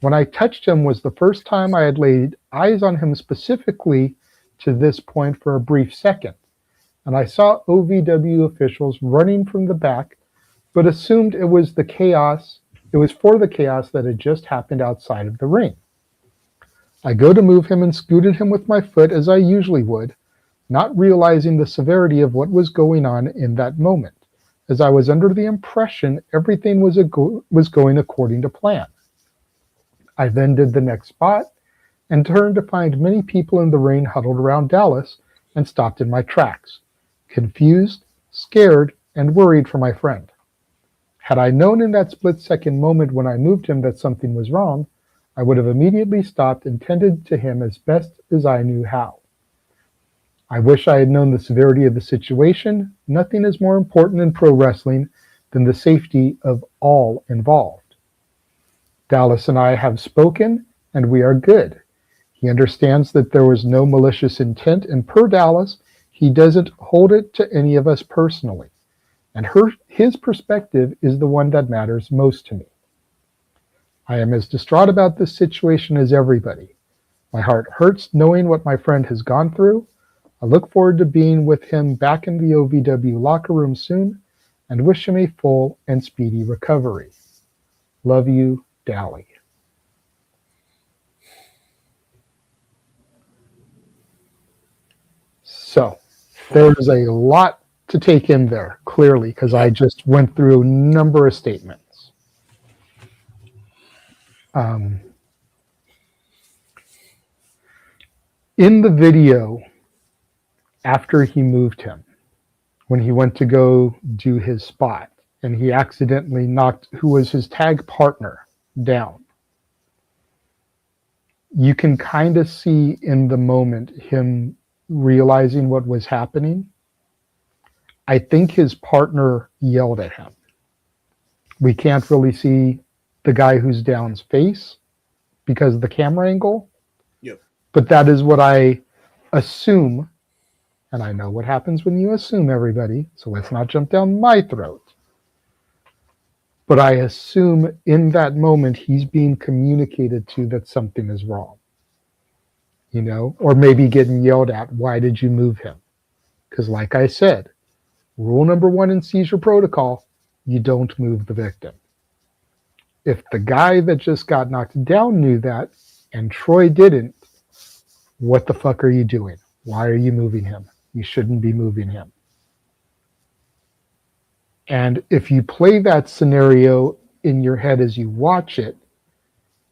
When I touched him was the first time I had laid eyes on him specifically to this point for a brief second, and I saw OVW officials running from the back, but assumed it was for the chaos that had just happened outside of the ring. I go to move him and scooted him with my foot as I usually would, not realizing the severity of what was going on in that moment, as I was under the impression everything was going according to plan. I then did the next spot and turned to find many people in the ring huddled around Dallas and stopped in my tracks, confused, scared, and worried for my friend. Had I known in that split-second moment when I moved him that something was wrong, I would have immediately stopped and tended to him as best as I knew how. I wish I had known the severity of the situation. Nothing is more important in pro wrestling than the safety of all involved. Dallas and I have spoken, and we are good. He understands that there was no malicious intent, and per Dallas, he doesn't hold it to any of us personally. And his perspective is the one that matters most to me. I am as distraught about this situation as everybody. My heart hurts knowing what my friend has gone through. I look forward to being with him back in the OVW locker room soon and wish him a full and speedy recovery. Love you, Dally. So, there's a lot to take in there, clearly, because I just went through a number of statements. In the video, after he moved him, when he went to go do his spot, and he accidentally knocked who was his tag partner down, you can kind of see in the moment him realizing what was happening. I think his partner yelled at him. We can't really see the guy who's down's face because of the camera angle. Yep. But that is what I assume, and I know what happens when you assume, everybody, so let's not jump down my throat. But I assume in that moment he's being communicated to that something is wrong. You know, or maybe getting yelled at, why did you move him? Because like I said, rule number 1 in seizure protocol, you don't move the victim. If the guy that just got knocked down knew that, and Troy didn't, what the fuck are you doing? Why are you moving him? You shouldn't be moving him. And if you play that scenario in your head as you watch it,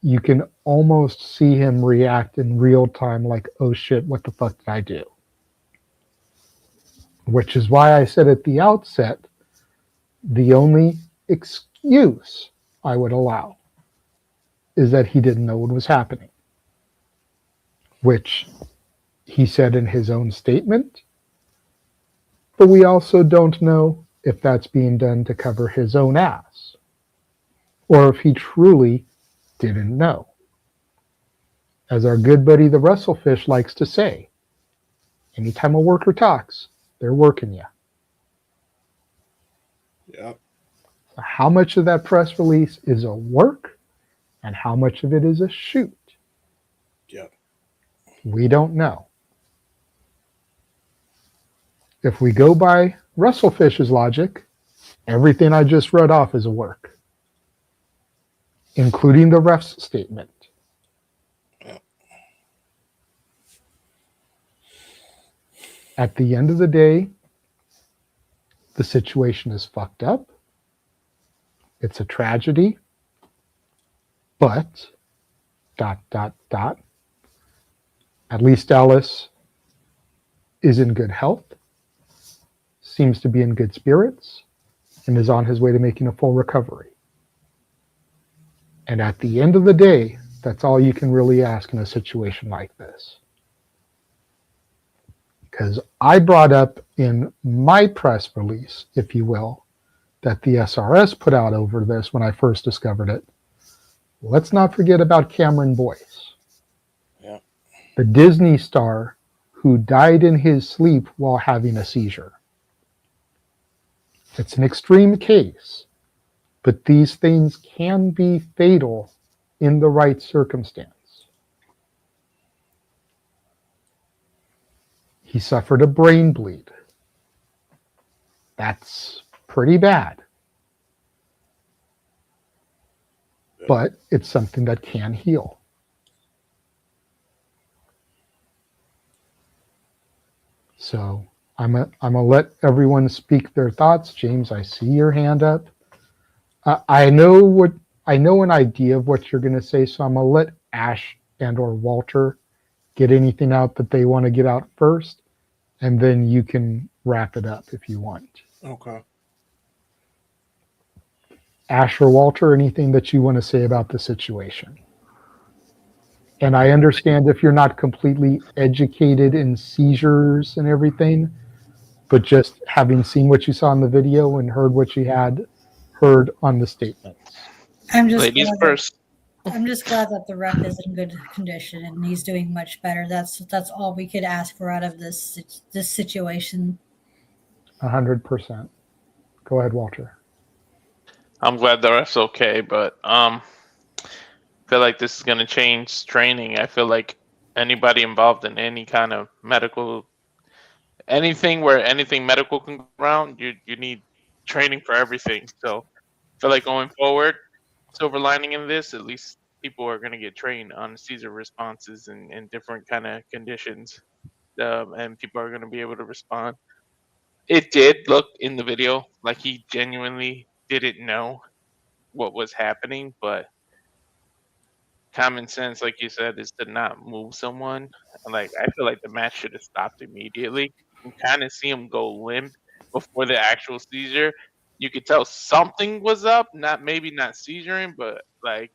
you can almost see him react in real time like, oh shit, what the fuck did I do? Which is why I said at the outset, the only excuse I would allow is that he didn't know what was happening. Which he said in his own statement, but we also don't know if that's being done to cover his own ass, or if he truly didn't know. As our good buddy the Wrestlefish likes to say, Anytime a worker talks, they're working you. Yep. So how much of that press release is a work and how much of it is a shoot? Yep. We don't know. If we go by Russellfish's logic, everything I just read off is a work, including the ref's statement. At the end of the day, the situation is fucked up. It's a tragedy. But, ... at least Alice is in good health, seems to be in good spirits, and is on his way to making a full recovery. And at the end of the day, that's all you can really ask in a situation like this. Because I brought up in my press release, if you will, that the SRS put out over this when I first discovered it. Let's not forget about Cameron Boyce, the Disney star who died in his sleep while having a seizure. It's an extreme case, but these things can be fatal in the right circumstance. He suffered a brain bleed. That's pretty bad. But it's something that can heal. So I'm gonna let everyone speak their thoughts. James, I see your hand up. I know an idea of what you're gonna say, so I'm gonna let Ash and or Walter get anything out that they want to get out first, and then you can wrap it up if you want. Okay. Ash or Walter, anything that you want to say about the situation? And I understand if you're not completely educated in seizures and everything, but just having seen what you saw in the video and heard what you had heard on the statements. Ladies first. I'm just glad that the ref is in good condition and he's doing much better. That's all we could ask for out of this situation. 100%. Go ahead, Walter. I'm glad the ref's okay, but I feel like this is going to change training. I feel like anybody involved in any kind of medical, anything where anything medical can go around, you need training for everything. So I feel like going forward, silver lining in this, at least people are going to get trained on seizure responses and different kind of conditions, and people are going to be able to respond. It did look in the video like he genuinely didn't know what was happening, but common sense, like you said, is to not move someone. Like, I feel like the match should have stopped immediately. You can kind of see him go limp before the actual seizure. You could tell something was up, not seizuring, but like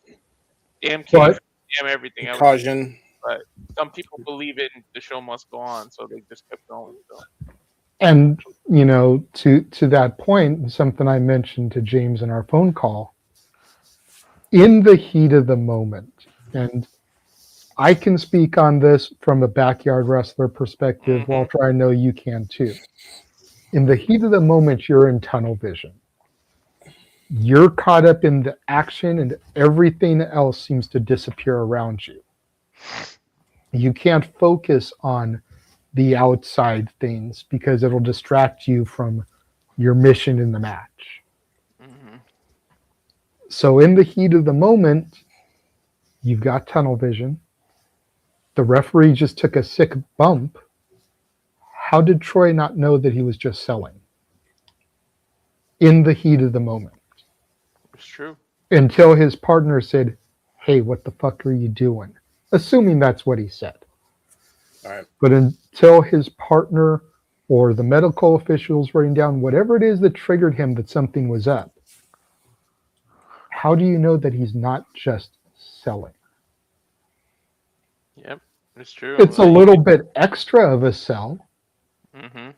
damn everything else. Concussion. But some people believe it and the show must go on, so they just kept going. So. And, you know, to that point, something I mentioned to James in our phone call, in the heat of the moment, and I can speak on this from a backyard wrestler perspective. Walter, I know you can too. In the heat of the moment, you're in tunnel vision. You're caught up in the action and everything else seems to disappear around you. You can't focus on the outside things because it'll distract you from your mission in the match. Mm-hmm. So in the heat of the moment, you've got tunnel vision. The referee just took a sick bump. How did Troy not know that he was just selling? In the heat of the moment. It's true. Until his partner said, "Hey, what the fuck are you doing?" Assuming that's what he said. All right. But until his partner or the medical officials writing down whatever it is that triggered him that something was up, how do you know that he's not just selling? Yep, it's true. It's a little bit extra of a sell. Mm-hmm.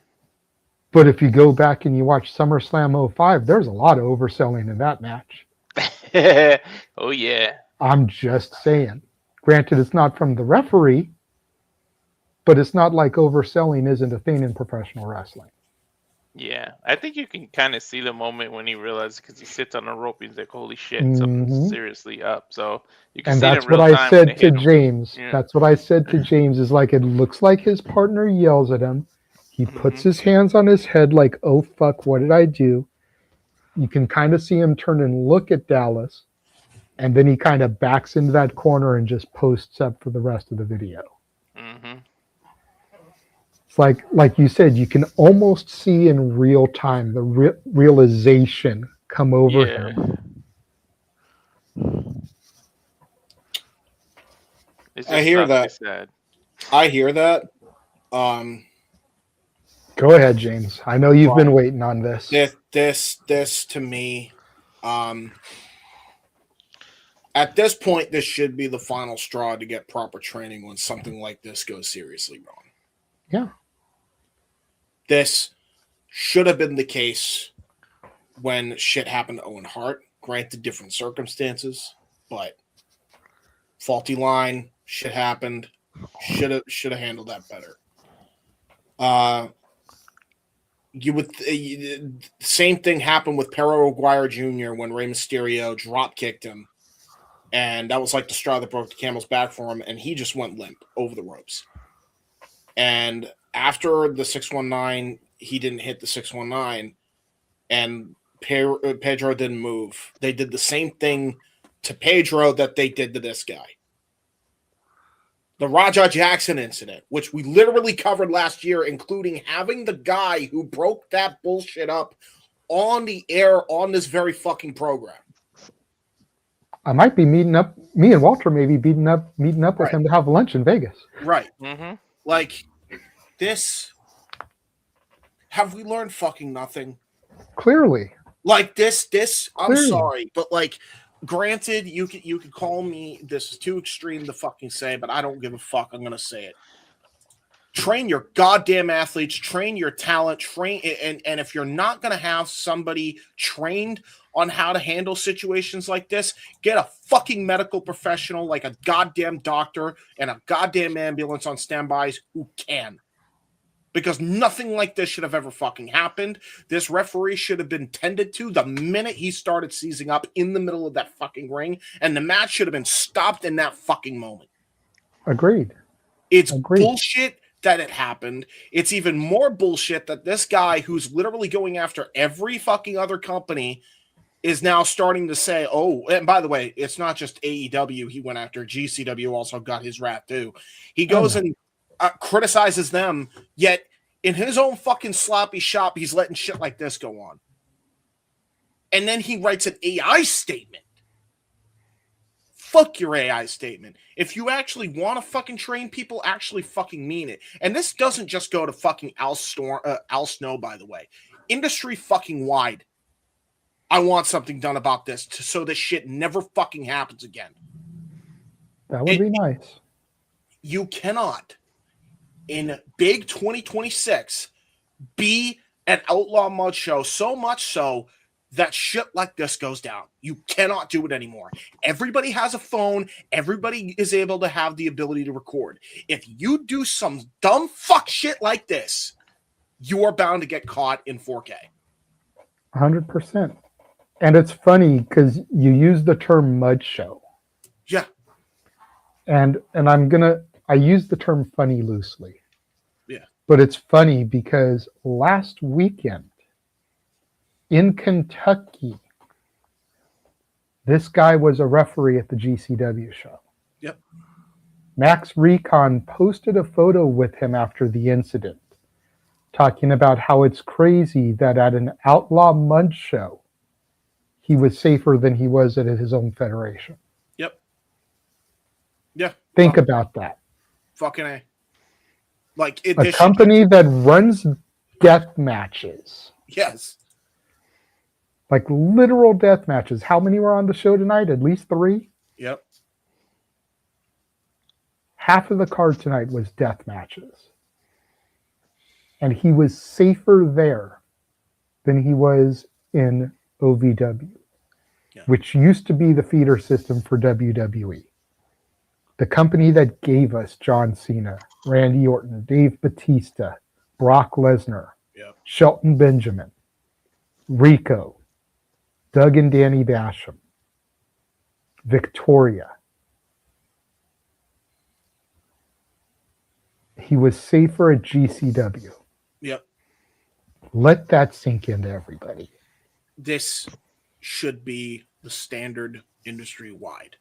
But if you go back and you watch SummerSlam 05, there's a lot of overselling in that match. Oh, yeah. I'm just saying. Granted, it's not from the referee, but it's not like overselling isn't a thing in professional wrestling. Yeah, I think you can kind of see the moment when he realizes, because he sits on a rope, he's like, "Holy shit, Mhm. something's seriously up." So you can And see it that's in real what I time when they said to hit him. James. Yeah. That's what I said to James is like, it looks like his partner yells at him. He puts his hands on his head like, oh, fuck, what did I do? You can kind of see him turn and look at Dallas. And then he kind of backs into that corner and just posts up for the rest of the video. Mm-hmm. It's like you said, you can almost see in real time the realization come over him. It's I just hear not really that. sad. I hear that. Go ahead, James. I know you've been waiting on this. This to me, at this point, this should be the final straw to get proper training when something like this goes seriously wrong. Yeah. This should have been the case when shit happened to Owen Hart. Granted, different circumstances, but faulty line, shit happened. Should have handled that better. Same thing happened with Perro Aguirre Jr. when Rey Mysterio drop kicked him, and that was like the straw that broke the camel's back for him, and he just went limp over the ropes. And after the 619, he didn't hit the 619, and Pedro didn't move. They did the same thing to Pedro that they did to this guy. The Raja Jackson incident, which we literally covered last year, including having the guy who broke that bullshit up on the air on this very fucking program. I might be me and Walter may be meeting up with him to have lunch in Vegas. Right. Mm-hmm. Like, this, have we learned fucking nothing? Clearly. Like, this, I'm Clearly. sorry, but like, granted, you could call me, this is too extreme to fucking say, but I don't give a fuck. I'm going to say it. Train your goddamn athletes, train your talent, train, and if you're not going to have somebody trained on how to handle situations like this, get a fucking medical professional like a goddamn doctor and a goddamn ambulance on standbys who can. Because nothing like this should have ever fucking happened. This referee should have been tended to the minute he started seizing up in the middle of that fucking ring, and the match should have been stopped in that fucking moment. Agreed. It's bullshit that it happened. It's even more bullshit that this guy who's literally going after every fucking other company is now starting to say, oh, and by the way, it's not just AEW he went after. GCW also got his wrath too. He goes and criticizes them, yet in his own fucking sloppy shop, he's letting shit like this go on. And then he writes an AI statement. Fuck your AI statement. If you actually want to fucking train people, actually fucking mean it. And this doesn't just go to fucking Al Snow, by the way. Industry fucking wide. I want something done about this so this shit never fucking happens again. That would be nice. You cannot, in big 2026, be an outlaw mud show, so much so that shit like this goes down. You cannot do it anymore. Everybody has a phone. Everybody is able to have the ability to record. If you do some dumb fuck shit like this, you are bound to get caught in 4K. 100%. And it's funny because you use the term mud show. Yeah. And I use the term funny loosely. Yeah. But it's funny because last weekend in Kentucky, this guy was a referee at the GCW show. Yep. Max Recon posted a photo with him after the incident, talking about how it's crazy that at an outlaw mud show, he was safer than he was at his own federation. Yep. Yeah. Think about that. Fucking A. Like A company that runs death matches. Yes. Like literal death matches. How many were on the show tonight? At least 3? Yep. Half of the card tonight was death matches. And he was safer there than he was in OVW, which used to be the feeder system for WWE. The company that gave us John Cena, Randy Orton, Dave Bautista, Brock Lesnar, Shelton Benjamin, Rico, Doug and Danny Basham, Victoria. He was safer at GCW. Yep. Let that sink into everybody. This should be the standard industry-wide.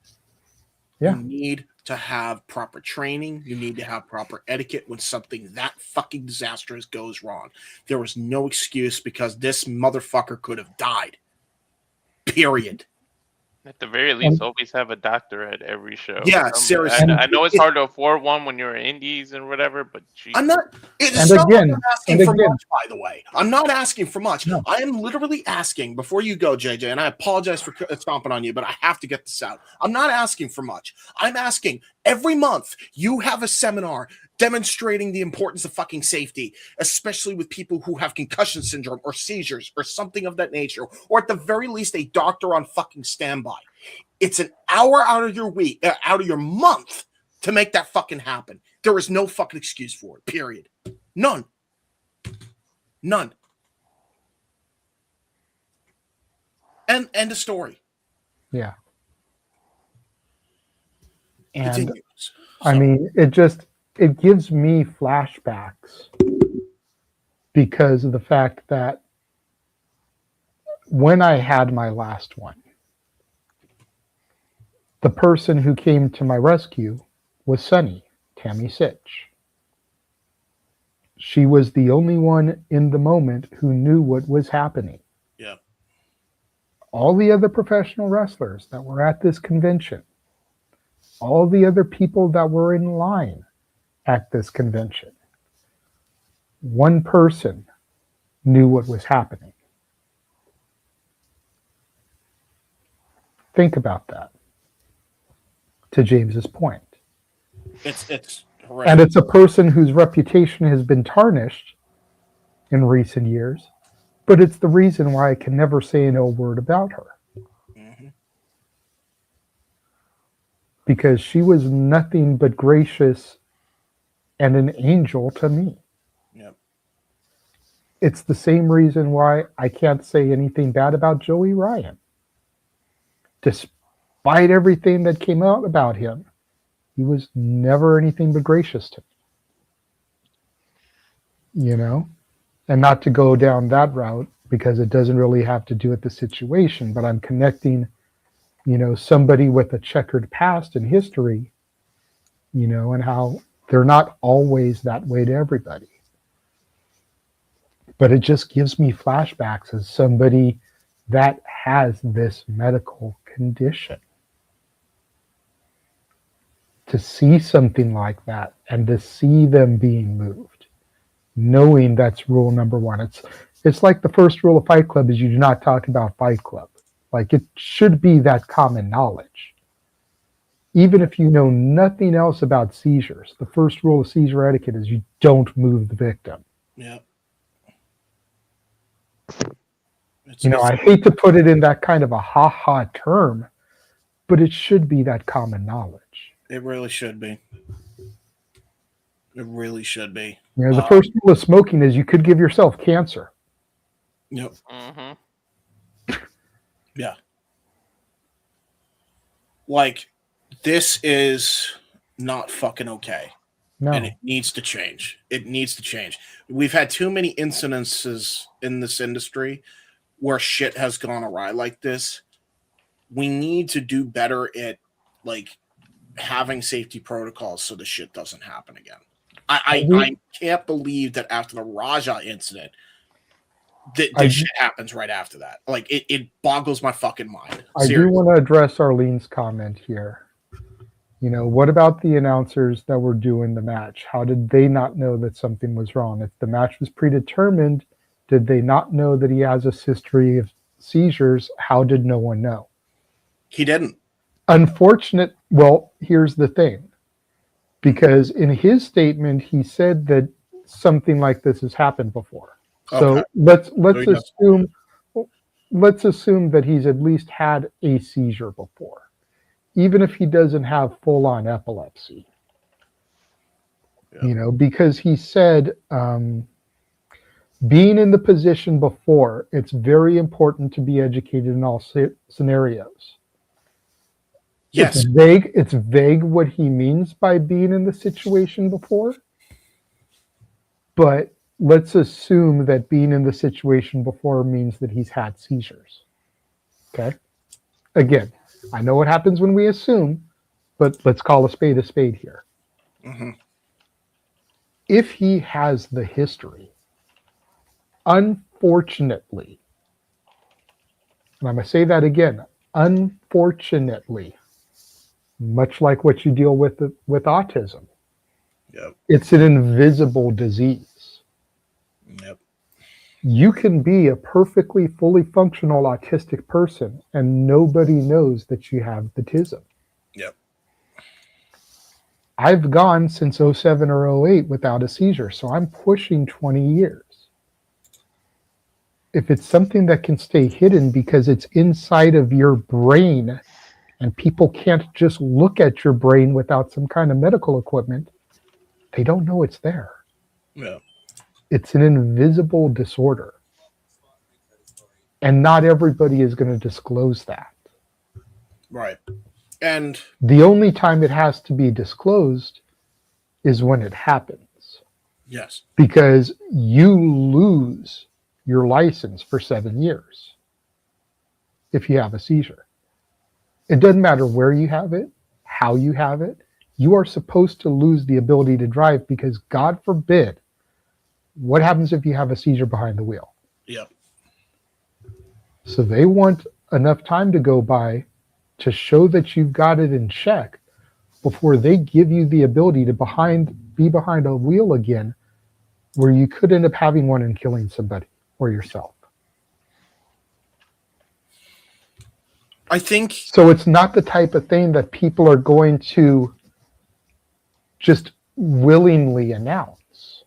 Yeah. You need to have proper training. You need to have proper etiquette when something that fucking disastrous goes wrong. There was no excuse because this motherfucker could have died. Period. At the very least, always have a doctor at every show. Yeah, seriously. I know it's hard to afford one when you're indies and whatever, but geez. I'm not. It's And not again- like I'm asking for and again- much, by the way. I'm not asking for much. I am literally asking, before you go, JJ, and I apologize for stomping on you, but I have to get this out. I'm not asking for much. I'm asking every month you have a seminar demonstrating the importance of fucking safety, especially with people who have concussion syndrome or seizures or something of that nature, or at the very least, a doctor on fucking standby. It's an hour out of your week, out of your month to make that fucking happen. There is no fucking excuse for it, period. None. None. And end of story. Yeah. And Continues. I mean, it gives me flashbacks because of the fact that when I had my last one, the person who came to my rescue was Sunny, Tammy Sitch. She was the only one in the moment who knew what was happening. Yeah. All the other professional wrestlers that were at this convention, all the other people that were in line at this convention, one person knew what was happening. Think about that. To James's point. It's horrendous. And it's a person whose reputation has been tarnished in recent years, but it's the reason why I can never say an ill word about her. Because she was nothing but gracious and an angel to me. Yep. It's the same reason why I can't say anything bad about Joey Ryan. Despite everything that came out about him, he was never anything but gracious to me. You know? And not to go down that route because it doesn't really have to do with the situation, but I'm connecting, you know, somebody with a checkered past and history, you know, and how they're not always that way to everybody. But it just gives me flashbacks as somebody that has this medical condition. To see something like that and to see them being moved, knowing that's rule number one. It's like the first rule of Fight Club is you do not talk about Fight Club. Like it should be that common knowledge. Even if you know nothing else about seizures, the first rule of seizure etiquette is you don't move the victim. Yeah. You know, I hate to put it in that kind of a ha-ha term, but it should be that common knowledge. It really should be. It really should be. You know, the first rule of smoking is you could give yourself cancer. Yep. Yeah. Like, this is not fucking okay. No. And it needs to change. It needs to change. We've had too many incidences in this industry where shit has gone awry like this. We need to do better at, like, having safety protocols so the shit doesn't happen again. I can't believe that after the Raja incident, this shit happens right after that. Like, it boggles my fucking mind. I do want to address Arlene's comment here. You know, what about the announcers that were doing the match? How did they not know that something was wrong? If the match was predetermined, did they not know that he has a history of seizures? How did no one know? He didn't. Unfortunate. Well, here's the thing. Because in his statement, he said that something like this has happened before. So Okay. let's assume that he's at least had a seizure before. even if he doesn't have full-on epilepsy. You know, because he said, being in the position before, it's very important to be educated in all scenarios. Yes. It's vague what he means by being in the situation before, but let's assume that being in the situation before means that he's had seizures. Okay? Again, I know what happens when we assume, but let's call a spade here. Mm-hmm. If he has the history, unfortunately, and I'm going to say that again, unfortunately, much like what you deal with autism, it's an invisible disease. Yep. You can be a perfectly fully functional autistic person and nobody knows that you have the tism. Yep. I've gone since 07 or 08 without a seizure, so I'm pushing 20 years. If it's something that can stay hidden because it's inside of your brain and people can't just look at your brain without some kind of medical equipment, they don't know it's there. Yeah. It's an invisible disorder. And not everybody is going to disclose that. Right. And the only time it has to be disclosed is when it happens. Yes. Because you lose your license for 7 years if you have a seizure. It doesn't matter where you have it, how you have it. You are supposed to lose the ability to drive because, God forbid, what happens if you have a seizure behind the wheel? Yep. So they want enough time to go by to show that you've got it in check before they give you the ability to be behind a wheel again, where you could end up having one and killing somebody or yourself. I think so. It's not the type of thing that people are going to just willingly announce.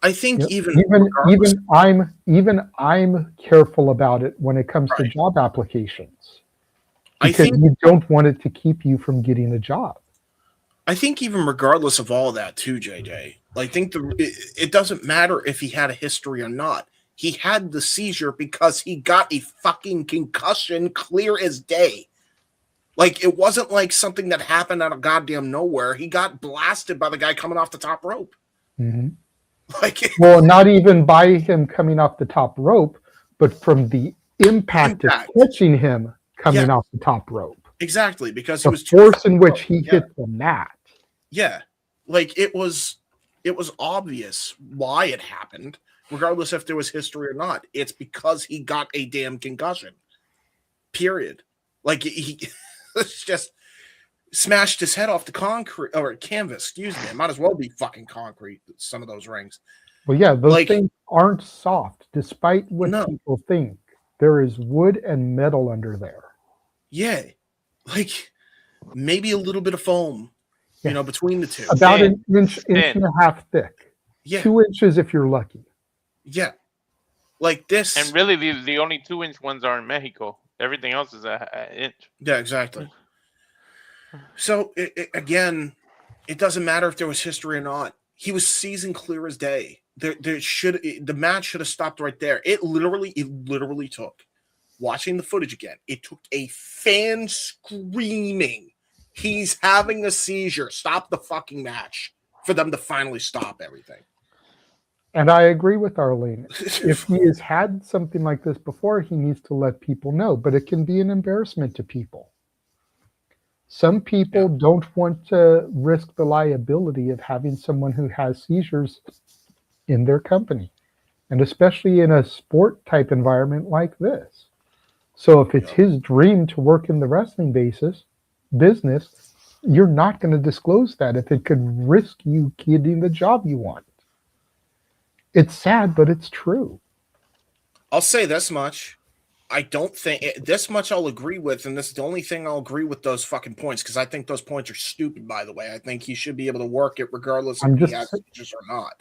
I think even I'm careful about it when it comes to job applications, because you don't want it to keep you from getting a job. I think even regardless of all that too, JJ, I think it doesn't matter if he had a history or not. He had the seizure because he got a fucking concussion, clear as day. Like, it wasn't like something that happened out of goddamn nowhere. He got blasted by the guy coming off the top rope. Mm-hmm. Like, well, not even by him coming off the top rope, but from the impact. Of catching him coming off the top rope. Exactly, because the he was force in which he hit the mat. Yeah, like it was obvious why it happened, regardless if there was history or not. It's because he got a damn concussion. Period. Like he just smashed his head off the concrete or canvas. Excuse me. It might as well be fucking concrete. Some of those rings. Well, yeah, those things aren't soft, despite what people think. There is wood and metal under there. Yeah, like maybe a little bit of foam, you know, between the two. About an inch and a half thick. Yeah. 2 inches if you're lucky. Yeah. Like this. And really, the only 2-inch ones are in Mexico. Everything else is an inch. Yeah, exactly. So, again, it doesn't matter if there was history or not. He was seasoned clear as day. The match should have stopped right there. It literally took, watching the footage again, it took a fan screaming, "He's having a seizure. Stop the fucking match," for them to finally stop everything. And I agree with Arlene. If he has had something like this before, he needs to let people know, but it can be an embarrassment to people. Some people don't want to risk the liability of having someone who has seizures in their company, and especially in a sport type environment like this. So if it's his dream to work in the wrestling business, you're not going to disclose that if it could risk you getting the job you want. It's sad, but it's true. I'll say this much. I don't think this much I'll agree with, and this is the only thing I'll agree with those fucking points, because I think those points are stupid, by the way. I think he should be able to work it regardless if he has seizures or not.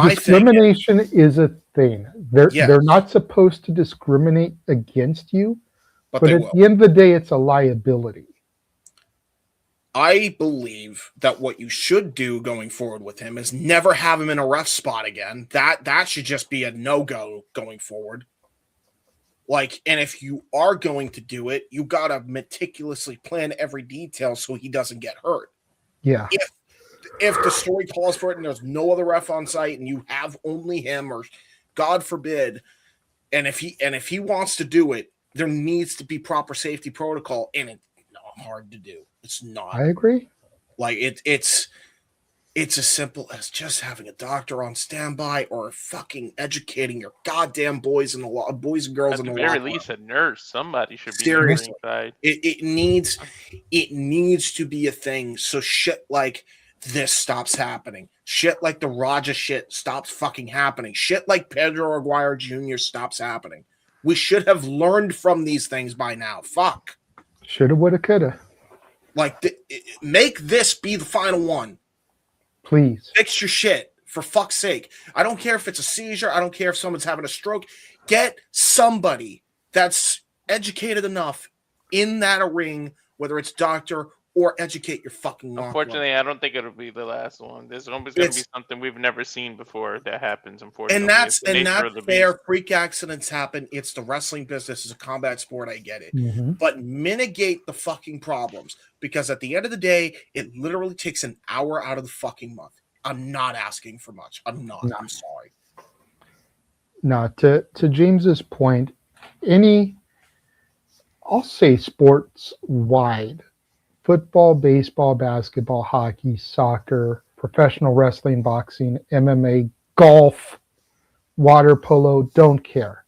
Discrimination is a thing. They're not supposed to discriminate against you, but But they at will. the end of the day, it's a liability. I believe that what you should do going forward with him is never have him in a ref spot again. That should just be a no-go going forward. Like, and if you are going to do it, you gotta meticulously plan every detail so he doesn't get hurt. Yeah. If the story calls for it and there's no other ref on site and you have only him, or God forbid, and if he wants to do it, there needs to be proper safety protocol, and it's not hard to do. It's not. I agree. Like it's as simple as just having a doctor on standby or fucking educating your goddamn boys and girls in the very locker least, a nurse. Somebody should be Seriously. ringside. It needs to be a thing. So shit like this stops happening. Shit like the Raja shit stops fucking happening. Shit like Pedro Aguirre Jr. stops happening. We should have learned from these things by now. Fuck. Shoulda, woulda, coulda. Like, make this be the final one. Please. Fix your shit, for fuck's sake. I don't care if it's a seizure. I don't care if someone's having a stroke. Get somebody that's educated enough in that ring, whether it's doctor or educate your fucking locker. Unfortunately, I don't think it'll be the last one. There's always going to be something we've never seen before that happens, unfortunately. And that's It's the nature of the fair. beast. Freak accidents happen. It's the wrestling business. It's a combat sport. I get it. Mhm. But mitigate the fucking problems, because at the end of the day, it literally takes an hour out of the fucking month. I'm not asking for much. I'm not. No. I'm sorry. Now, to James's point, I'll say sports wide, football, baseball, basketball, hockey, soccer, professional wrestling, boxing, MMA, golf, water polo, don't care.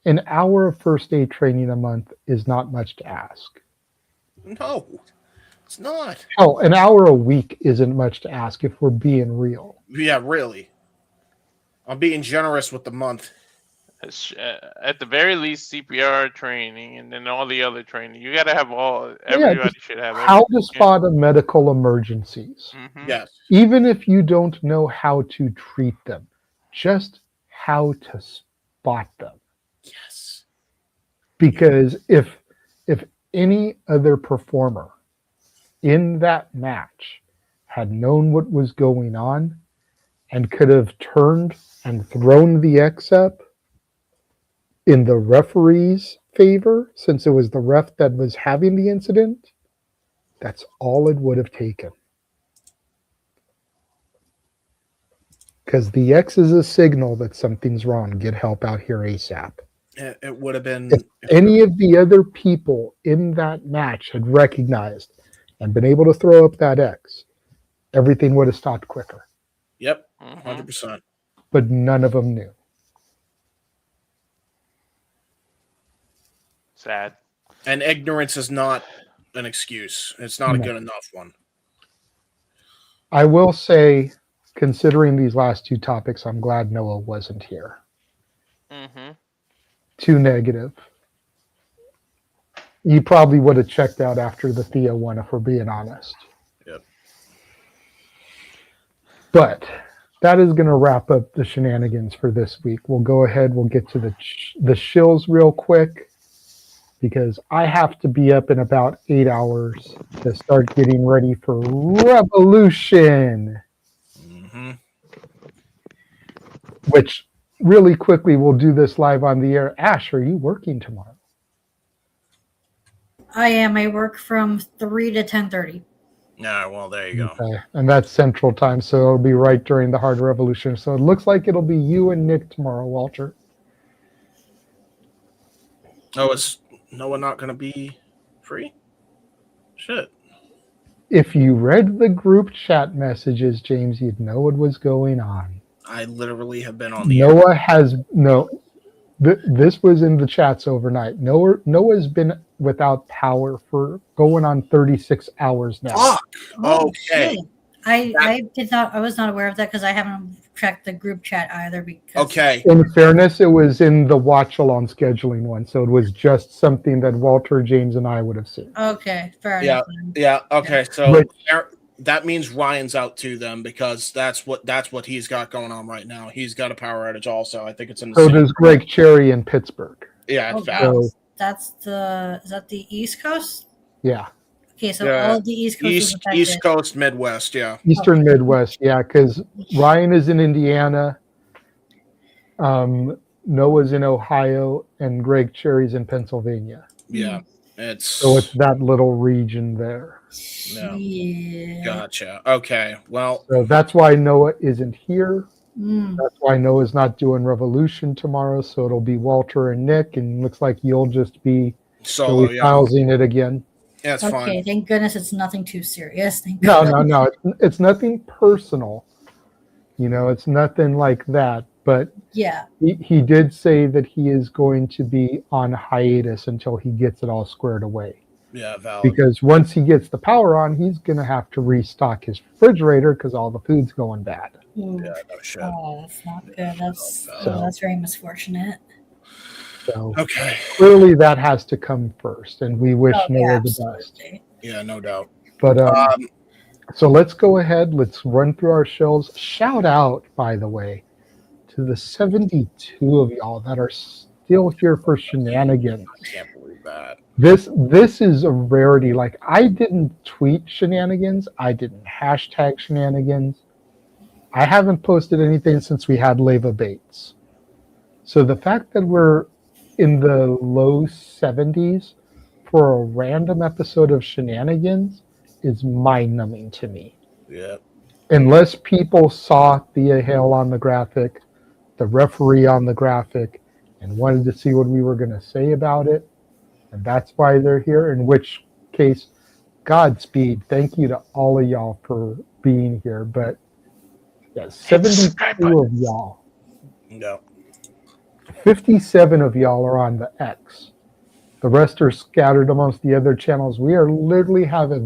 An hour of first aid training a month is not much to ask. No, it's not. Hell, an hour a week isn't much to ask if we're being real. Yeah, really. I'm being generous with the month. At the very least, CPR training, and then all the other training. You got to have everybody should have how to everything. spot a medical emergencies. Yes. Even if you don't know how to treat them, just how to spot them. Yes. Because if any other performer in that match had known what was going on and could have turned and thrown the X up in the referee's favor, since it was the ref that was having the incident, that's all it would have taken. Because the X is a signal that something's wrong. Get help out here ASAP. It would have been. If any of the other people in that match had recognized and been able to throw up that X, everything would have stopped quicker. Yep, 100%. But none of them knew. Sad. And ignorance is not an excuse. It's not a No. good enough one. I will say, considering these last two topics, I'm glad Noah wasn't here. Mm-hmm. Too negative. You probably would have checked out after the Thea one, if we're being honest. Yep. But that is going to wrap up the shenanigans for this week. We'll go ahead. We'll get to the shills real quick, because I have to be up in about 8 hours to start getting ready for Revolution. Mm-hmm. Which, really quickly, we'll do this live on the air. Ash, are you working tomorrow? I am. I work from 3 to 10:30. Yeah, well, there you go. Okay. And that's Central Time, so it'll be right during the Hard Revolution. So it looks like it'll be you and Nick tomorrow, Walter. Oh, is Noah not going to be free? Shit. If you read the group chat messages, James, you'd know what was going on. I literally have been on the air. Noah has this was in the chats overnight. Noah's been without power for going on 36 hours now. Fuck. Oh, Okay. shit. I was not aware of that because I haven't checked the group chat either. Because Okay. In fairness, it was in the watch along scheduling one, so it was just something that Walter, James, and I would have seen. Okay, fair Yeah. enough. Yeah. Okay. So Which- that means Ryan's out too, then, because that's what he's got going on right now. He's got a power outage also. I think it's in the So same- does Greg Cherry in Pittsburgh. Yeah, it's Oh, bad. So Is that the East Coast? Yeah. Okay, so all of the East Coast is affected. East Coast, Midwest, yeah. Eastern Midwest, yeah, because Ryan is in Indiana, Noah's in Ohio, and Greg Cherry's in Pennsylvania. Yeah, So it's that little region there. Yeah. Gotcha. Okay, well, So that's why Noah isn't here. Mm. That's why Noah's not doing Revolution tomorrow. So it'll be Walter and Nick, and looks like you'll just be Solo, Joey Filesing it again. Yeah, it's Okay, fine. thank goodness it's nothing too serious. Thank No, goodness. no. It's nothing personal. It's nothing like that. But Yeah. he did say that he is going to be on hiatus until he gets it all squared away. Yeah, valid. Because once he gets the power on, he's going to have to restock his refrigerator because all the food's going bad. Mm. Yeah, no shit. Oh, that's not good. That's So- that's very misfortunate. So Okay. clearly that has to come first, and we wish Oh, yeah, Noah the absolutely. best. Yeah, no doubt. But so let's go ahead. Let's run through our shows. Shout out, by the way, to the 72 of y'all that are still here for Shenanigans. I can't believe that. This is a rarity. Like, I didn't tweet Shenanigans. I didn't hashtag Shenanigans. I haven't posted anything since we had Leva Bates. So the fact that we're in the low 70s for a random episode of Shenanigans is mind-numbing to me. Yeah. Unless people saw Thea Hail on the graphic, the referee on the graphic, and wanted to see what we were going to say about it, and that's why they're here, in which case, Godspeed. Thank you to all of y'all for being here. But yeah, 72 of y'all. No. 57 of y'all are on the X. The rest are scattered amongst the other channels. We are literally have a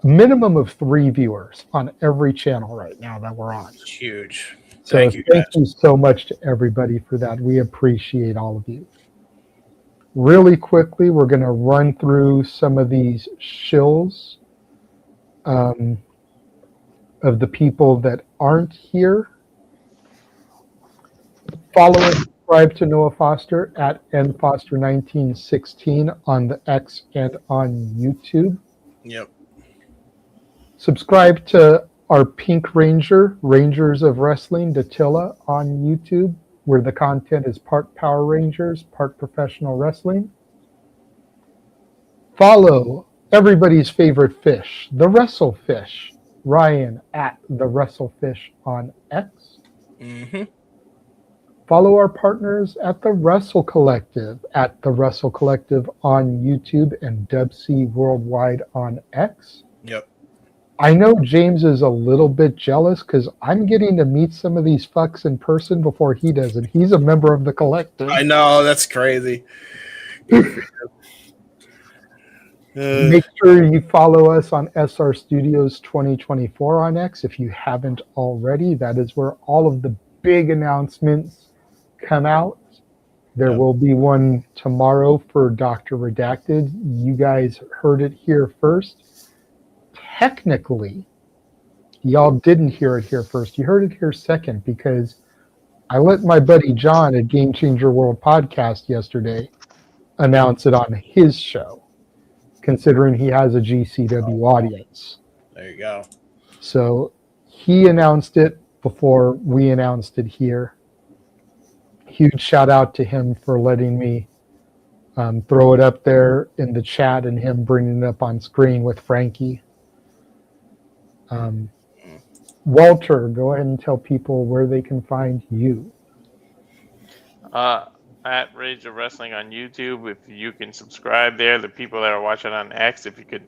minimum of 3 viewers on every channel right now that we're on. It's huge. So Thank you, thank you so much to everybody for that. We appreciate all of you. Really quickly, we're going to run through some of these shills of the people that aren't here. Follow and subscribe to Noah Foster at nfoster1916 on the X and on YouTube. Yep. Subscribe to our Pink Ranger, Rangers of Wrestling, Datilla on YouTube, where the content is part Power Rangers, part professional wrestling. Follow everybody's favorite fish, the WrestleFish, Ryan at the WrestleFish on X. Mm-hmm. Follow our partners at the Wrestle Collective at the Wrestle Collective on YouTube and Dubsy Worldwide on X. Yep. I know James is a little bit jealous because I'm getting to meet some of these fucks in person before he does, and he's a member of the collective. I know, that's crazy. Make sure you follow us on SR Studios 2024 on X if you haven't already. That is where all of the big announcements come out. There will be one tomorrow for Dr. Redacted. You guys heard it here first. Technically, y'all didn't hear it here first. You heard it here second because I let my buddy John at Game Changer World Podcast yesterday announce it on his show, considering he has a GCW audience. There you go. So he announced it before we announced it here. Huge shout out to him for letting me throw it up there in the chat and him bringing it up on screen with Frankie. Walter, go ahead and tell people where they can find you. At Rage of Wrestling on YouTube. If you can subscribe there, the people that are watching on X, if you could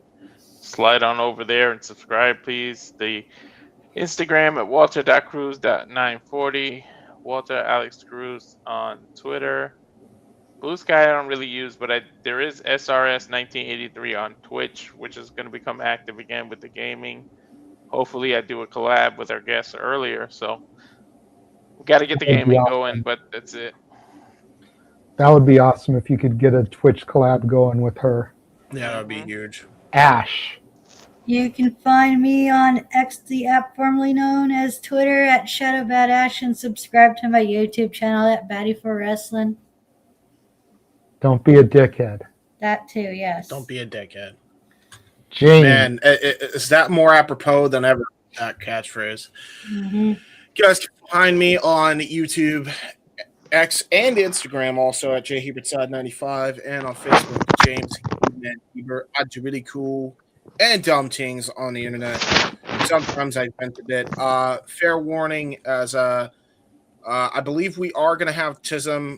slide on over there and subscribe, please. The Instagram at walter.cruz.940, Walter Alex Cruz on Twitter. Blue Sky I don't really use, but there is SRS 1983 on Twitch, which is going to become active again with the gaming. Hopefully I do a collab with our guests earlier, so we got to get the gaming going, but that's it. That would be awesome if you could get a Twitch collab going with her. Yeah, that would be huge. Ash. You can find me on X, the app formerly known as Twitter, at ShadowBadAsh, and subscribe to my YouTube channel at Batty for Wrestling. Don't be a dickhead. That too, yes. Don't be a dickhead. James. Man, is that more apropos than ever, that catchphrase? Mm-hmm. You guys can find me on YouTube, X, and Instagram, also at jhebertside95, and on Facebook, James Hebert. I do really cool and dumb things on the internet. Sometimes I vent a bit. Fair warning, as I believe we are going to have TISM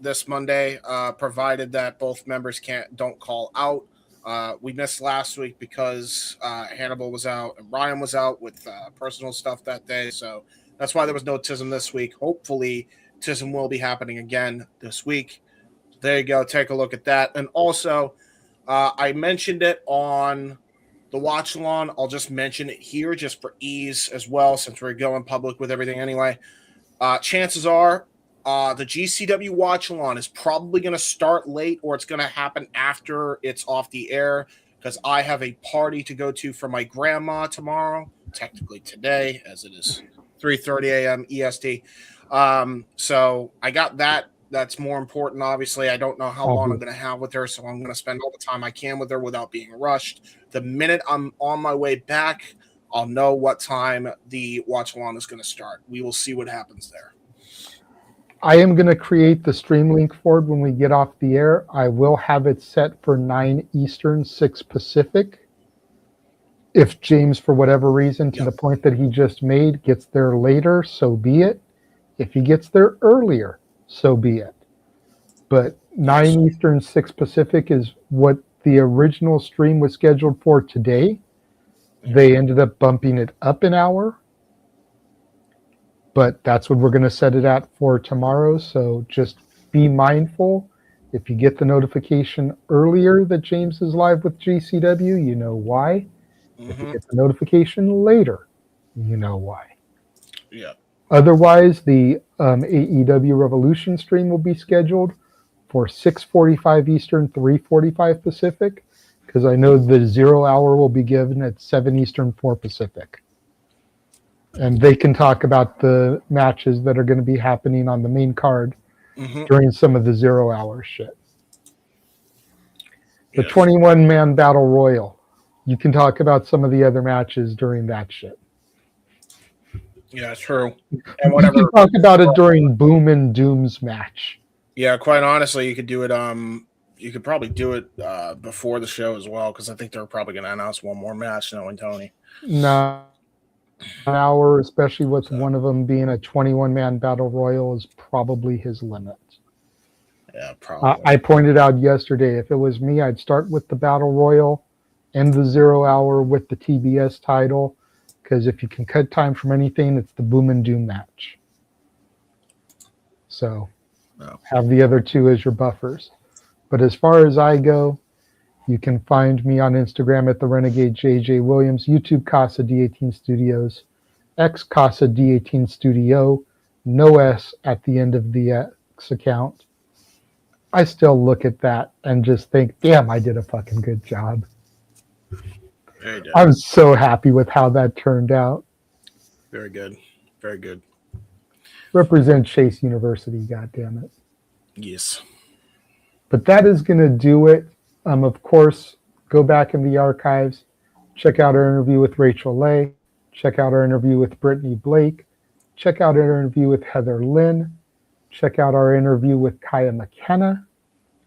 this Monday, provided that both members don't call out. We missed last week because Hannibal was out and Ryan was out with personal stuff that day, so that's why there was no TISM this week. Hopefully, TISM will be happening again this week. There you go. Take a look at that. And also, I mentioned it on the watch along. I'll just mention it here just for ease as well, since we're going public with everything anyway. Chances are the GCW watch along is probably going to start late, or it's going to happen after it's off the air, because I have a party to go to for my grandma tomorrow, technically today, as it is 3:30 a.m. EST. So I got that. That's more important, obviously. I don't know how long I'm going to have with her, so I'm going to spend all the time I can with her without being rushed. The minute I'm on my way back, I'll know what time the watch along is going to start. We will see what happens there. I am going to create the stream link for it when we get off the air. I will have it set for 9 Eastern, 6 Pacific. If James, for whatever reason, to the point that he just made, gets there later, so be it. If he gets there earlier, so be it. But 9 Eastern, 6 Pacific is what the original stream was scheduled for today. They ended up bumping it up an hour. But that's what we're going to set it at for tomorrow. So just be mindful. If you get the notification earlier that James is live with GCW, you know why. If you get the notification later, you know why. Yeah. Otherwise, the AEW Revolution stream will be scheduled for 6:45 Eastern, 3:45 Pacific, because I know the 0 hour will be given at 7 Eastern, 4 Pacific. And they can talk about the matches that are going to be happening on the main card during some of the 0 hour shit. The 21-man Battle Royal. You can talk about some of the other matches during that shit. Yeah, true. And whatever. You can talk about it during Boom and Doom's match. Yeah, quite honestly, you could do it. You could probably do it before the show as well, because I think they're probably going to announce one more match, knowing Tony. No, an hour, especially with one of them being a 21-man Battle Royal, is probably his limit. Yeah, probably. I pointed out yesterday, if it was me, I'd start with the Battle Royal, end the 0 hour with the TBS title, because if you can cut time from anything, it's the Boom and Doom match. So have the other two as your buffers. But as far as I go, you can find me on Instagram at the Renegade JJ Williams, YouTube Casa D18 Studios, X Casa D18 Studio, no S at the end of the X account. I still look at that and just think, damn, I did a fucking good job. I'm so happy with how that turned out. Very good. Very good. Represent Chase University, goddammit. Yes. But that is going to do it. Of course, go back in the archives, check out our interview with Rachel Leigh, check out our interview with Brittany Blake, check out our interview with Heather Lynn, check out our interview with Kaya McKenna,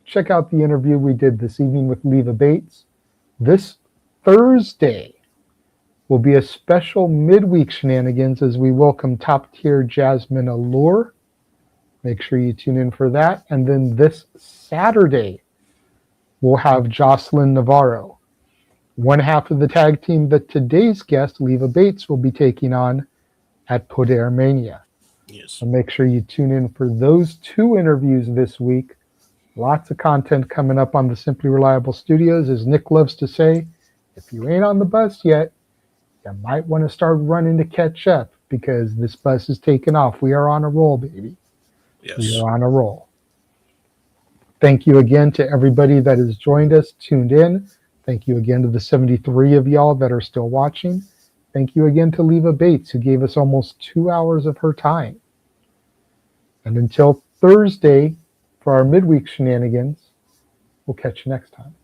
check out the interview we did this evening with Leva Bates. This Thursday will be a special midweek shenanigans as we welcome top-tier Jasmine Allure. Make sure you tune in for that. And then this Saturday, we'll have Jocelyn Navarro, one half of the tag team that today's guest, Leva Bates, will be taking on at Poder Mania. Yes. So make sure you tune in for those 2 interviews this week. Lots of content coming up on the Simply Reliable Studios. As Nick loves to say, if you ain't on the bus yet, you might want to start running to catch up, because this bus is taking off. We are on a roll, baby. Yes. We are on a roll. Thank you again to everybody that has joined us, tuned in. Thank you again to the 73 of y'all that are still watching. Thank you again to Leva Bates, who gave us almost 2 hours of her time. And until Thursday for our midweek shenanigans. We'll catch you next time.